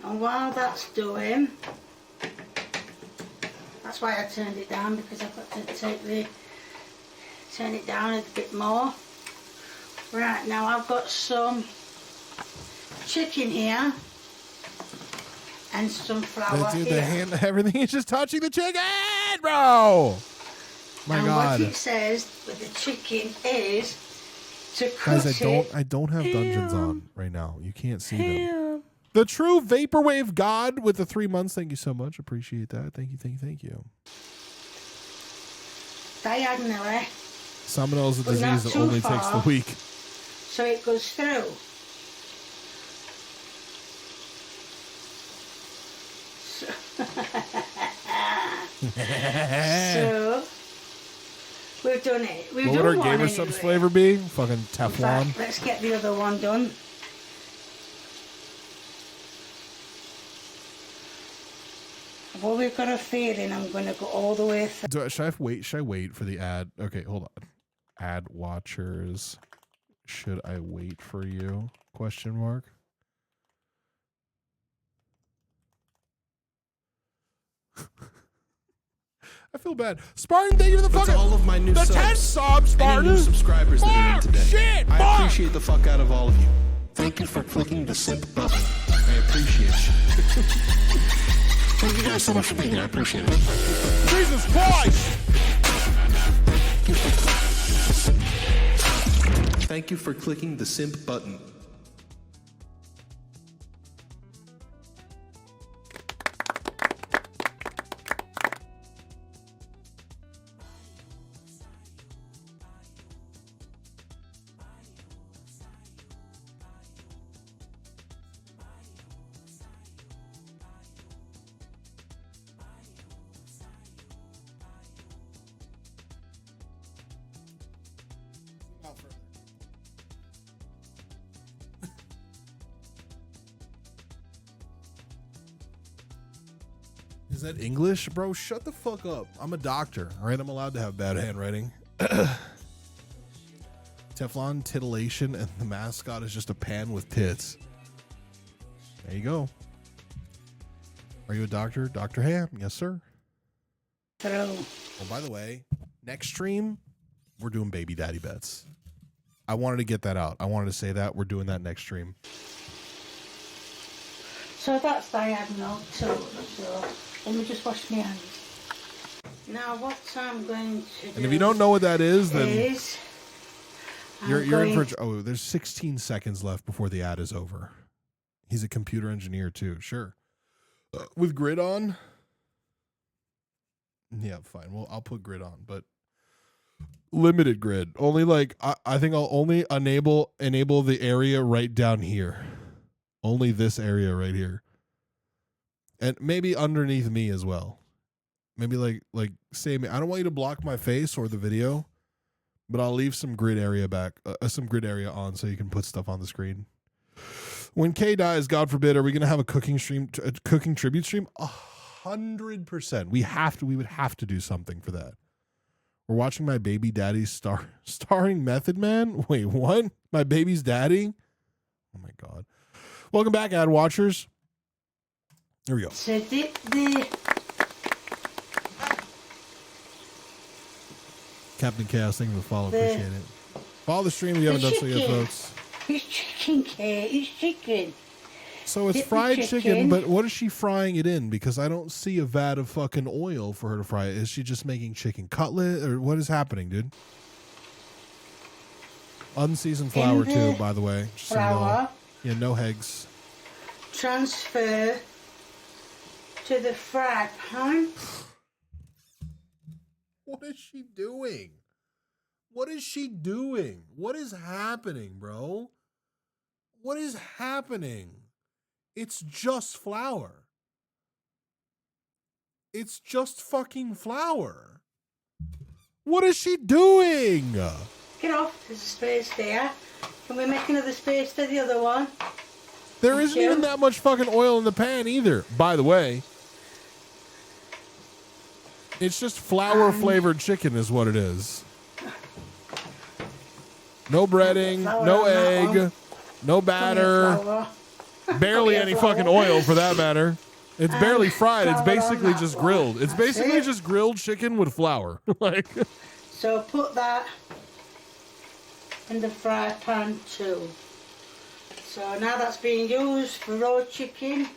And while that's doing, that's why I turned it down, because I've got to turn it down a bit more. Right, now I've got some chicken here and some flour Dude, here. Everything is just touching the chicken, bro. My and God. what it says with the chicken is to cut Guys, it. I don't have dungeons on right now. You can't see them. The true vaporwave god with the 3 months. Thank you so much. Appreciate that. Thank you. Diagonally. Salmonella is a But disease not that too only takes the far. week. So it goes through. So we've done it. We've What would done our one gamer anyway. subs flavor be? Fucking In Teflon. fact, let's get the other one done. Well, we've got a feeling I'm going to go all the way through. Should I wait for the ad? Okay, hold on. Ad watchers. Should I wait for you? Question mark. I feel bad. Spartan, thank you for the fucking all of my new the subs, 10 subs, Spartan. any new subscribers that are in today. Shit, I appreciate the fuck out of all of you. Thank you for clicking the simp button. I appreciate you. Thank you guys so much for being here. I appreciate it. Jesus Christ! Thank you for clicking the simp button. Is that English? Bro, shut the fuck up. I'm a doctor, all right? I'm allowed to have bad handwriting. Teflon, titillation, and the mascot is just a pan with tits. There you go. Are you a doctor? Dr. Ham? Yes, sir. Hello. Oh, by the way, next stream, we're doing baby daddy bets. I wanted to get that out. I wanted to say that. We're doing that next stream. So that's diagonal too. So let me just wash my hands. Now what I'm going to do. And if you don't know what that is, then you're in for. Oh, there's 16 seconds left before the ad is over. He's a computer engineer too. Sure. With grid on. Yeah, fine. Well, I'll put grid on, but limited grid. Only like I think I'll only enable the area right down here. Only this area right here. And maybe underneath me as well. Maybe like same. I don't want you to block my face or the video, but I'll leave some grid area back, some grid area on so you can put stuff on the screen. When Kay dies, God forbid, are we going to have a cooking stream, a cooking tribute stream? 100%. We would have to do something for that. We're watching my baby daddy starring Method Man. Wait, what? My baby's daddy? Oh my God. Welcome back, ad watchers. Here we go. So dip the Captain Chaos, thank you for the follow. Appreciate it. Follow the stream if you haven't done so yet, folks. It's chicken, Kate. It's chicken. So it's Dip the fried chicken, chicken. but what is she frying it in? Because I don't see a vat of fucking oil for her to fry it. Is she just making chicken cutlet, or what is happening, dude? Unseasoned flour too, by the way. Just so you know. Flour. Yeah, no eggs. Transfer to the fry pan. What is she doing? What is she doing? What is happening, bro? What is happening? It's just flour. It's just fucking flour. What is she doing? Get off. There's a space there. Can we make another space to the other one? There isn't even that much fucking oil in the pan either, by the way. It's just flour flavored chicken is what it is. No breading, no egg, no batter, barely any fucking oil for that matter. It's barely fried. It's basically just grilled. It's basically just grilled chicken with flour. Like. So put that in the fry pan too. So now that's being used for raw chicken.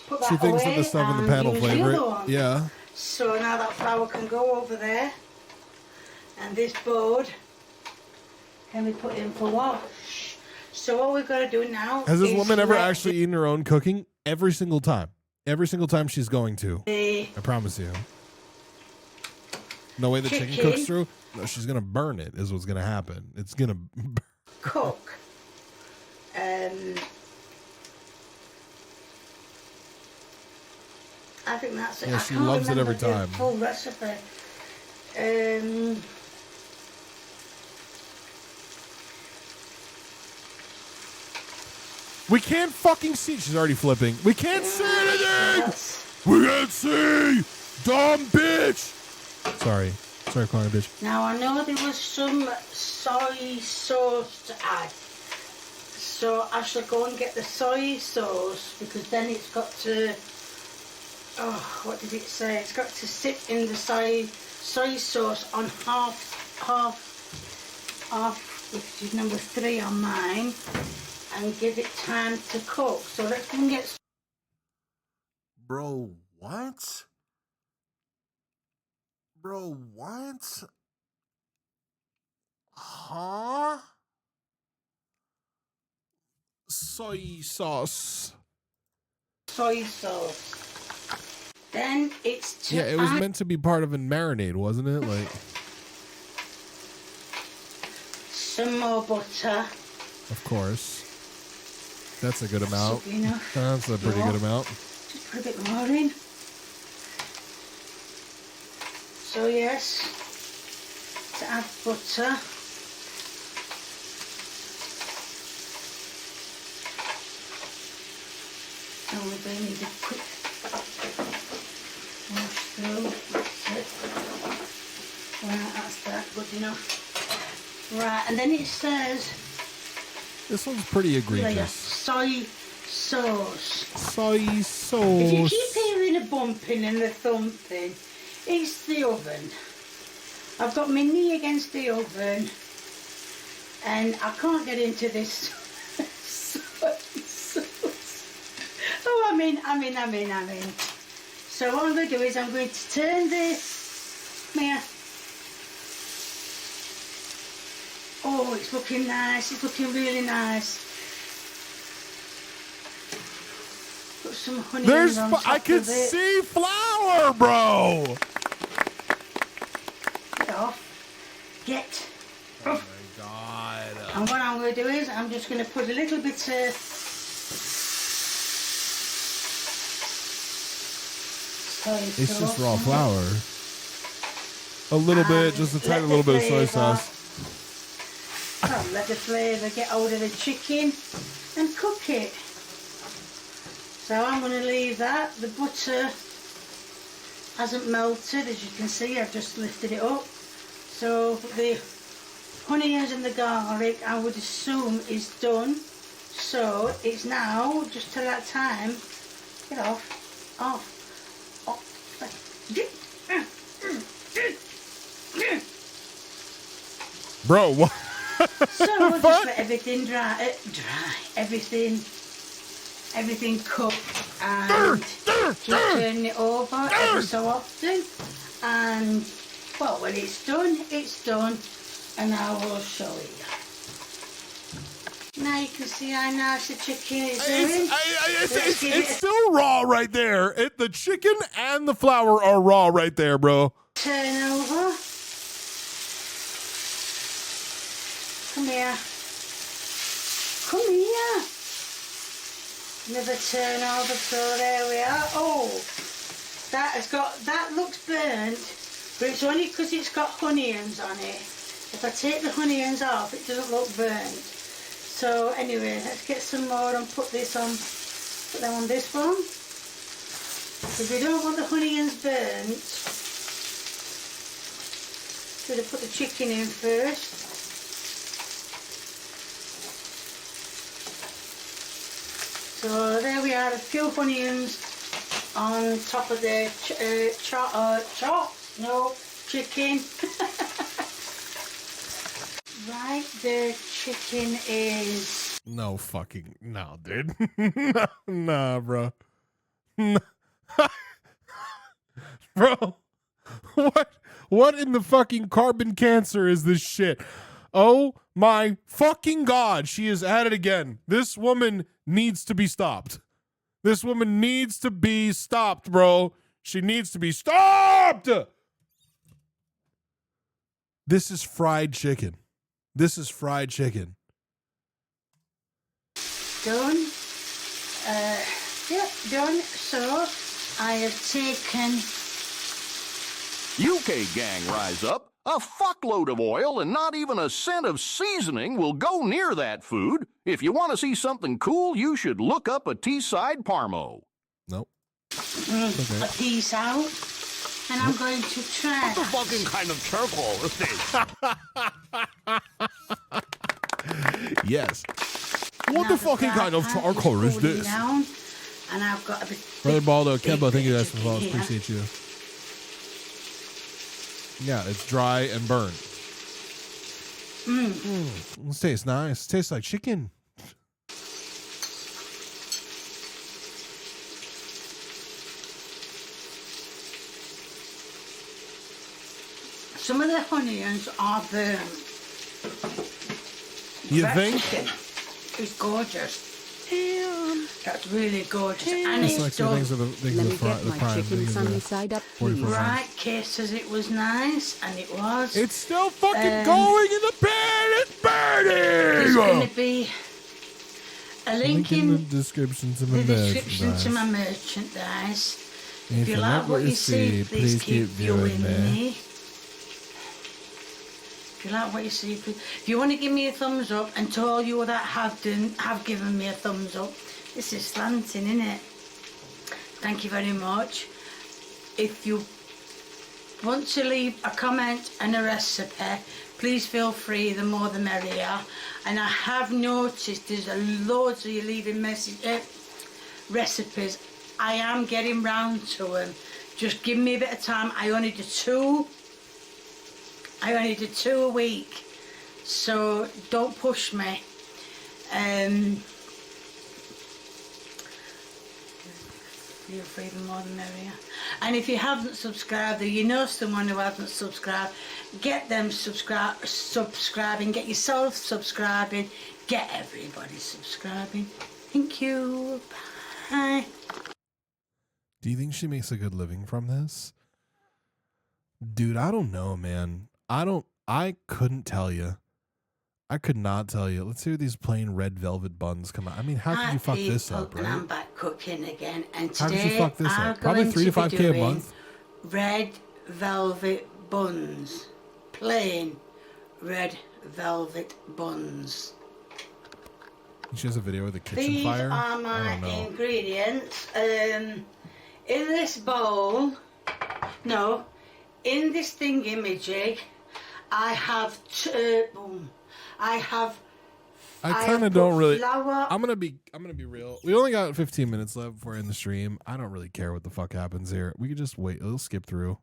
Put that She thinks away that the stuff in the and pan will use the flavor other it. one. Yeah. So now that flour can go over there, and this board can be put in for wash. So what we've got to do now Has this is woman ever let actually eaten her own cooking? Every single time. Every single time she's going to. I promise you. No way the chicken Chicken. cooks through. No, she's going to burn it is what's going to happen. It's going to cook. I think that's it. Yeah, I she can't loves it remember every the time. Full recipe. We can't fucking see. She's already flipping. We can't see anything. We can't see. Dumb bitch. Sorry. Sorry, calling her bitch. Now I know there was some soy sauce to add. So I shall go and get the soy sauce because then it's got to, oh, what did it say? It's got to sit in the soy sauce on half, which is number 3 on mine, and give it time to cook. So let's go and get. Bro, what? Bro, what? Huh? soy sauce. Soy sauce. Then it's Yeah, it was meant to be part of a marinade, wasn't it? Like some more butter. of course. That's a good amount. Should be enough. That's a pretty good amount. Just put a bit more in. So yes, to add butter. And we're going to need a quick wash through. That's it. Right, that's that. Good enough. Right, and then it says This one's pretty egregious. soy sauce. Soy sauce. If you keep hearing a bumping and the thumping, it's the oven. I've got my knee against the oven and I can't get into this soy sauce. Oh, I'm in. So what I'm going to do is I'm going to turn this. Here. Oh, it's looking nice. It's looking really nice. Put some honey on top I can of it. see flour, bro. Get off. Get Oh my god. And what I'm going to do is I'm just going to put a little bit of It's just raw flour. A little bit, just a tiny little bit of soy sauce. Oh, let the flavour get hold of the chicken and cook it. So I'm going to leave that. The butter hasn't melted, as you can see. I've just lifted it up. So the onions and the garlic, I would assume, is done. So it's now just till that time. Get off. Bro, what? So just let everything dry, everything cooked, and just turn it over every so often. And well, when it's done, and I will show you. Now you can see how nice the chicken is doing. It's still raw right there. The chicken and the flour are raw right there, bro. Turn over. Come here. Another turn over, so there we are. Oh, that looks burnt, but it's only because it's got onions on it. If I take the onions off, it doesn't look burnt. So anyway, let's get some more and put them on this one. Because we don't want the onions burnt. Should have put the chicken in first. So there we are, a few onions on top of the chicken. Right, the chicken is... No, dude. Nah, bro. Bro, what in the fucking carbon cancer is this shit? Oh my fucking god, she is at it again. This woman needs to be stopped. This woman needs to be stopped, bro. She needs to be stopped! This is fried chicken. Done. Yep, done. So, I have taken... UK gang, rise up. A fuckload of oil and not even a cent of seasoning will go near that food. If you want to see something cool, you should look up a Teesside Parmo. Nope. A piece out. And I'm going to try... What the fucking kind of charcoal is this? Yes. What the fucking kind of charcoal is this? Down, and I've got a bit... Brother Baldo, Kembo, thank you guys for following. Appreciate you. Yeah, it's dry and burnt. This tastes nice. It tastes like chicken. Some of the onions are burnt. You think? Chicken is gorgeous. That's really gorgeous. And It's it's like done. things of the Let me get my chicken sunny side up, please. Right, Kate says it was nice, and it was. It's still fucking going in the pan. It's burning. There's going to be a link in the description to my merchandise. If you like what you see, please keep viewing me. If you like what you see, if you want to give me a thumbs up, and to all you that have given me a thumbs up, this is slanting, isn't it? Thank you very much. If you want to leave a comment and a recipe, please feel free, the more the merrier. And I have noticed there's loads of you leaving recipes. I am getting round to them. Just give me a bit of time. I only do two a week, so don't push me. Feel free, the more the merrier. And if you haven't subscribed, or you know someone who hasn't subscribed, get them subscribing, get yourself subscribing, get everybody subscribing. Thank you. Bye. Do you think she makes a good living from this? Dude, I don't know, man. I couldn't tell you. I could not tell you. Let's see where these plain red velvet buns come out. I mean, how could you fuck this up, right? I'm back cooking again, and How could you today fuck this I'm up? Probably going 3 to 5K be a doing month. red velvet buns. Plain red velvet buns. She has a video with a kitchen These fire. are my ingredients. In this bowl, in this thingamajig, I have I kind of don't really. flour. I'm gonna be real. We only got 15 minutes left before we end the stream. I don't really care what the fuck happens here. We could just wait. We'll skip through.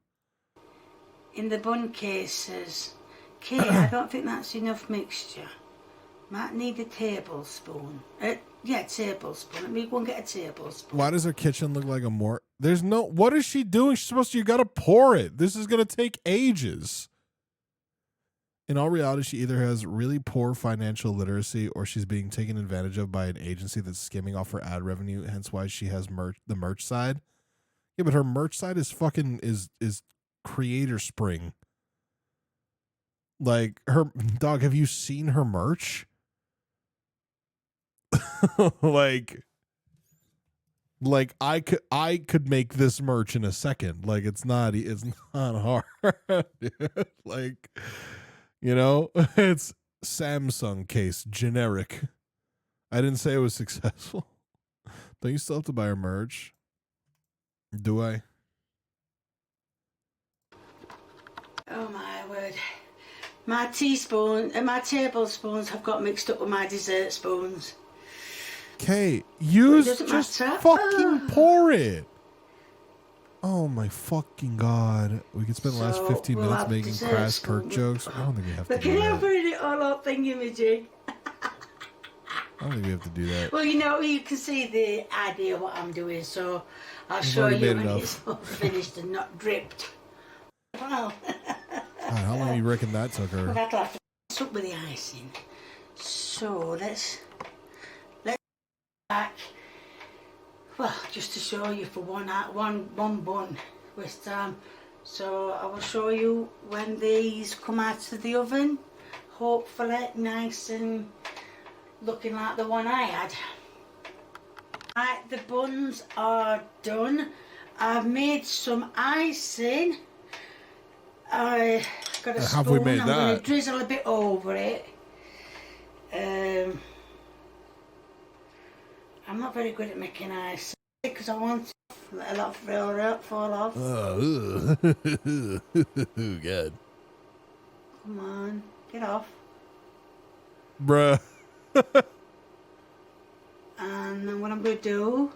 In the bun cases. Okay, I don't think that's enough mixture. Might need a tablespoon. Tablespoon. Let me go and get a tablespoon. Why does her kitchen look like a more? There's no. What is she doing? She's supposed to. You gotta pour it. This is gonna take ages. In all reality, she either has really poor financial literacy or she's being taken advantage of by an agency that's skimming off her ad revenue, hence why she has the merch side. Yeah, but her merch side is fucking is Creator Spring. Like, her dog, have you seen her merch? like I could make this merch in a second. Like, it's not hard. Like, you know, it's Samsung case, generic. I didn't say it was successful. Don't you still have to buy her merch? Do I? Oh my word. My teaspoon and my tablespoons have got mixed up with my dessert spoons. Okay, just fucking pour it. Oh my fucking god. We could spend the last 15 minutes making crass Kirk jokes. I don't think we have to do that. Putting it all up thingamajig. I don't think we have to do that. Well, you can see the idea of what I'm doing, so I'll We've show already you made when enough. it's all finished and not dripped. Well, God, how long do you reckon that took her? that'll have to mess up with the icing. So let's back. Well, just to show you for one bun this time. So I will show you when these come out of the oven. Hopefully nice and looking like the one I had. Right, the buns are done. I've made some icing. I got a spoon. Have we made I'm that? going to drizzle a bit over it. I'm not very good at making ice because I want a lot of fall off. Oh, God. Come on, get off. Bruh. And then what I'm going to do,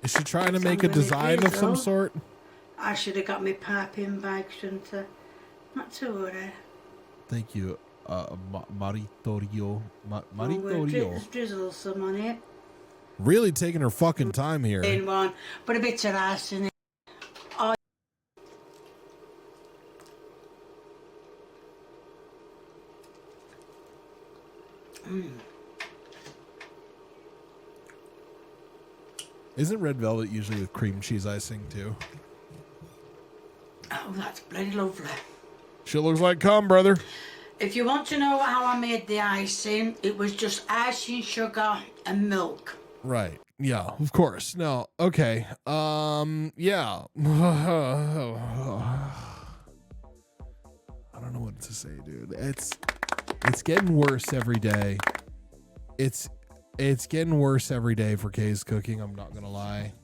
Is she trying to So make I'm a gonna design of some drizzle. sort? I should have got my piping bag, shouldn't I? Not to worry. Thank you, Maritorio. We'll Maritorio. drizzle some on it. Really taking her fucking time here. In one, put a bit of ice in it. Oh. Isn't red velvet usually with cream cheese icing too? Oh, that's bloody lovely. Shit looks like cum, brother. If you want to know how I made the icing, it was just icing, sugar, and milk. Right. Yeah, of course. No. Okay. Yeah. I don't know what to say, dude. It's getting worse every day. It's getting worse every day for Kay's cooking, I'm not gonna lie.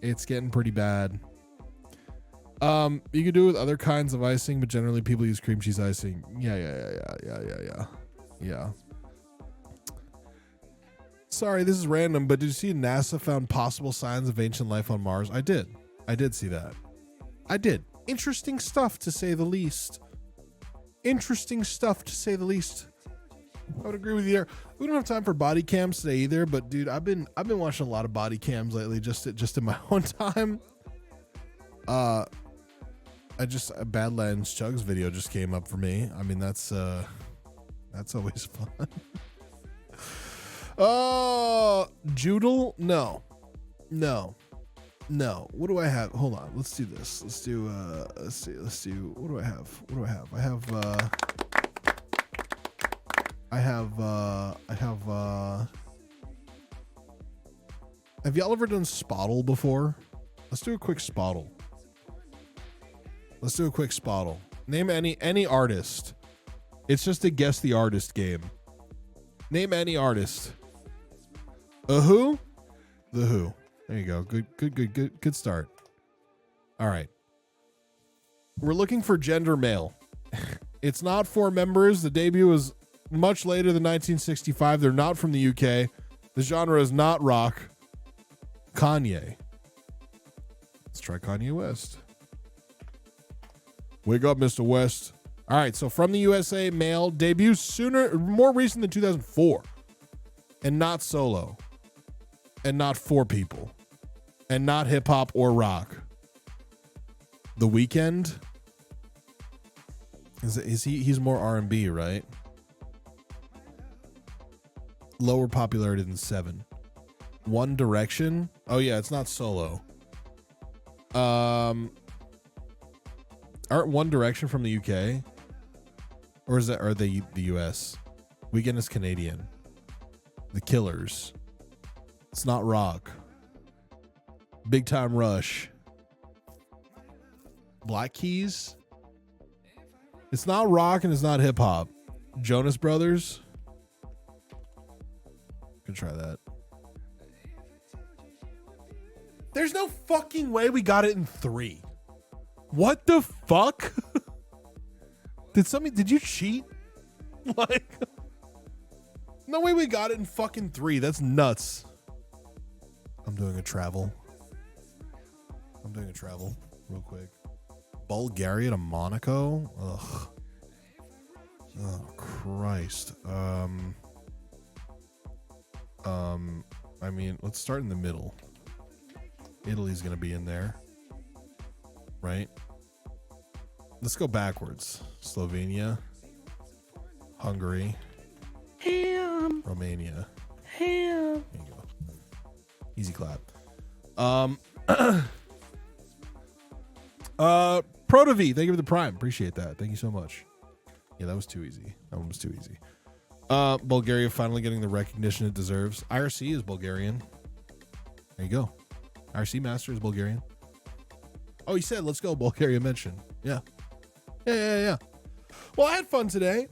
It's getting pretty bad. You can do it with other kinds of icing, but generally people use cream cheese icing. Yeah. Sorry, this is random, but did you see NASA found possible signs of ancient life on Mars? I did see that. I did. Interesting stuff, to say the least. I would agree with you there. We don't have time for body cams today either, but dude, I've been watching a lot of body cams lately, just in my own time. A Badlands Chugs video just came up for me. I mean, that's always fun. Oh, Joodle? No. What do I have? Hold on. Let's do this. Let's do, what do I have? Have y'all ever done Spottle before? Let's do a quick Spottle. Name any artist. It's just a guess the artist game. Name any artist. Who? The Who. There you go. Good start. All right. We're looking for gender male. It's not 4 members. The debut was much later than 1965. They're not from the UK. The genre is not rock. Kanye. Let's try Kanye West. Wake up, Mr. West. All right, so from the USA, male, debuts more recent than 2004. And not solo. And not 4 people. And not hip hop or rock. The Weeknd. He's more R&B, right? Lower popularity than 7. One Direction. Oh yeah, it's not solo. Aren't One Direction from the UK? Or are they the US? Weeknd is Canadian. The Killers. It's not rock. Big Time Rush. Black Keys. It's not rock and it's not hip hop. Jonas Brothers. Can try that. There's no fucking way we got it in 3. What the fuck? Did you cheat? Like, no way we got it in fucking 3. That's nuts. I'm doing a travel real quick. Bulgaria to Monaco? Ugh. Oh, Christ. I mean, let's start in the middle. Italy's going to be in there. Right? Let's go backwards. Slovenia. Hungary. Romania. There you go. Easy clap. Protovi, thank you for the prime. Appreciate that. Thank you so much. Yeah, that was too easy. That one was too easy. Bulgaria finally getting the recognition it deserves. IRC is Bulgarian. There you go. IRC Master is Bulgarian. Oh, he said, let's go, Bulgaria mention. Yeah. Well, I had fun today.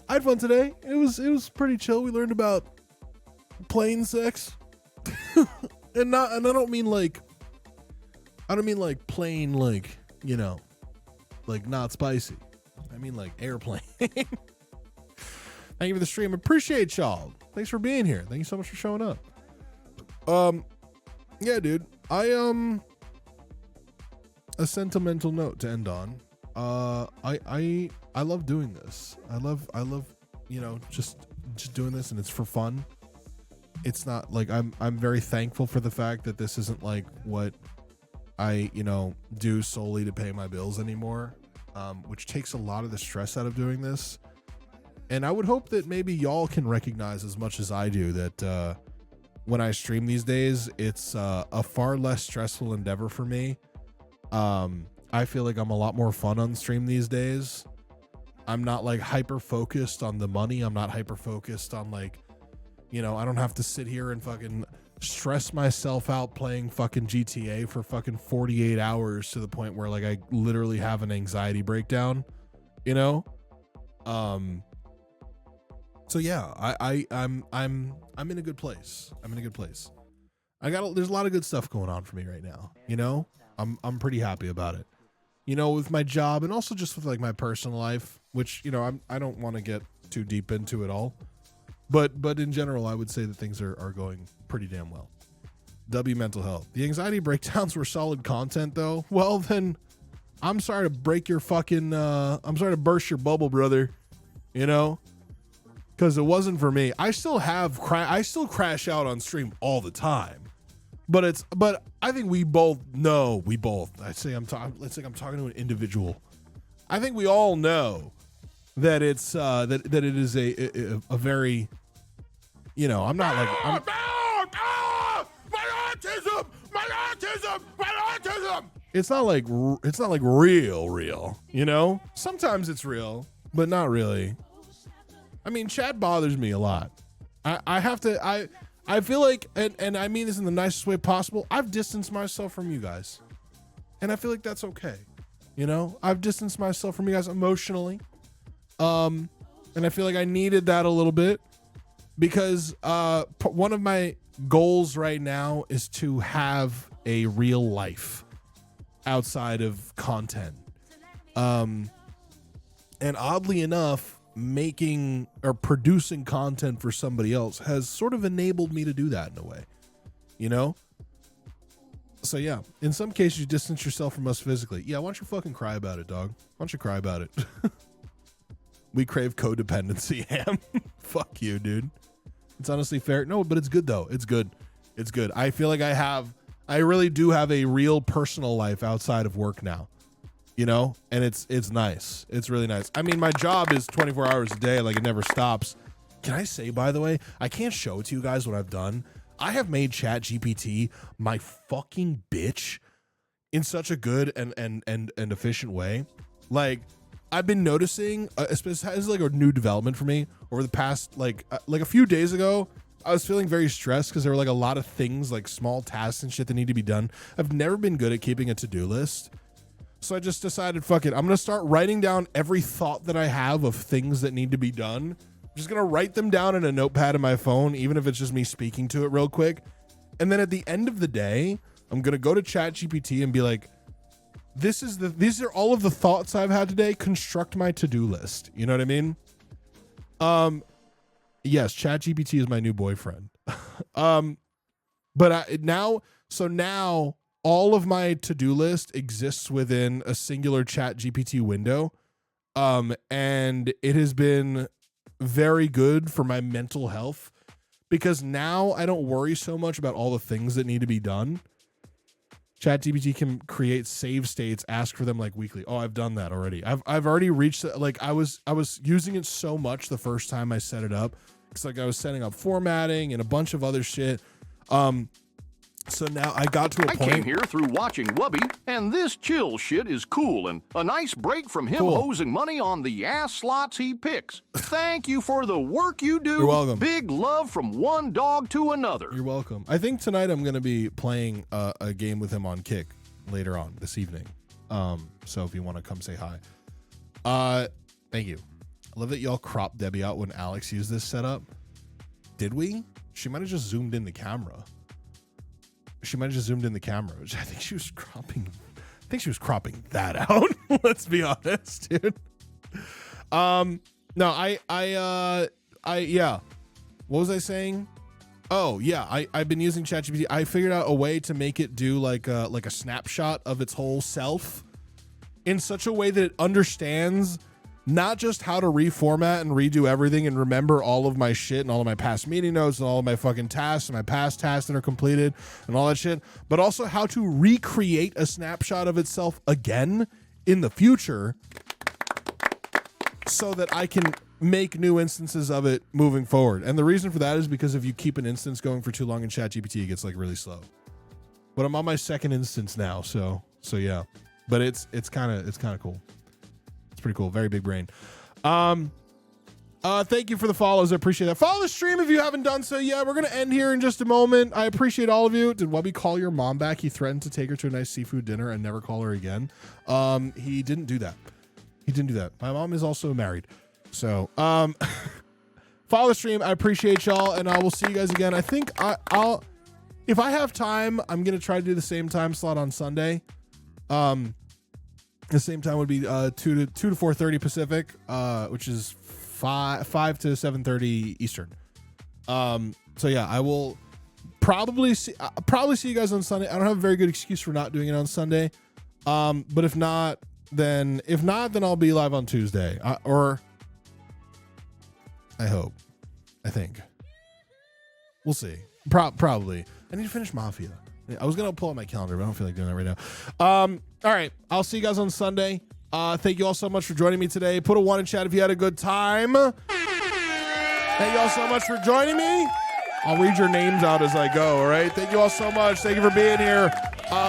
It was pretty chill. We learned about plain sex. and I don't mean like plain, like, you know, like not spicy. I mean like airplane. Thank you for the stream. Appreciate y'all. Thanks for being here. Thank you so much for showing up. Yeah, dude. A sentimental note to end on. I love doing this. I love, you know, just doing this, and it's for fun. It's not like I'm very thankful for the fact that this isn't like what I, you know, do solely to pay my bills anymore, which takes a lot of the stress out of doing this. And I would hope that maybe y'all can recognize as much as I do that when I stream these days, it's a far less stressful endeavor for me. I feel like I'm a lot more fun on stream these days. I'm not like hyper focused on the money. I'm not hyper focused on like, you know, I don't have to sit here and fucking stress myself out playing fucking GTA for fucking 48 hours to the point where like I literally have an anxiety breakdown, you know? So yeah, I'm in a good place. I'm in a good place. There's a lot of good stuff going on for me right now, you know? I'm pretty happy about it. You know, with my job and also just with like my personal life, which, you know, I don't want to get too deep into it all. But in general, I would say that things are going pretty damn well. W mental health. The anxiety breakdowns were solid content though. Well then, I'm sorry to break your fucking I'm sorry to burst your bubble, brother. You know? Because it wasn't for me. I still crash out on stream all the time. But I think we both know, let's say I'm talking to an individual. I think we all know that it's that it is a very, you know, I'm not like my autism. It's not like real, you know? Sometimes it's real, but not really. I mean, chat bothers me a lot. I feel like, and I mean this in the nicest way possible, I've distanced myself from you guys. And I feel like that's okay. You know, I've distanced myself from you guys emotionally. And I feel like I needed that a little bit because one of my goals right now is to have a real life outside of content. And oddly enough, making or producing content for somebody else has sort of enabled me to do that in a way, you know? So yeah, in some cases you distance yourself from us physically. Yeah, why don't you fucking cry about it, dog? Why don't you cry about it? We crave codependency, Ham. Fuck you, dude. It's honestly fair. No, but it's good though. It's good. It's good. I feel like I really do have a real personal life outside of work now. You know, and it's nice. It's really nice. I mean, my job is 24 hours a day. Like, it never stops. Can I say, by the way, I can't show it to you guys what I've done. I have made ChatGPT my fucking bitch in such a good and efficient way. Like, I've been noticing, especially as like a new development for me over the past, like a few days ago, I was feeling very stressed because there were like a lot of things, like small tasks and shit that need to be done. I've never been good at keeping a to-do list. So I just decided, fuck it. I'm going to start writing down every thought that I have of things that need to be done. I'm just going to write them down in a notepad in my phone, even if it's just me speaking to it real quick. And then at the end of the day, I'm going to go to ChatGPT and be like, these are all of the thoughts I've had today. Construct my to-do list. You know what I mean? Yes, ChatGPT is my new boyfriend. But now all of my to-do list exists within a singular ChatGPT window. And it has been very good for my mental health because now I don't worry so much about all the things that need to be done. ChatGPT can create save states, ask for them like weekly. Oh, I've done that already. I've already reached, like, I was using it so much the first time I set it up. It's like I was setting up formatting and a bunch of other shit. So now I got to a point. I came here through watching Wubby, and this chill shit is cool and a nice break from him hosing money on the ass slots he picks. Thank you for the work you do. You're welcome. Big love from one dog to another. You're welcome. I think tonight I'm going to be playing a game with him on Kick later on this evening. So if you want to come say hi. Thank you. I love that y'all cropped Debbie out when Alex used this setup. Did we? She might have just zoomed in the camera. Which I think she was cropping. I think she was cropping that out. Let's be honest, dude. No, yeah. What was I saying? Oh yeah, I've been using ChatGPT. I figured out a way to make it do like a snapshot of its whole self in such a way that it understands not just how to reformat and redo everything and remember all of my shit and all of my past meeting notes and all of my fucking tasks and my past tasks that are completed and all that shit, but also how to recreate a snapshot of itself again in the future so that I can make new instances of it moving forward. And the reason for that is because if you keep an instance going for too long in ChatGPT, it gets like really slow. But I'm on my second instance now, so yeah. But it's kind of cool. It's pretty cool. Very big brain. Thank you for the follows. I appreciate that. Follow the stream if you haven't done so yet. We're going to end here in just a moment. I appreciate all of you. Did Webby call your mom back? He threatened to take her to a nice seafood dinner and never call her again. He didn't do that. My mom is also married. So, follow the stream. I appreciate y'all, and I will see you guys again. I think I'll if I have time, I'm going to try to do the same time slot on Sunday. The same time would be 2 to 4:30 Pacific, which is 5 to 7:30 Eastern. So yeah, I will probably see you guys on Sunday. I don't have a very good excuse for not doing it on Sunday. But if not, then I'll be live on Tuesday. Or I hope. I think. We'll see. Probably. I need to finish Mafia. I was gonna pull out my calendar, but I don't feel like doing that right now. All right, I'll see you guys on Sunday. Thank you all so much for joining me today. Put a 1 in chat if you had a good time. Thank you all so much for joining me. I'll read your names out as I go, all right? Thank you all so much. Thank you for being here.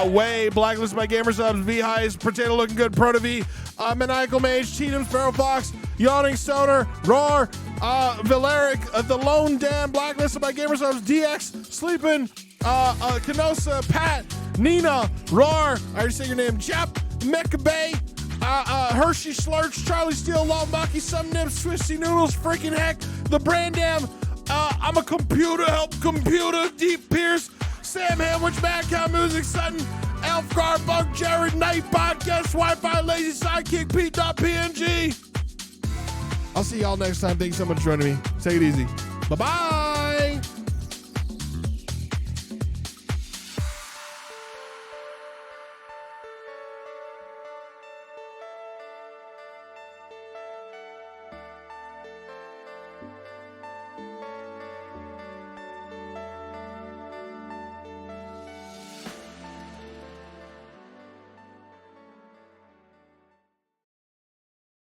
Way, Blacklist by Gamersubs, V-Heist, Potato Looking Good, Proto V, Maniacal Mage, Cheatham, Sparrow Fox, Yawning Stoner, Roar, Valeric, The Lone Dam, Blacklisted by Gamersubs, DX, Sleepin', Canosa, Pat, Nina, Roar, I already said your name, Jep, Mecha Bay, Hershey Slurch, Charlie Steele, Lawbucky, Some Nips, Twisty Noodles, Freaking Heck, The Brandam, I'm a Computer, Help Computer, Deep Pierce, Sam Hamwich, Mad Cow Music, Sutton, Elfgar, Bug, Jared, Night Podcast, Wi-Fi, Lazy Sidekick, Pete.png. I'll see y'all next time. Thanks so much for joining me. Take it easy. Bye-bye.